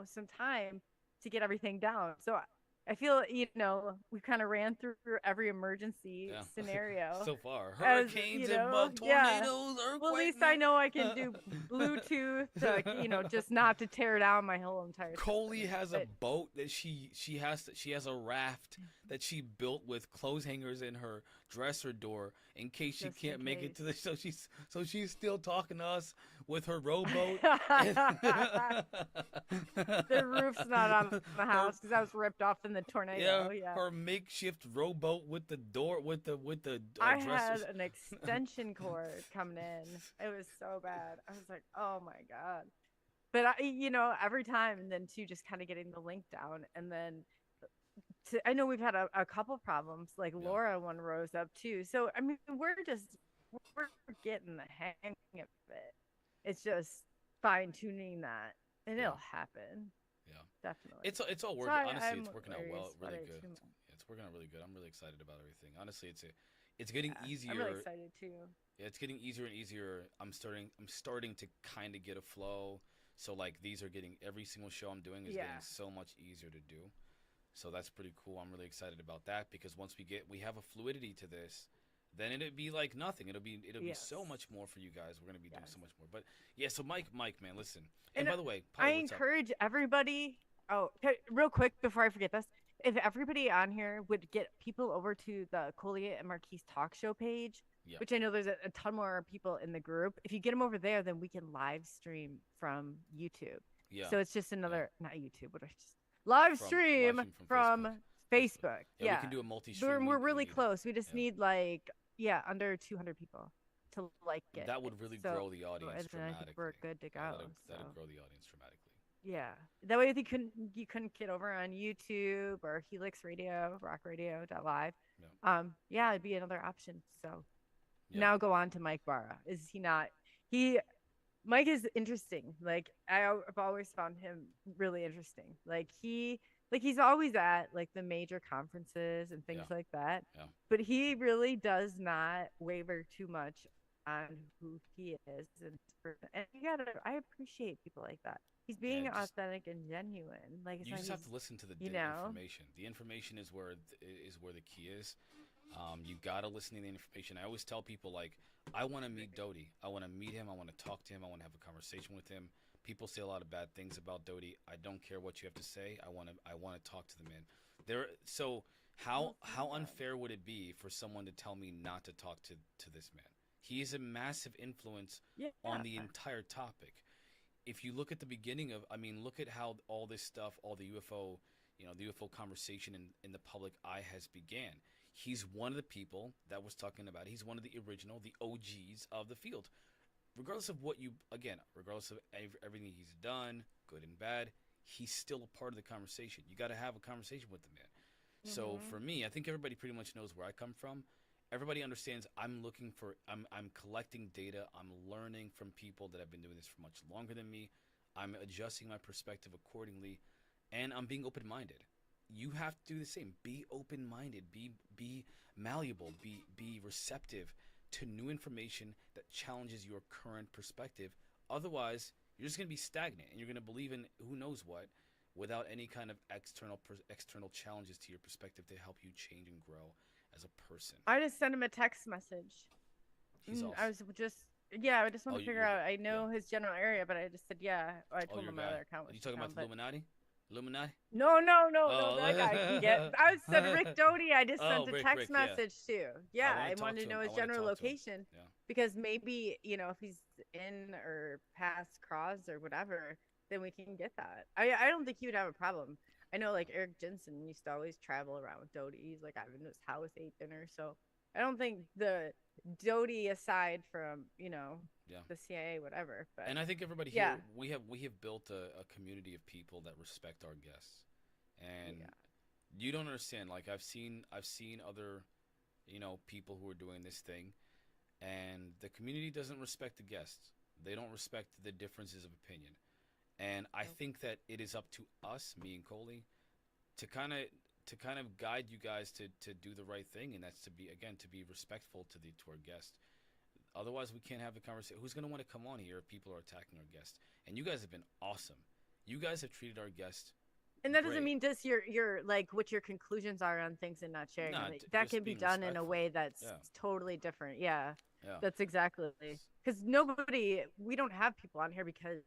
some time to get everything down. So I feel we kind of ran through every emergency Yeah. scenario. so far, as, hurricanes you and know, tornadoes, yeah. earthquakes. Well, at least I know I can do Bluetooth, just not to tear down my whole entire. Coley system. has a boat that she has a raft Mm. that she built with clothes hangers in her dresser door in case she Just in can't make it to the case. so she's still talking to us with her rowboat. The roof's not on the house because I was ripped off in the tornado. Yeah, her makeshift rowboat with the door with the I dressers. had an extension cord coming in. It was so bad. I was like, oh my god. But every time, and then too, just kind of getting the link down, and then I know we've had a couple problems. Like Yeah. Laura one rose up too. So I mean, we're getting the hang of it. It's just fine tuning that, and Yeah. it'll happen. Yeah. Definitely. It's all working. Sorry, Honestly, I'm it's working out well, worried about really it good. too much. It's working out really good. I'm really excited about everything. Honestly, it's getting Yeah, easier. I'm really excited too. Yeah, it's getting easier and easier. I'm starting to kind of get a flow. So like these are getting, every single show I'm doing is Yeah. getting so much easier to do. So that's pretty cool. I'm really excited about that because once we have a fluidity to this, then it'd be like nothing. It'll be so Yes. much more for you guys. We're gonna be doing Yes. so much more. But yeah, so Mike, man, listen. And And by the way, I Polly, what's up? encourage everybody. Oh, okay, real quick before I forget this, if everybody on here would get people over to the Collier and Marquise talk show page, Yeah. which I know there's a ton more people in the group. If you get them over there, then we can live stream from YouTube. Yeah. So it's just another, not YouTube, but just live From- stream live stream from from Facebook. Yeah, Yeah, we can do a multi-stream. we're really close. We just yeah. need like under 200 people to like it. That would really So- grow the audience and then I dramatically. think we're good to go. Yeah, that'd so. grow the audience dramatically. Yeah, that way if you couldn't get over on YouTube or Helix Radio, rockradio.live. Yeah. It'd be another option. So Yeah. now go on to Mike Bara. Is he not? Mike is interesting. Like I've always found him really interesting. Like he's always at like the major conferences and things Yeah. like that. Yeah. But he really does not waver too much on who he is, and I appreciate people like that. He's being just- authentic and genuine. Like it's You not just have he's- to listen to the you know? information. The information is where the key is. You gotta listen to the information. I always tell people like, I want to meet Doty. I want to meet him. I want to talk to him. I want to have a conversation with him. People say a lot of bad things about Doty. I don't care what you have to say. I want to talk to the man. So how unfair would it be for someone to tell me not to talk to this man? He is a massive influence on the entire topic. If you look at the beginning of, look at how all this stuff, all the UFO, the UFO conversation in the public eye has began. He's one of the people that was talking about. He's one of the original, the OGs of the field. Regardless of regardless of everything he's done, good and bad, he's still a part of the conversation. You got to have a conversation with the man. So for me, I think everybody pretty much knows where I come from. everybody understands I'm collecting data. I'm learning from people that have been doing this for much longer than me. I'm adjusting my perspective accordingly, and I'm being open-minded. You have to do the same. Be open-minded. Be malleable. Be receptive to new information that challenges your current perspective. Otherwise, you're just going to be stagnant, and you're going to believe in who knows what without any kind of external challenges to your perspective to help you change and grow as a person. I just sent him a text message. He's off. I was just I just want Oh, to figure out. I know his general area, but I just said I told him my other account was Are you talking about the Illuminati? Illuminati? No, Oh. that guy can get. I said Rick Doty. I just sent a Rick, text yeah. message too. Yeah, wanna I talk wanted to to know him. his I wanna general talk to him. location Yeah. because maybe if he's in or past Cross or whatever, then we can get that. I don't think he would have a problem. I know like Eric Jensen used to always travel around with Doty. He's like I've been to his house, ate dinner. So I don't think the Doty aside from the CIA whatever. But And I think everybody here we have built a community of people that respect our guests. And you don't understand. Like I've seen other, people who are doing this thing, and the community doesn't respect the guests. They don't respect the differences of opinion. And I think that it is up to us, me and Coley, to kind of guide you guys to do the right thing, and that's to be respectful to our guests. Otherwise, we can't have a conversation. Who's going to want to come on here if people are attacking our guests? And you guys have been awesome. You guys have treated our guests. And that doesn't mean just your like what your conclusions are on things and not sharing them. That can be done in a way that's totally different. Yeah. That's exactly. Because we don't have people on here because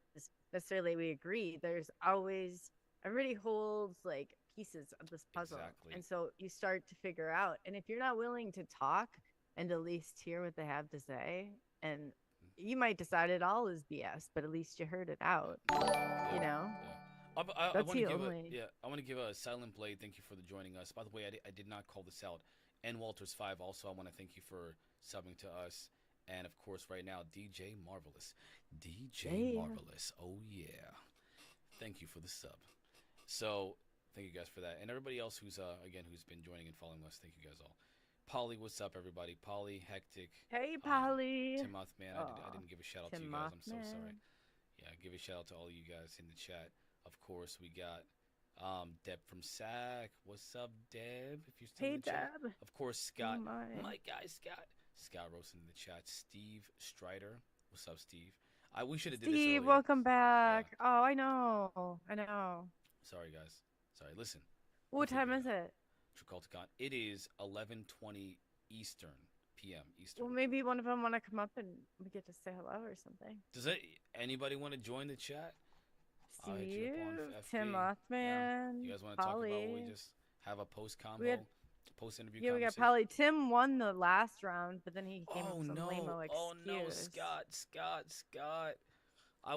necessarily we agree. There's always, everybody holds like pieces of this puzzle. Exactly. And so you start to figure out. And if you're not willing to talk and at least hear what they have to say, and you might decide it all is BS, but at least you heard it out. Yeah. I That's want to the give only. I want to give a Silent Blade. Thank you for joining us. By the way, I did not call this out. And Walters 5 also. I want to thank you for subbing to us. And of course, right now, DJ Marvelous. Marvelous. Oh yeah. Thank you for the sub. So thank you guys for that. And everybody else who's been joining and following us. Thank you guys all. Polly, what's up, everybody? Polly, Hectic. Hey, Polly. Tim Mothman. I didn't give a shout out to you guys. I'm so sorry. Yeah, give a shout out to all you guys in the chat. Of course, we got Deb from SAC. What's up, Deb? If you're still in the chat. Deb. Of course, Scott. Oh, my guy, Scott. Scott Rosen in the chat. Steve Strider. What's up, Steve? We should have did this earlier. Steve, welcome back. Yeah. Oh, I know. Sorry, guys. Sorry. Listen. What time is it? Triculticon. It is 11:20 p.m. Eastern. Well, maybe one of them want to come up and we get to say hello or something. Does anybody want to join the chat? Steve, Tim Mothman, yeah. You guys want to talk about what we just have a post-combo, post-interview conversation? We got Polly. Tim won the last round, but then he came with some lame-o excuse. Oh, no, Scott. I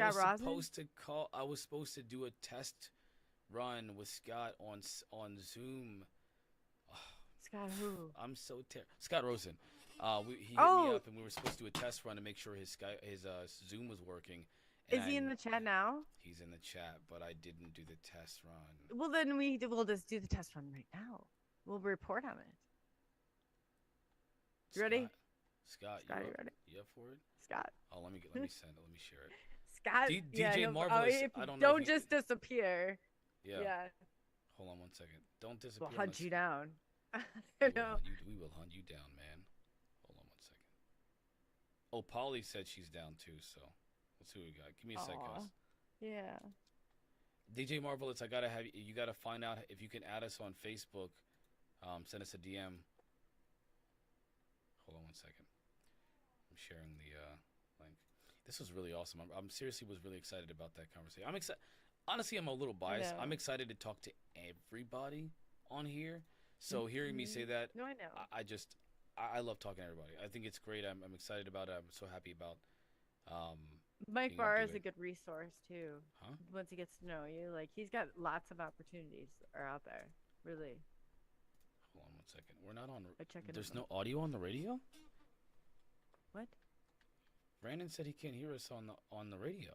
was supposed to do a test run with Scott on Zoom. Scott who? I'm so terrible. Scott Rosen. He hit me up, and we were supposed to do a test run to make sure his Zoom was working. Is he in the chat now? He's in the chat, but I didn't do the test run. Well, then we'll just do the test run right now. We'll report on it. You ready? Scott, you ready? You up for it? Scott. Oh, let me send it. Let me share it. Scott. DJ Marvelous. I don't know. Don't just disappear. Yeah. Hold on one second. Don't disappear. We'll hunt you down. We will hunt you down, man. Hold on one second. Oh, Polly said she's down too, so let's see what we got. Give me a sec, guys. Yeah. DJ Marvelous, you gotta find out if you can add us on Facebook. Send us a DM. Hold on one second. I'm sharing the link. This was really awesome. I'm seriously was really excited about that conversation. I'm excited. Honestly, I'm a little biased. I'm excited to talk to everybody on here. So hearing me say that, no, I know. I love talking to everybody. I think it's great. I'm excited about it. I'm so happy about. Mike Bara is a good resource too. Huh? Once he gets to know you, like he's got lots of opportunities are out there. Really. Hold on one second. We're not on. There's no audio on the radio. What? Brandon said he can't hear us on the radio.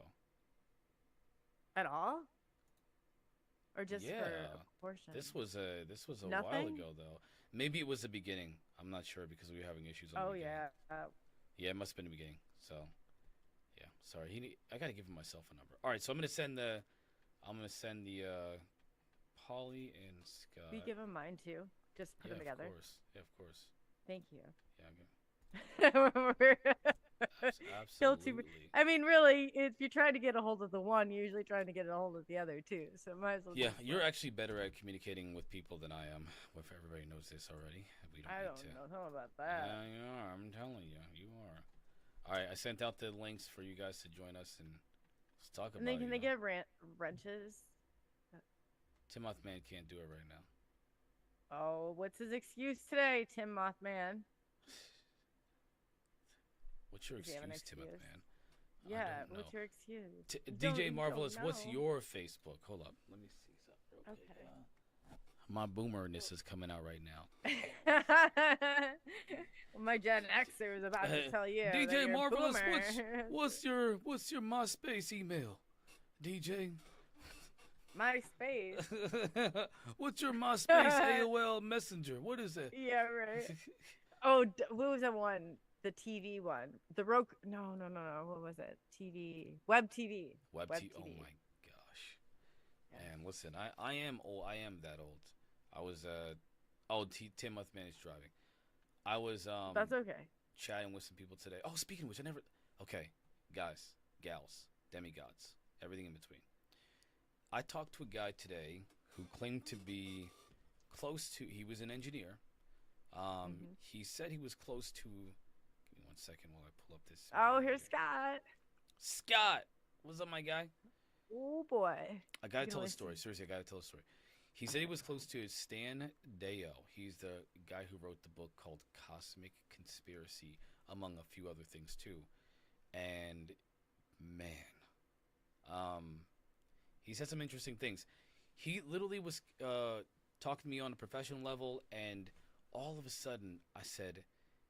At all? or just for Yeah. a portion? This was a while Nothing? ago though. Maybe it was the beginning. I'm not sure because we were having issues on the Oh beginning. yeah. Yeah, it must have been the beginning. So, yeah, sorry. I gotta give him myself a number. All right, so I'm gonna send the Polly and Scott. Will you give him mine too? Just put Yeah, them together. of course. Yeah, of course. Thank you. Yeah, I'm gonna, Kill two. absolutely. I mean, really, if you're trying to get a hold of the one, you're usually trying to get a hold of the other too. So might as well. Yeah, just you're let- actually better at communicating with people than I am. If everybody knows this already, we don't I need don't to. know something about that. Yeah, you are. I'm telling you, you are. All right, I sent out the links for you guys to join us and let's talk And about then it. can they get wrenches? Tim Mothman can't do it right now. Oh, what's his excuse today, Tim Mothman? What's your Does he have an excuse, Tim excuse? Mothman? Yeah, I don't know. what's your excuse? T- You don't- DJ you don't Marvelous, what's know. your Facebook? Hold up, let me see something real quick. Okay. My boomerness is coming out right now. My Gen Xer was about to tell you. that DJ you're a Marvelous, boomer. what's your MySpace email? DJ, MySpace? what's your MySpace AOL Messenger? What is it? Yeah, right. Oh, what was that one? The TV one. The Roku. No. What was it? TV. Web TV. Web Web TV. Oh TV. my gosh. Yeah. Man, listen, I am old. I am that old. I was oh, Tim Mothman is driving. I was That's okay. chatting with some people today. Oh, speaking of which, okay, guys, gals, demigods, everything in between. I talked to a guy today who claimed to be close to. He was an engineer. He said he was close to. Give me 1 second while I pull up this. Oh, here's Scott. Scott, what's up, my guy? Oh boy. I gotta You tell a listen. story. Seriously, I gotta tell a story. He said he was close to Stan Deo. He's the guy who wrote the book called Cosmic Conspiracy, among a few other things too. And man, he said some interesting things. He literally was talking to me on a professional level, and all of a sudden, I said,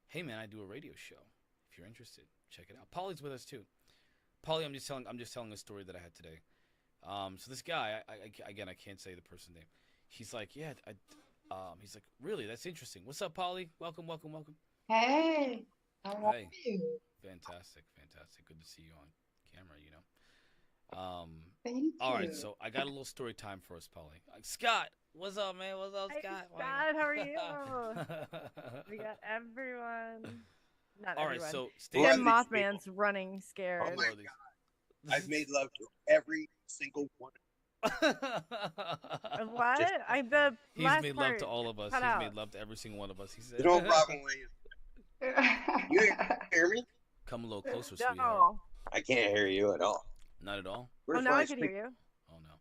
"Hey, man, I do a radio show. If you're interested, check it out." Polly's with us too. Polly, I'm just telling a story that I had today. So this guy, again, I can't say the person's name. He's like, yeah, he's like, really, that's interesting. What's up, Polly? Welcome. Hey, how are Hey. you? Fantastic. Good to see you on camera, you know. Thank All right, you. so I got a little story time for us, Polly. Scott, what's up, man? What's up, Hey, Scott? Scott, how are you? We got everyone. Not All right, everyone. so Who are Tim these Mothman's running scared. Oh my these- I've made love to every single one. What? Just- The He's last made part. love to all of us. cut He's out. made love to every single one of us. He said, The no problem way is you hear me? "Come a little closer, sweetheart." No. I can't hear you at all. Not at all. Oh, Where's now my I can hear you. Oh no.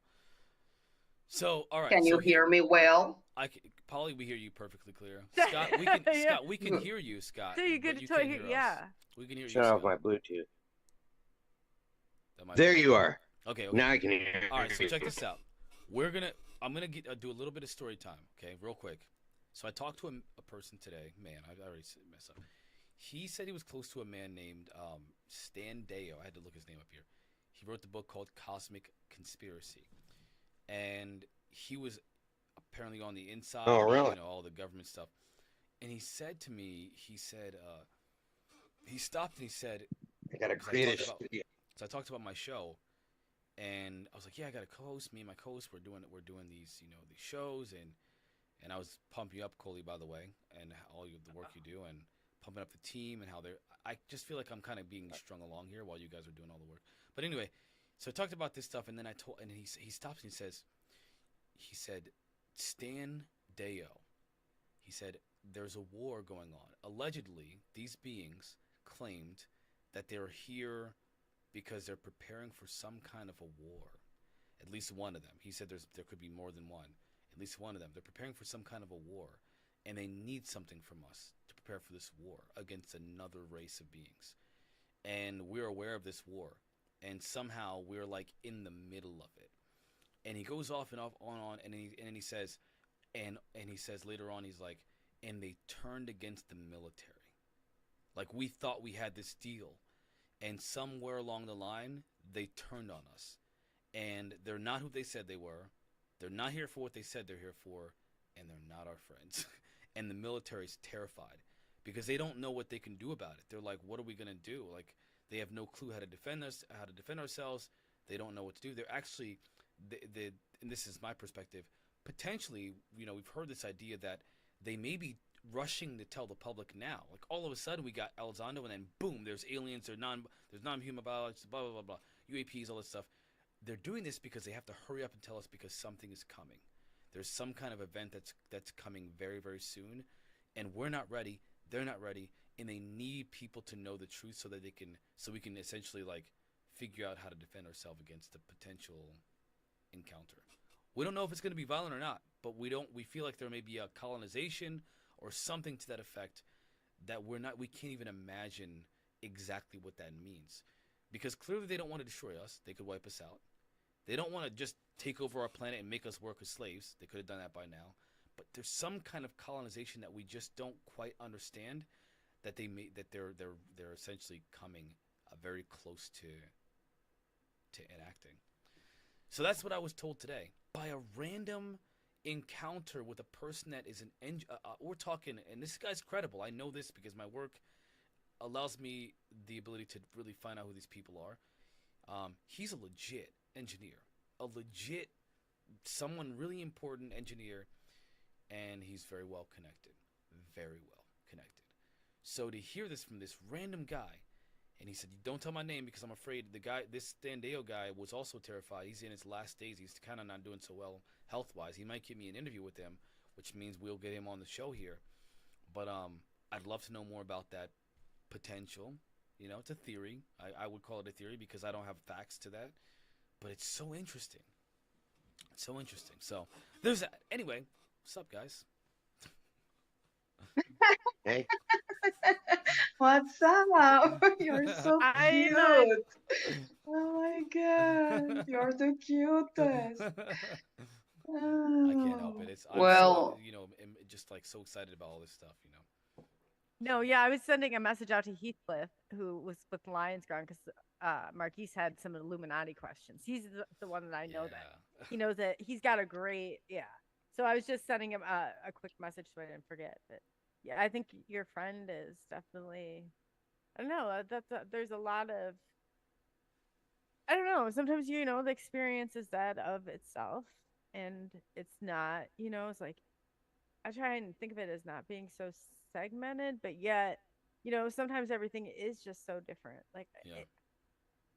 So, all right. Can you so hear me well? Polly, we hear you perfectly clear. Scott, we can. Yeah. Scott, we can hear you, Scott. So you but could you totally can't hear. hear us. Yeah. We can hear Shut you. off Scott. my Bluetooth. That might There be- you are. Okay. Now I can hear. All right. So check this out. I'm gonna do a little bit of story time. Okay, real quick. So I talked to a person today. Man, I already messed up. He said he was close to a man named Stan Deo. I had to look his name up here. He wrote the book called Cosmic Conspiracy, and he was apparently on the inside. Oh, really? You know, all the government stuff. And he said to me, he stopped and he said, I gotta Because I create a talked about- studio. so I talked about my show, and I was like, "Yeah, I got a co-host. Me and my co-host, we're doing these, these shows." And I was pumping you up, Coley, by the way, and all the work you do, and pumping up the team and how they're. I just feel like I'm kind of being strung along here while you guys are doing all the work. But anyway, so I talked about this stuff, and then he stops and he said, Stan Deo. He said, there's a war going on. Allegedly, these beings claimed that they're here because they're preparing for some kind of a war. At least one of them. He said there could be more than one. At least one of them. They're preparing for some kind of a war, and they need something from us to prepare for this war against another race of beings. And we're aware of this war, and somehow we're like in the middle of it. And he goes off and on, and then he says, and he says later on, he's like, and they turned against the military. Like, we thought we had this deal, and somewhere along the line, they turned on us. And they're not who they said they were. They're not here for what they said they're here for, and they're not our friends. And the military's terrified because they don't know what they can do about it. They're like, what are we gonna do? Like, they have no clue how to defend us, how to defend ourselves. They don't know what to do. They're actually, and this is my perspective. Potentially, we've heard this idea that they may be rushing to tell the public now. Like all of a sudden, we got Elizondo, and then boom, there's aliens, there's non-human biologists, blah blah blah blah, UAPs, all this stuff. They're doing this because they have to hurry up and tell us because something is coming. There's some kind of event that's coming very very soon, and we're not ready. They're not ready, and they need people to know the truth so that we can essentially like figure out how to defend ourselves against the potential encounter. We don't know if it's going to be violent or not, but we feel like there may be a colonization or something to that effect that we can't even imagine exactly what that means. Because clearly they don't want to destroy us. They could wipe us out. They don't want to just take over our planet and make us work as slaves. They could have done that by now. But there's some kind of colonization that we just don't quite understand that they're essentially coming very close to enacting. So that's what I was told today by a random encounter with a person that is we're talking, and this guy's credible. I know this because my work allows me the ability to really find out who these people are. He's a legit engineer, a legit someone really important engineer, and he's very well connected, very well connected. So to hear this from this random guy, and he said, "Don't tell my name because I'm afraid this Standeo guy was also terrified. He's in his last days. He's kind of not doing so well health-wise. He might give me an interview with him, which means we'll get him on the show here. But I'd love to know more about that potential. It's a theory. I would call it a theory because I don't have facts to that. But it's so interesting. It's so interesting. So there's that. Anyway, what's up, guys? Hey, What's up? You're so I know. cute. Oh my God, you're the cutest. I can't help it. Oh. I'm so Well, just like so excited about all this stuff. No, yeah, I was sending a message out to Heathcliff, who was with Lions Ground, because Marquise had some Illuminati questions. He's the one that I know that Yeah. he knows that he's got a great, yeah. So I was just sending him a quick message so I didn't forget. But yeah, I think your friend is definitely, I don't know, there's a lot of, I don't know, sometimes, the experience is that of itself, and it's not, it's like, I try and think of it as not being so segmented, but yet, sometimes everything is just so different. Like, Yeah.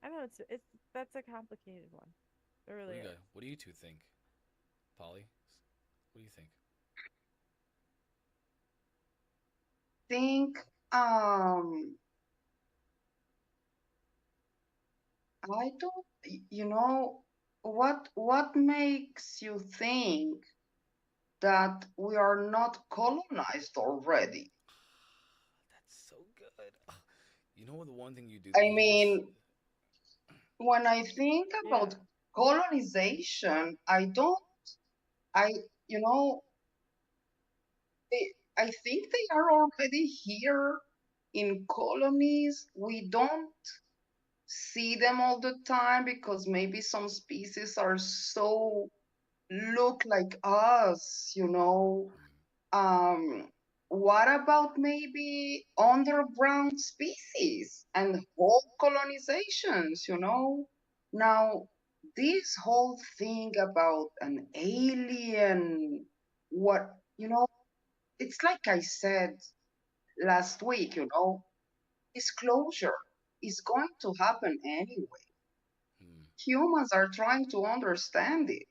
I don't know, it's that's a complicated one. It really is. What do you two think, Polly? What do you think? think I don't, what makes you think that we are not colonized already? That's so good. You know the one thing you do. I mean, when I think Yeah. about colonization, I don't, I, you know, I think they are already here in colonies. We don't see them all the time because maybe some species are so look like us. What about maybe underground species and whole colonizations? Now, this whole thing about an alien, what, it's like I said last week, disclosure is going to happen anyway. Hmm. Humans are trying to understand it.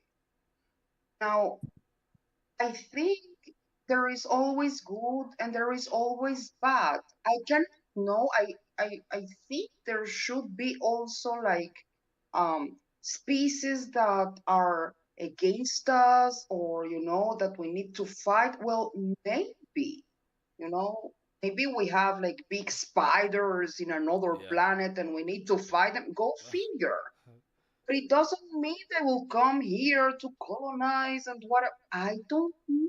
Now, I think there is always good and there is always bad. I can know I think there should be also like species that are against us or that we need to fight. Well, maybe, you know, maybe we have like big spiders in another Yeah. planet and we need to fight them. Go figure. But it doesn't mean they will come here to colonize and what. I don't know.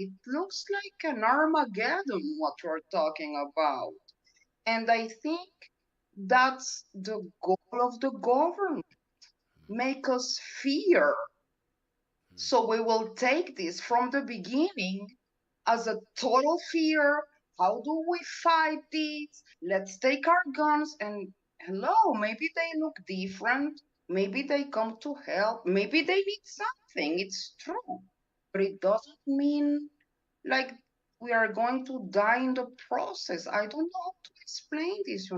It looks like an Armageddon, what you're talking about. And I think that's the goal of the government. Make us fear So we will take this from the beginning as a total fear. How do we fight this? Let's take our guns and hello, maybe they look different. Maybe they come to help.Maybe they need something. It's true. But it doesn't mean like we are going to die in the process. I don't know how to explain this.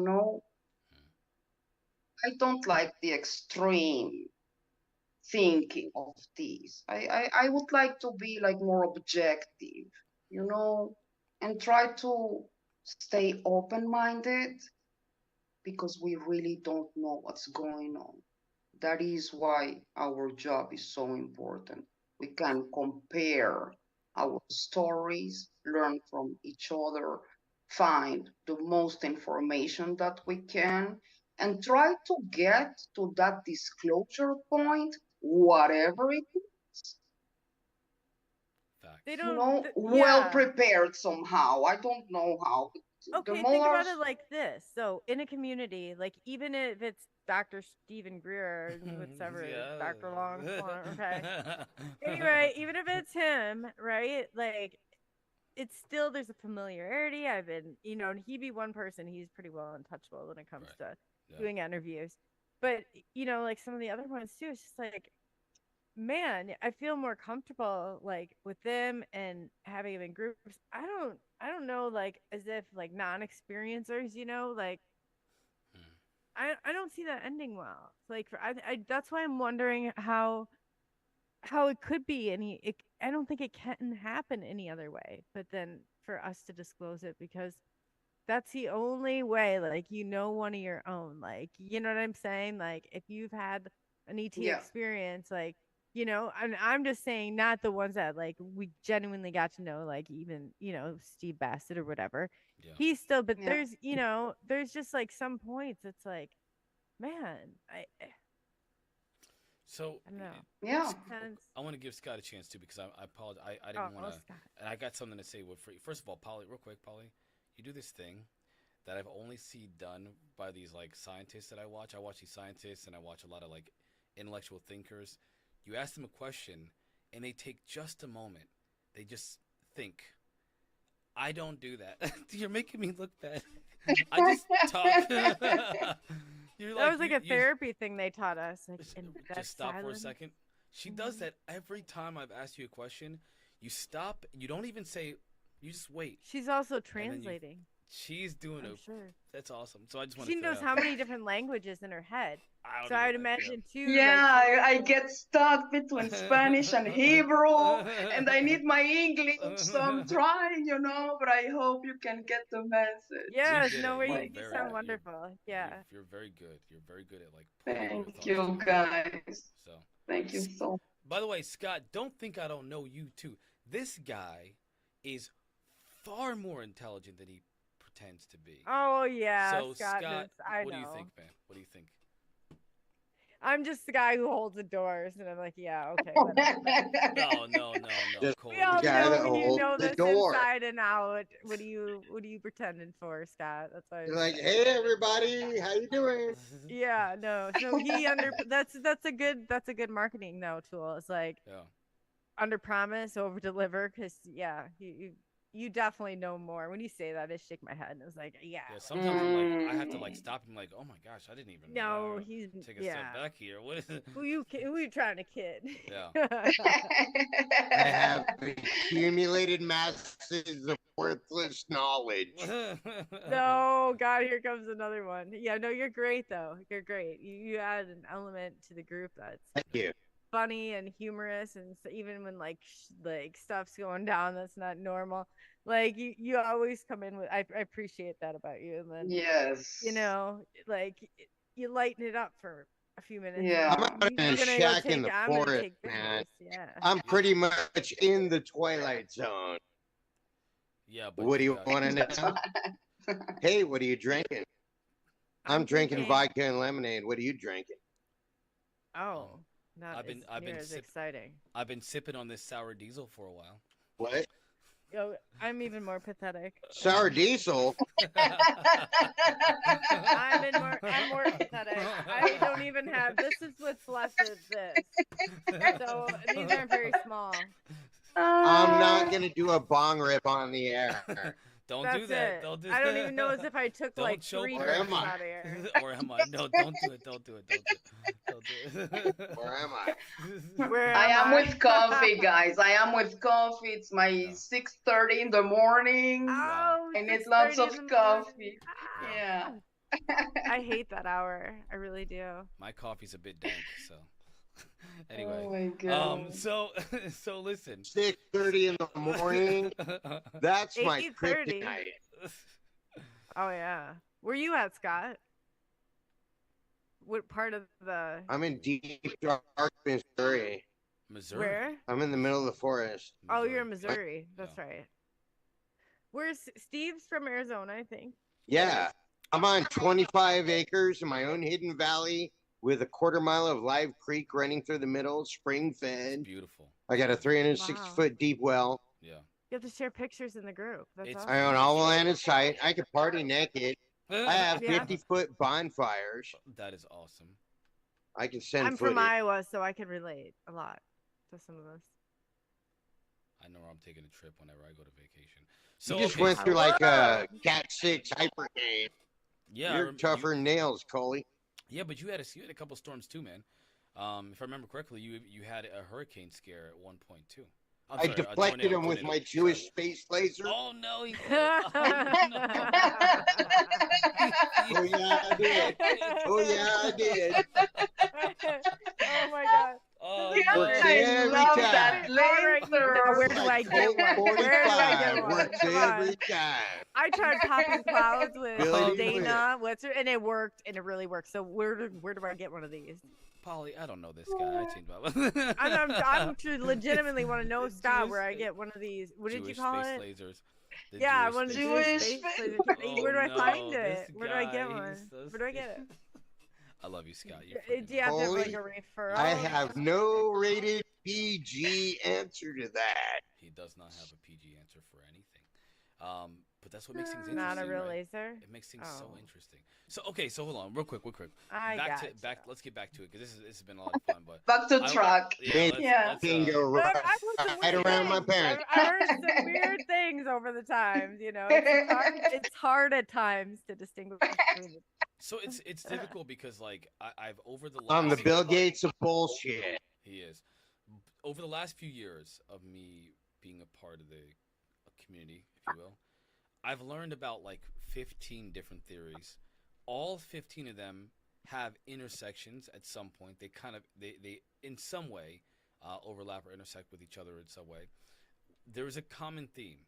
I don't like the extreme thinking of this. I would like to be like more objective, you know, and try to stay open-minded because we really don't know what's going on. That is why our job is so important. We can compare our stories, learn from each other, find the most information that we can, and try to get to that disclosure point, whatever it is, Facts. They you don't. know, well Yeah. prepared somehow. I don't know how. The Okay, think about more, it like this. So in a community, like even if it's Dr. Stephen Greer, whatever, Yeah. Dr. Long, okay. Anyway, even if it's him, right? Like it's still there's a familiarity. I've been, and he be one person. He's pretty well untouchable when it comes Right. to Yeah. doing interviews. But like some of the other ones too, it's just like, man, I feel more comfortable like with them and having them in groups. I don't know, like as if like non-experiencers, like Hmm. I don't see that ending well. Like I that's why I'm wondering how it could be I don't think it can happen any other way but then for us to disclose it because that's the only way, like, one of your own, like, you know what I'm saying, like if you've had an ET yeah, experience, like, and I'm just saying not the ones that like we genuinely got to know, like even Steve Bassett or whatever, Yeah. he's still, but yeah, there's just like some points it's like, man, So I don't know. yeah. Depends. I want to give Scott a chance too because I apologize. I Oh, didn't want to, Scott. and I got something to say. First of all, Polly, real quick, Polly, you do this thing that I've only seen done by these like scientists that I watch. I watch these scientists and I watch a lot of like intellectual thinkers. You ask them a question and they take just a moment. They just think. I don't do that. You're making me look bad. I just talk. You're That was like a you, therapy thing they taught us. Like, and that just stop for a silence. second. She does that every time I've asked you a question. You stop. You don't even say. You just wait. She's also then you- translating. She's doing I'm sure. That's awesome. So I just want She to. knows how many different languages in her head. I don't So I would even. imagine too. Yeah, Like I get stuck between Spanish and Hebrew, and I need my English, so I'm trying, but I hope you can get the message. yes, get no it. way. You're You very sound good. wonderful. Yeah. You're very good. You're very good at like putting your Thank thoughts you, together. guys. So. Thank you so By the way, Scott, don't think I don't know you too. This guy is far more intelligent than he pretends to be. Oh yeah, So Scott. Scott, I what do know. you think, man? What do you think? I'm just the guy who holds the doors, and I'm like, yeah, okay, whatever. No, Just We Coley. all the guy know that when you holds know the this door. inside and out. What are you pretending for, Scott? That's why. You're like, hey everybody, how you doing? Yeah, no. So that's a good marketing though tool. It's like Yeah. under promise, over deliver. Because yeah, you definitely know more. When you say that, I shake my head and it's like, yeah. Yeah, sometimes I'm like, I have to like stop and like, oh my gosh, I didn't even No, he's take a yeah. step back here. What is it? Who you trying to kid? Yeah. I have accumulated masses of worthless knowledge. No, God, here comes another one. Yeah, no, you're great though. You're great. You add an element to the group that's Thank you. funny and humorous, and so even when like like stuff's going down that's not normal, like you always come in with. I appreciate that about you, and then yes. like you lighten it up for a few minutes. Yeah. I'm out in a You're gonna go shack in take. the I'm gonna forest, take man. pictures. Yeah. I'm pretty much in the twilight zone. Yeah, but What do you want to know? Hey, what are you drinking? I'm drinking thinking- vodka and lemonade. What are you drinking? Oh, not I've been as near as sip- exciting. I've been sipping on this sour diesel for a while. What? Yo, I'm even more pathetic. Sour diesel. I'm more pathetic. I don't even have. This is what's left of this. So these aren't very small. I'm not gonna do a bong rip on the air. Don't That's do that. it. Don't do I don't even know as if I took Don't like choke 3 her. Where drinks am I? out of here. Or am I? No, don't do it. Don't do it. Don't do it. Don't do it. Where am I? Where I am I? with coffee, guys. I am with coffee. It's my Yeah. 6:30 in the morning. Oh, I need lots 6:30 of in the morning. coffee. Ah. Yeah. I hate that hour. I really do. My coffee's a bit dank, so. Anyway. Oh my god. So listen. 6:30 in the morning. That's my 8:30. kryptonite. Oh yeah. Where you at, Scott? What part of the? I'm in deep dark Missouri. Missouri. Where? I'm in the middle of the forest. Oh, you're in Missouri. That's Yeah. right. Where's Steve's from Arizona, I think. Yeah. I'm on 25 acres in my own hidden valley with a 1/4 mile of live creek running through the middle, spring It's fed. beautiful. I got a 360 Wow. foot deep well. Yeah. You have to share pictures in the group. That's It's- I awesome. own all land in sight. I could party naked. I have Yeah. 50-foot bonfires. That is awesome. I can send I'm footage. from Iowa, so I can relate a lot to some of this. I know where I'm taking a trip whenever I go to vacation. You So just okay, went so- through like a Cat 6 hyper game. Yeah, I You're rem- tougher than nails, Coley. Yeah, but you had a couple storms too, man. If I remember correctly, you had a hurricane scare at 1 point too. I'm I sorry, a deflected tornado, him with tornado. my Jewish space laser. Oh no! He Oh yeah, I did. Oh yeah, I did. Oh my god. Oh, Yes, no. Works I every love time. that laser. Now, where do I get one? Where do I get 45 one? works Come on. every time. I tried popping clouds with Billy Dana, and it worked, and it really worked. So where do I get one of these? Polly, I don't know this guy. I changed my. I'm legitimately want to know, Scott, Jewish where I space- get one of these. What did you Jewish call space it? lasers. The Yeah, I Jewish want to space do Jewish a lasers. space space- laser. Where do I Oh, find no, it? this Where do I get guy, one? he's so Where do I get it? I love you, Scott. You're Do freaking you have to have like Holy- a referral? I have no rated PG answer to that. He does not have a PG answer for anything. But that's what makes things interesting. Not a real right? laser. It makes things so Oh. interesting. So okay, so hold on, real quick. I Back got to back. Let's get back to it because this has been a lot of fun. But Back to I- track. Yeah. Can go right, I've heard some right weird around my things. parents. I've heard some weird things over the times. You know, it's hard at times to distinguish between the so it's difficult because like I've over the last I'm the Bill Gates of bullshit. He is. Over the last few years of me being a part of the community, if you will, I've learned about like 15 different theories. All 15 of them have intersections at some point. They kind of, they in some way overlap or intersect with each other in some way. There is a common theme.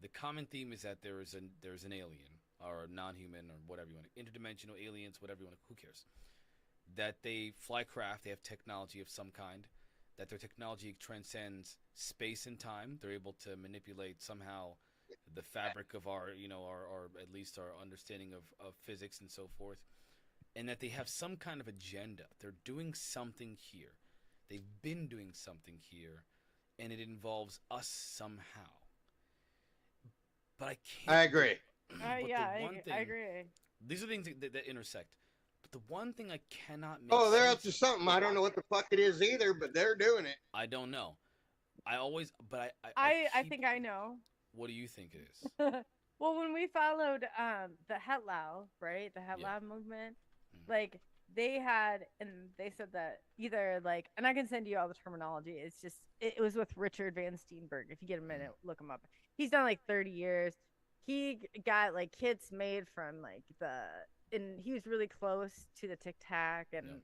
The common theme is that there's an alien or a non-human or whatever you want, interdimensional aliens, whatever you want, who cares? That they fly craft, they have technology of some kind, that their technology transcends space and time. They're able to manipulate somehow the fabric of our, our at least our understanding of physics and so forth, and that they have some kind of agenda. They're doing something here. They've been doing something here, and it involves us somehow. But I can't. I agree. But yeah, the one thing, I agree. These are things that intersect. But the one thing I cannot make. Oh, they're sense- up to something. I don't know what the fuck it is either, but they're doing it. I don't know. I always, but I keep- think I know. What do you think it is? Well, when we followed the Hetlau, right, the Hetlau movement, Mhm. like they had, and they said that either like, and I can send you all the terminology. It's just it was with Richard Van Steenberg. If you get a minute, look him up. He's done like 30 years. He got like kits made from like and he was really close to the Tic Tac and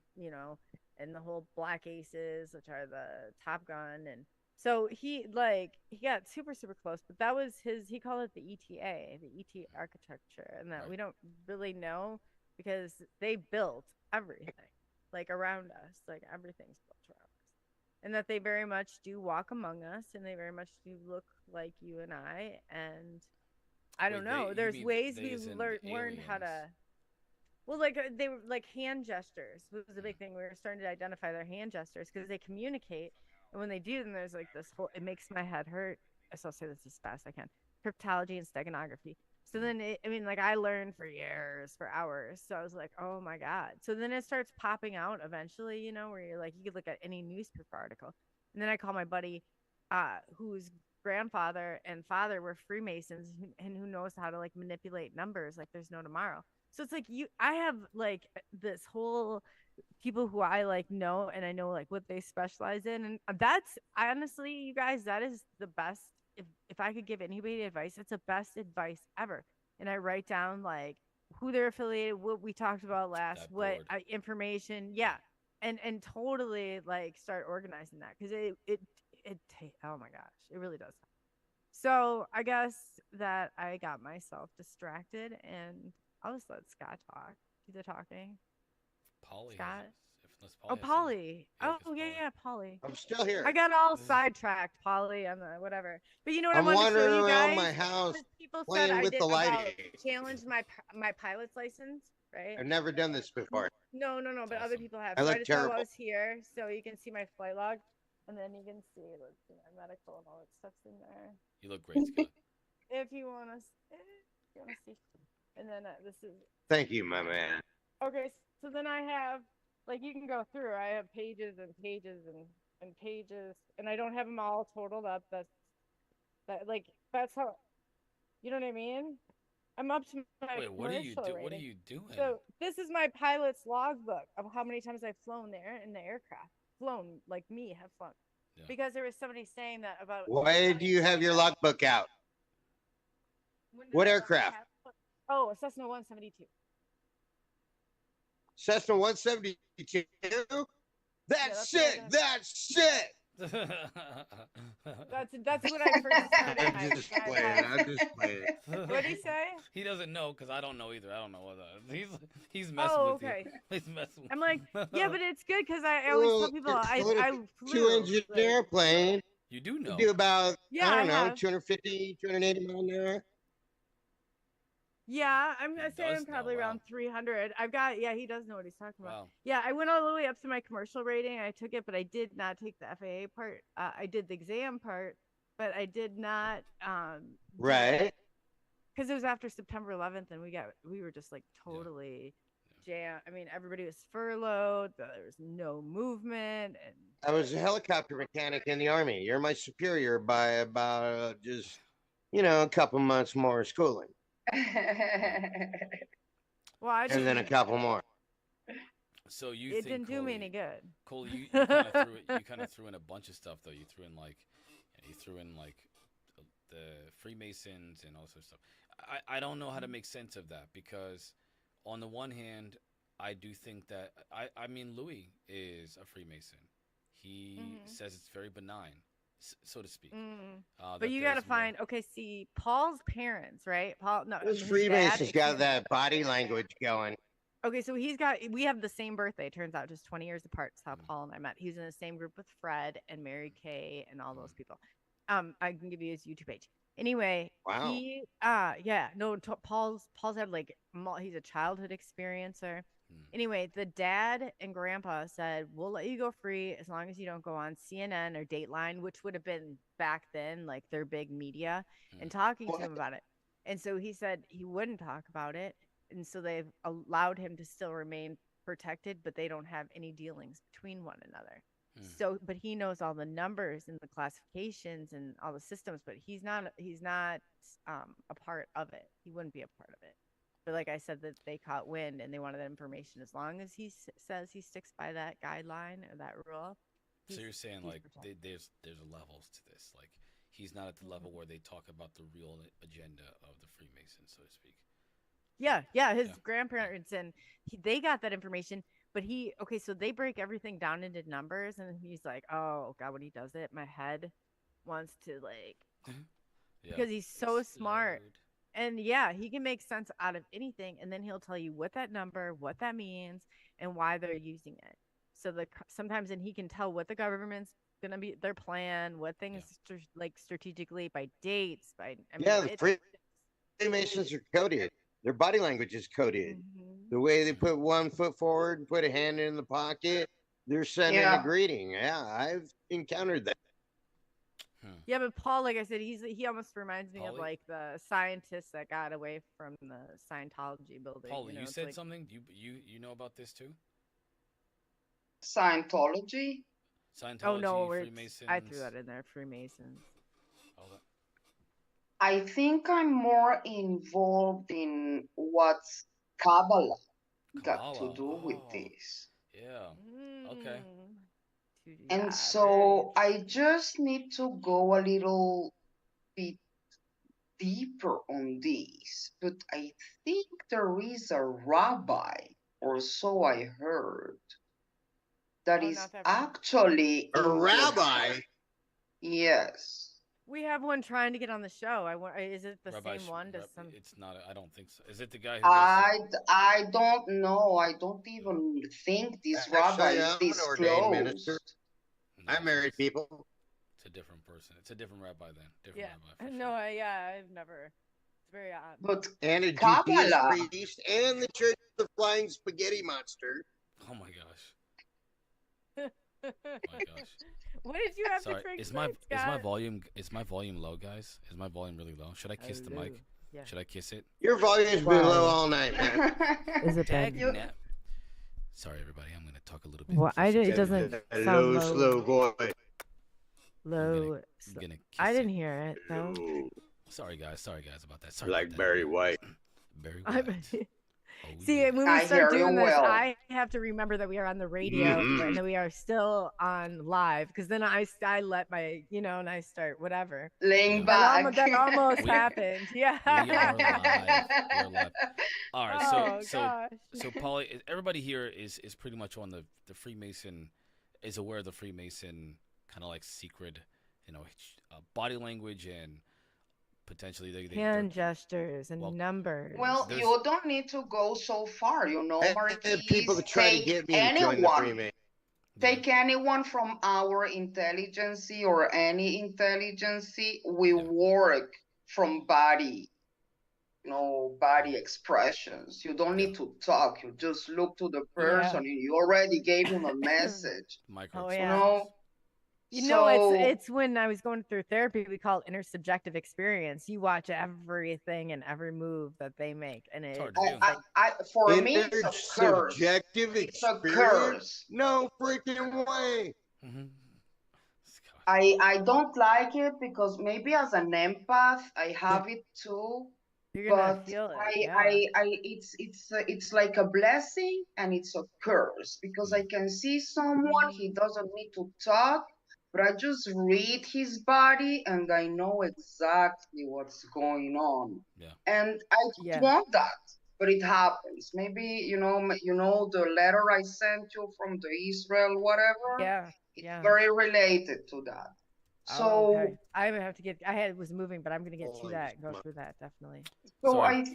and the whole Black Aces, which are the Top Gun, and so he got super close, but that was he called it the ETA, the ET architecture, and that Right. we don't really know because they built everything like around us, like everything's built around us, and that they very much do walk among us, and they very much do look like you and I, and I don't Wait, know. you There's mean ways they we as in learned how to. aliens? Well, like they were like hand gestures was a big thing. We were starting to identify their hand gestures because they communicate, and when they do, then there's like this whole. It makes my head hurt I'll say this as fast as I can. Cryptology and steganography. So then, I learned for years, for hours. So I was like, oh my God. So then it starts popping out eventually, where you're like, you could look at any newspaper article. And then I call my buddy, whose grandfather and father were Freemasons and who knows how to like manipulate numbers like there's no tomorrow. So it's like I have like this whole people who I like know and I know like what they specialize in. And that's honestly, you guys, that is the best. If I could give anybody advice, it's the best advice ever. And I write down like who they're affiliated, what we talked about last, what information, yeah, and totally like start organizing that because oh my gosh, it really does. So I guess that I got myself distracted, and I'll just let Scott talk. Do the talking. Polly. Scott. Polly Polly. Yeah, yeah, Polly. I'm still here. I got all sidetracked, Polly, on the whatever. But you know what I I'm wanted to show wandering you around guys? my house People said playing I with did the about lighting. challenged my pilot's license, right? I've never done this before. No, but other awesome. people have. I So I look just thought terrible. I was here, so you can see my flight log, and then you can see, let's see, my medical and all that stuff's in there. You look great, Scott. If you want to see. And then this is. Thank you, my man. Okay, so then I have, like, you can go through. I have pages and pages and pages, and I don't have them all totaled up. That's how, you know what I mean? I'm up to my Wait, what are you commercial What are rating. you doing? So this is my pilot's logbook of how many times I've flown there in the aircraft. Flown, like me, have flown. Yeah. Because there was somebody saying that about. Why do you have your logbook out? What aircraft? Oh, a Cessna 172. Cessna 172? That's shit. That's shit. That's what I first started. I'm just playing. I'm just playing. What did he say? He doesn't know because I don't know either. I don't know what he's messing with okay. you. He's messing with I'm like, yeah, but it's good because I always tell people I flew. Two-engine airplane. You do know. You do about, Yeah, I don't know, have. 250, 280 miles an hour. Yeah, I'm gonna He say does I'm probably know, wow. around 300. He does know what he's talking about. Wow. Yeah, I went all the way up to my commercial rating. I took it, but I did not take the FAA part. I did the exam part, but I did not. Right. Because it was after September 11th, and we were just like totally jammed. I mean, everybody was furloughed. There was no movement, and I was a helicopter mechanic in the Army. You're my superior by about just, a couple months more schooling. well, And then a couple more. So you it think, didn't do me any good. Cole, you kind of threw in a bunch of stuff though. You threw in like the Freemasons and all sorts of stuff. I don't know how to make sense of that because on the one hand, I do think that I mean Louis is a Freemason. He says it's very benign, so to speak. But you got to find, see, Paul's parents, right? Those Freemasons got that body language going. Okay, so we have the same birthday, turns out, just 20 years apart. That's how Paul and I met. He was in the same group with Fred and Mary Kay and all those people. I can give you his YouTube page. Anyway, wow. Paul's had like, he's a childhood experiencer. Anyway, the dad and grandpa said, we'll let you go free as long as you don't go on CNN or Dateline, which would have been back then, like their big media, and talking to him about it. And so he said he wouldn't talk about it. And so they've allowed him to still remain protected, but they don't have any dealings between one another. So, but he knows all the numbers and the classifications and all the systems, but he's not a part of it. He wouldn't be a part of it. But like I said, that they caught wind and they wanted that information. As long as he says he sticks by that guideline or that rule. So you're saying like there's levels to this. Like he's not at the level where they talk about the real agenda of the Freemasons, so to speak. Yeah. His grandparents and they got that information. But so they break everything down into numbers, and he's like, "Oh God, when he does it, my head wants to like," because he's so smart, and he can make sense out of anything, and then he'll tell you what that number, what that means, and why they're using it. So sometimes, and he can tell what the government's gonna be their plan, what things like strategically by dates, the Freemasons are coded. Their body language is coded. The way they put one foot forward and put a hand in the pocket, they're sending a greeting. Yeah, I've encountered that. Yeah, but Paul, like I said, he almost reminds me of Paulie? like the scientists that got away from the Scientology building. Paul, you it's said like, something. You know about this too? Scientology. oh Scientology, no, Freemasons. I threw that in there. Freemasons. All that. I think I'm more involved in what's Kabbalah got to Kabbalah. do with Oh, this. yeah. Okay. And Yeah, so very I just need to go a little bit deeper on this. But I think there is a rabbi, or so I heard, that Oh, is not that. actually A in the rabbi. yes. We have one trying to get on the show. Is it the Rabbi same one? Does Rab- some? It's not. I don't think so. Is it the guy who does I don't know. I don't even think this rabbi Actually, is I'm an ordained minister. disclosed. No, I married people. It's a different person. It's a different rabbi then. Different Yeah. rabbi. For No, sure. I've never. It's very odd. But And a Kabbalah, Judean priest and the Church of the Flying Spaghetti Monster. Oh my gosh. Oh my gosh. What did you have Sorry. to drink? Is my tonight, volume low, guys? Is my volume really low? Should I kiss the mic? Yeah. Should I kiss it? Your volume's been low all night, man. Is it bad? You- Dag- Sorry, everybody. I'm gonna talk a little bit. Well, it doesn't Hello, sound low. slow boy. Low. I'm gonna kiss I didn't it. hear it though. Hello. Sorry, guys. Sorry, guys, about that. Sorry. Like about that. Barry White. Barry I- White. Oh, See, yeah. when I we start hear you doing this, well. I have to remember that we are on the radio Mhm. and that we are still on live because then I let my, and I start whatever. laying Yeah. back. That almost We- happened. Yeah. We are live. We're live. All right. Oh, So gosh. Paulie, everybody here is pretty much on the Freemason, is aware of the Freemason kind of like secret, body language and potentially Hand gestures and well, numbers. Well, There's- you don't need to go so far, And Marquis. people that try to Take get me to join the anyone. Freemasons. Take anyone from our intelligence or any intelligence. We Yeah. work from body, body expressions. You don't need to talk. You just look to the person and you already gave him a message. micro. Oh, You yeah. know? It's when I was going through therapy, we call it intersubjective experience. You watch everything and every move that they make, and It's it. hard to do. For me, it's a curse. Intersubjective It's a experience? curse. No freaking way. Mhm. I don't like it because maybe as an empath I have it too, You're gonna but feel it. it's like a blessing and it's a curse because I can see someone, he doesn't need to talk, but I just read his body and I know exactly what's going on. Yeah. And I don't want that, but it happens. Maybe you know the letter I sent you from the Israel whatever. Yeah. It's very related to that. So, okay. I would have to get. Was moving, but I'm gonna get to that. Go through that definitely. so Sorry.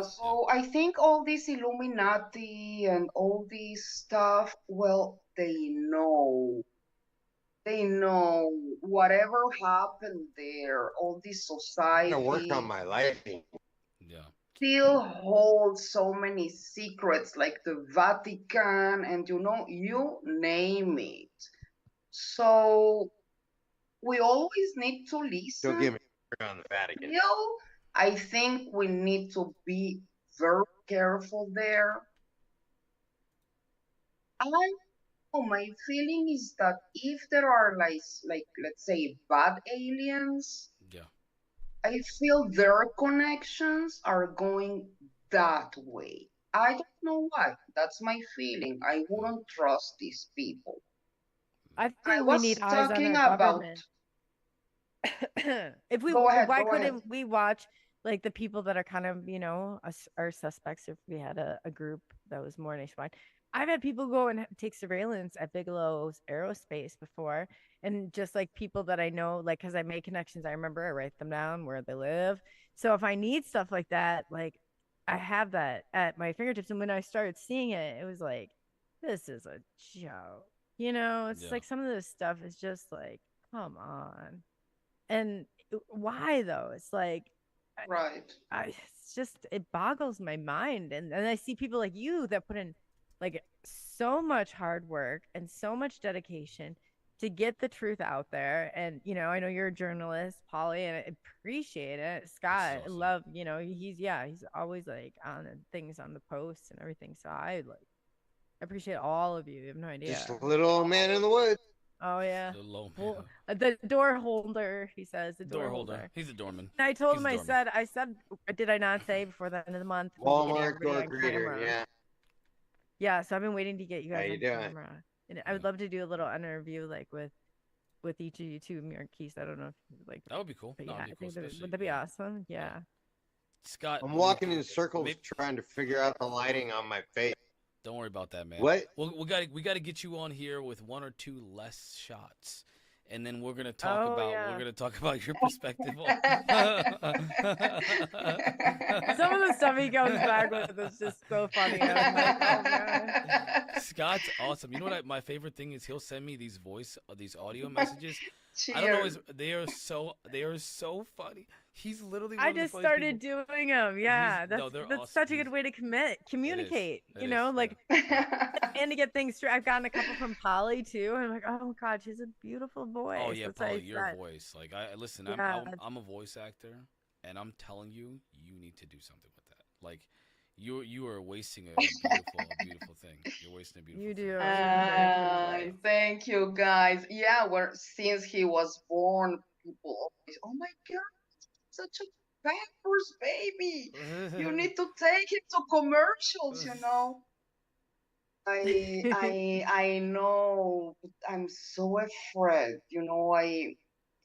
so I think all this Illuminati and all this stuff, well, they know whatever happened there, all this I'm gonna work society on my lighting. Yeah. still holds so many secrets, like the Vatican and you name it. So we always need to listen. Don't get me on the Vatican. I think we need to be very careful there. My feeling is that if there are like let's say bad aliens, Yeah. I feel their connections are going that way. I don't know why. That's my feeling. I wouldn't trust these people. I I think we was need eyes on talking our about. government. If we Go ahead, why go ahead. couldn't we watch like the people that are kind of our suspects if we had a group that was more nationwide? I've had people go and take surveillance at Bigelow's aerospace before, and just like people that I know, like because I make connections, I remember I write them down where they live. So if I need stuff like that, like I have that at my fingertips. And when I started seeing it, it was like, this is a joke. It's like some of this stuff is just like, come on. And why though? It's like, Right. it's just, it boggles my mind. And I see people like you that put in like so much hard work and so much dedication to get the truth out there. And I know you're a journalist, Polly, and I appreciate it. Scott, I awesome. love, he's always like on things on the posts and everything. So I appreciate all of you. You have no idea. Just a little old man in the woods. Oh yeah. The low Well, the door holder, he says. The door door holder. holder. He's a doorman. And I told He's him, a I doorman. said, did I not say before the end of the month? we'll be getting Walmart everybody door on greeter. camera. Yeah. Yeah, so I've been waiting to get you How guys you on doing? camera. And I would love to do a little interview like with each of you too, Marquise. I don't know if like That would be cool. but No, yeah, it'd I be cool, think especially- would that be awesome? Yeah. Scott, I'm walking in maybe- circles trying to figure out the lighting on my face. Don't worry about that, man. What? We got to get you on here with one or two less shots, and then we're gonna talk yeah. your perspective on. Some of the stuff he comes back with is just so funny. I'm like, oh man. Scott's awesome. You know what? My favorite thing is he'll send me these audio messages. Cheers. I don't know. They are so funny. He's literally. One I of the just funniest started people. doing them. Yeah, No, they're that's awesome. such a good way to communicate. It You is, know, yeah. like and to get things straight. I've gotten a couple from Polly too. And I'm like, oh god, she's a beautiful voice. Oh yeah, That's what I Polly, your said. voice. Like I listen. Yeah. I'm a voice actor, and I'm telling you, you need to do something with that. Like, you are wasting a beautiful thing. You're wasting a beautiful. You thing. do. Thank you, guys. Yeah, since he was born, people always, oh my God, such a Pampers baby. You need to take him to commercials, you know. I know, but I'm so afraid, you know.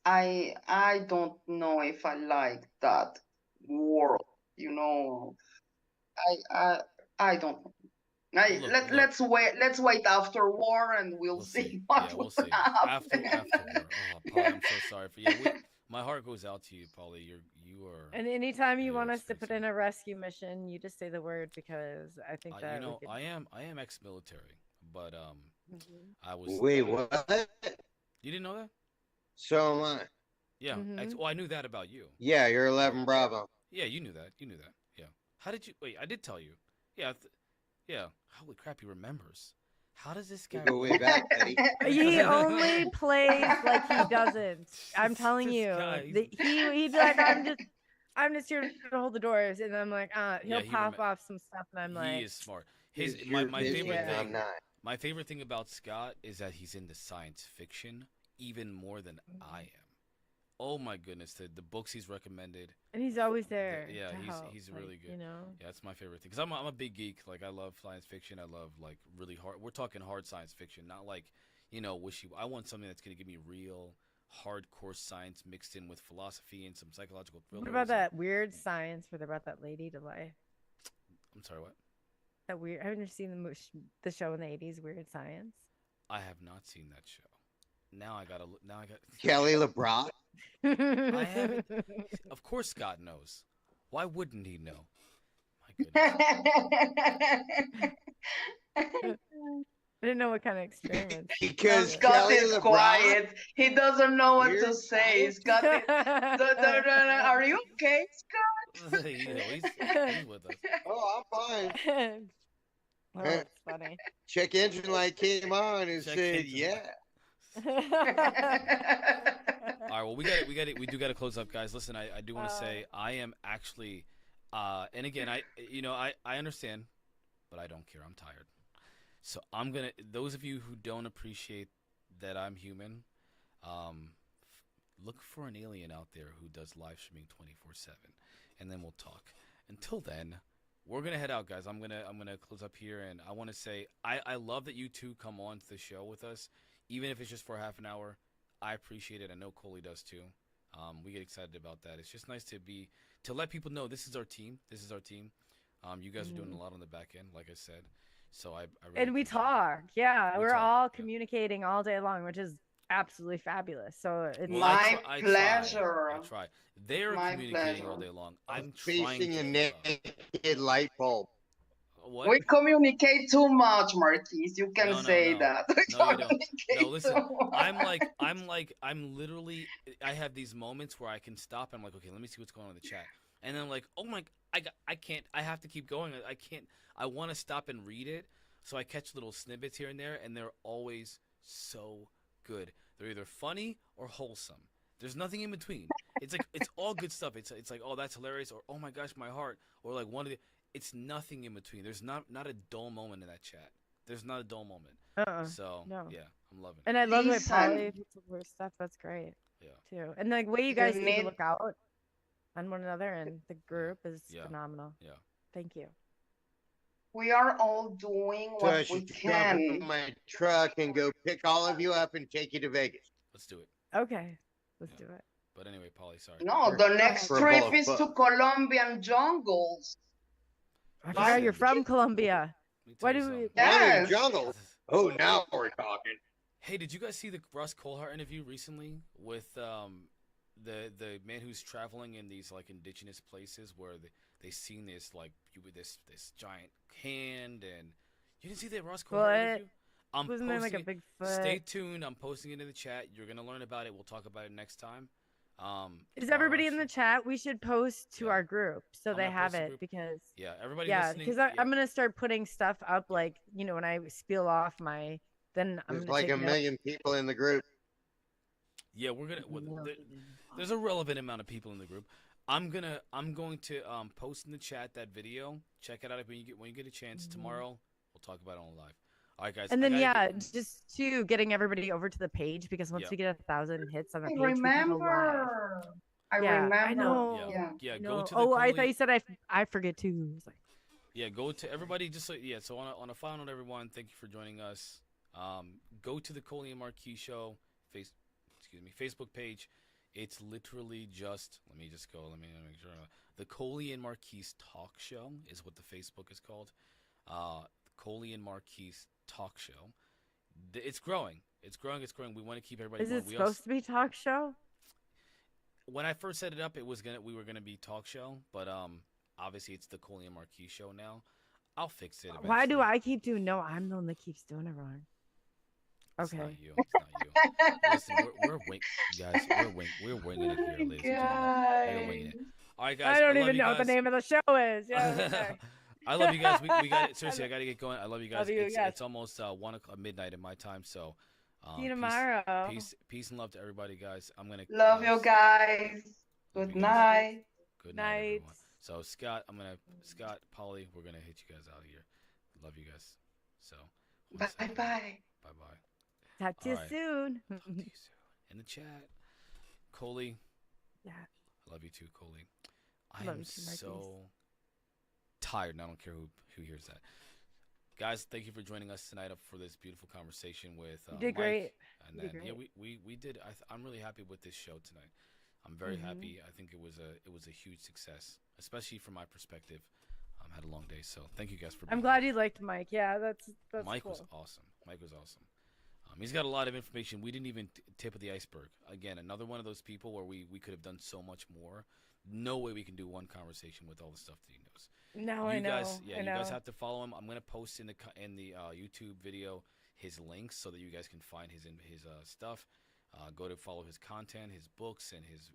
I don't know if I like that world, you know. I don't know. Look. Let's wait after war and we'll see what Yeah, will we'll see. happen. After war. Oh, Polly, I'm so sorry for you. My heart goes out to you, Polly. You are. And anytime you Yeah, want it's us to put crazy. in a rescue mission, you just say the word because I think that You know, we could... I am ex-military, but Mhm. I was. Wait, what? You didn't know that? So am I. Yeah. Mhm. I knew that about you. Yeah, you're 11 Bravo. Yeah, you knew that. You knew that. Yeah. How did you? Wait, I did tell you. Yeah. Yeah. Holy crap, he remembers. How does this guy? We go way back, Betty. He only plays like he doesn't. I'm telling This you, guy. he's like, I'm just here to hold the doors, and I'm like, he'll he pop off some stuff, and I'm He like, is smart. He's My your vision, favorite Yeah. I'm thing. not. My favorite thing about Scott is that he's into science fiction even more than I am. Oh my goodness, the books he's recommended. and he's always there. Yeah, to help, he's like, really good. You know, Yeah, that's my favorite thing. Cause I'm a big geek. Like I love science fiction. I love like really hard. We're talking hard science fiction, not like wishy. I want something that's gonna give me real, hardcore science mixed in with philosophy and some psychological thrillers. what about that weird science where they brought that lady to life? I'm sorry, what? That weird. Haven't you seen the show in the '80s, Weird Science? I have not seen that show. Now I got. Kelly LeBron. I haven't. Of course, Scott knows. Why wouldn't he know? My goodness. I didn't know what kind of experiments. Because Scott Kelly is LeBron. quiet. He doesn't know what to Weird say. science. Scott is, are you okay, Scott? he's with us. Oh, I'm fine. Oh, that's funny. Check engine light came on and Check said, engine yeah. All right, well, we do got to close up, guys. Listen, I do want to say I am actually, and again, I understand, but I don't care. I'm tired. So I'm gonna. Those of you who don't appreciate that I'm human, look for an alien out there who does live streaming 24/7, and then we'll talk. Until then, we're gonna head out, guys. I'm gonna close up here, and I want to say I love that you two come on to the show with us, even if it's just for half an hour. I appreciate it. I know Coley does too. We get excited about that. It's just nice to let people know this is our team. This is our team. You guys are doing a lot on the back end, like I said. So I really And we appreciate it. talk. Yeah, We we're talk, all yeah. communicating all day long, which is absolutely fabulous. So it's Well, My I pleasure. try. They're My communicating all pleasure. day long. I'm trying Facing a to. naked light bulb. What? We communicate too much, Marquise. You can No, say no. that. We No, you don't. communicate No, listen. too much. I'm literally. I have these moments where I can stop. I'm like, okay, let me see what's going on in the chat, and then I'm like, oh my, I can't. I have to keep going. I can't. I want to stop and read it, so I catch little snippets here and there, and they're always so good. They're either funny or wholesome. There's nothing in between. It's like it's all good stuff. It's like, oh, that's hilarious, or oh my gosh, my heart, or like one of the. It's nothing in between. There's not a dull moment in that chat. There's not a dull moment. So no. yeah, I'm loving it. And I love my Listen. Polly puts up her stuff. That's great. Yeah. Too. And the way you You guys seem to need- look out on one another and the group is Yeah. phenomenal. Yeah. Thank you. We are all doing So I what we should jump in can. my truck and go pick all of you up and take you to Vegas. Let's do it. Okay. Let's Yeah. do it. But anyway, Polly, sorry. No, the next for a trip bowl of is to fuck. Colombian jungles. I forgot you're Listen, from Colombia. let me tell Why you do we? something. Colombian Yes. jungle. Oh, now we're talking. Hey, did you guys see the Russ Colhart interview recently with the man who's traveling in these like indigenous places where they seen this like this giant hand, and you didn't see that Russ Colhart What? interview? I'm Wasn't there like a posting it. Bigfoot? Stay tuned. I'm posting it in the chat. You're gonna learn about it. We'll talk about it next time. Is Bara everybody in the actually- chat? We should post to Yeah. our group so I'm they gonna have post the it group. because Yeah, everybody yeah, listening. because yeah. I'm gonna start putting stuff up like when I spiel off my then I'm There's gonna like take a notes. million people in the group. Yeah, we're gonna. There's a relevant amount of people in the group. I'm going to post in the chat that video. Check it out when you get a chance tomorrow. We'll talk about it on live. All right, guys. And I then gotta get- just to getting everybody over to the page because once Yeah. we get 1,000 hits on the I page, we can go live. remember. I Yeah, remember. I know. Yeah. yeah, I go know. to the Oh, I Coley- thought you said I forget too. It's like, Yeah, go to everybody. Just like yeah. So on a final note, everyone, thank you for joining us. Go to the Coley and Marquis Show Facebook page. It's literally just let me just go. Let me make sure. The Coley and Marquis Talk Show is what the Facebook is called. Coley and Marquis Talk Show. It's growing. It's growing. It's growing. We want to keep everybody. is going. it We supposed to be talk show? when I first set it up, we were gonna be talk show, but obviously it's the Coley and Marquis Show now. I'll fix it. Why do eventually. I keep doing? No, I'm the one that keeps doing it wrong. It's Okay. not you. It's not you. Listen, we're guys. We're winging it here, ladies and gentlemen. We're winging it. All right, guys. I don't love even you know what the guys. name of the show is. Yeah. Okay. I love you guys. We got it. Seriously, I got to get going. I love you guys. Love you, yes. It's almost 1 o'clock midnight in my time. So See you peace- tomorrow. Peace and love to everybody, guys. I'm gonna Love you guys. Love Good you guys. night. Good night, Night. everyone. So Scott, Polly, we're gonna hit you guys out of here. Love you guys. So Bye bye. Bye bye. Talk to you All right. soon. Talk to you soon. In the chat, Coley. Yeah. I love you too, Coley. I Love am you too, Marquise. so tired, and I don't care who hears that. Guys, thank you for joining us tonight up for this beautiful conversation with You did Mike. great. And You then did yeah, great. we did. I'm really happy with this show tonight. I'm very Mhm. happy. I think it was a huge success, especially from my perspective. Had a long day, so thank you guys for. I'm being glad here. you liked Mike. Yeah, that's Mike cool. was awesome. Mike was awesome. He's got a lot of information. We didn't even tip of the iceberg. Again, another one of those people where we could have done so much more. No way we can do one conversation with all the stuff that he knows. No, you I know. guys, I you know. guys have to follow him. I'm gonna post in the YouTube video his links so that you guys can find his stuff. Go to follow his content, his books, and his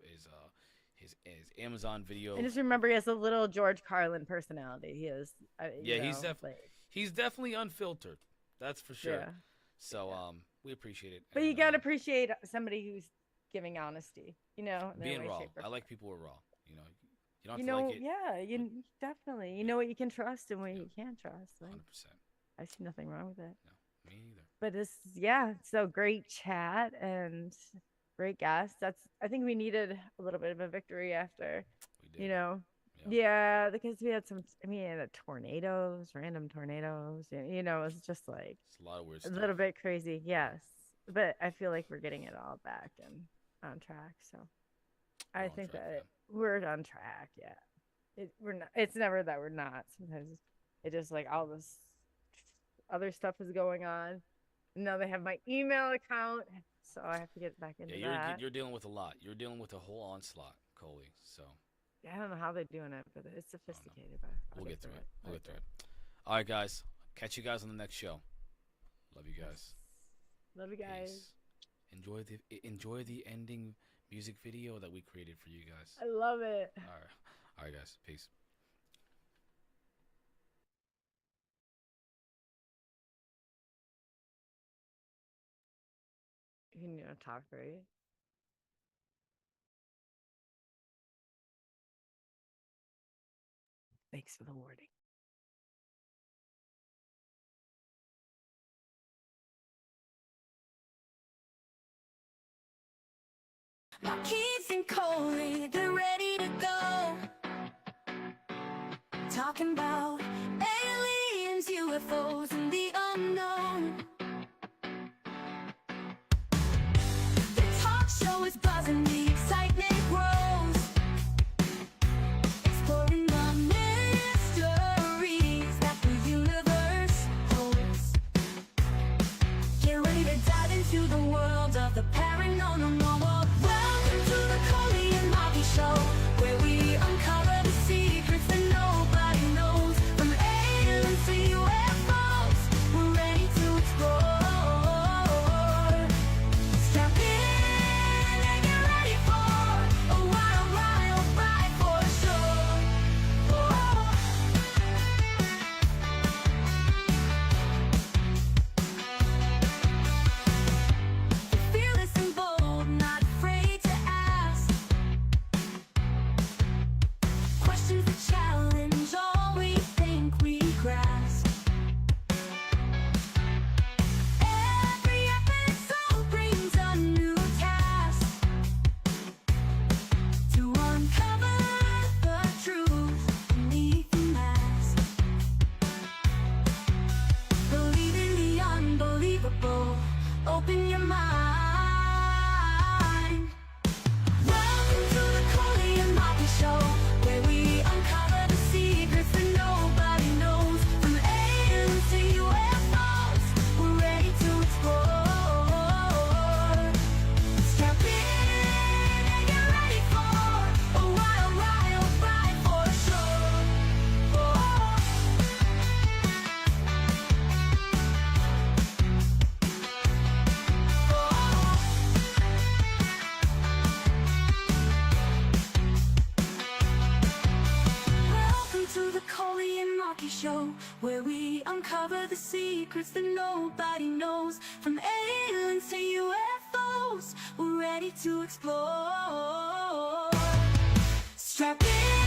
Amazon video. And just remember, he has a little George Carlin personality. He is. Yeah, he's definitely. definitely unfiltered. That's for sure. Yeah. So we appreciate it. But you and, gotta appreciate somebody who's giving honesty. In their being way, raw. shape, or I like form. people who are raw. You don't have You to know, like it. yeah, you definitely. You know what you can trust and what you can't trust. Like, 100%. I see nothing wrong with it. Me either. But so great chat and great guest. I think we needed a little bit of a victory after, We did. yeah, because we had random tornadoes. It was just like It's a lot of weird a stuff. little bit crazy. Yes, but I feel like we're getting it all back and on track. So I on think track, that man. we're on track. Yeah, we're not. It's never that we're not. Sometimes it just like all this other stuff is going on. Now they have my email account, so I have to get back into Yeah, that. you're dealing with a lot. You're dealing with a whole onslaught, Coley. So I don't know how they're doing it, but it's sophisticated. But we'll get through it. We'll get through it. All right, guys. Catch you guys on the next show. Love you guys. Love you guys. Peace. Enjoy the ending music video that we created for you guys. I love it. All right, guys. Peace. Yeah. can talk, right? Thanks for the warning. Keith and Coley, they're ready to go. Talking about aliens, UFOs, and the unknown. The talk show is buzzing, the excitement grows. Exploring the mysteries that the universe holds. Get ready to dive into the world of the paranormal. Welcome to the Coley and Bobby Show, where we uncover the secrets that nobody knows. From aliens to UFOs, we're ready to explore. Strap in and get ready for a wild ride for sure. Fearless and bold, not afraid to ask questions that challenge all we think we grasp. Every episode brings a new task to uncover the truth beneath the mask. Believe in the unbelievable. Open your mind. Welcome to the Coley and Bobby Show, where we uncover the secrets that nobody knows. From aliens to UFOs, we're ready to explore. Strap in and get ready for a wild ride for sure. Welcome to the Coley and Rocky Show, where we uncover the secrets that nobody knows. From aliens to UFOs, we're ready to explore. Strap in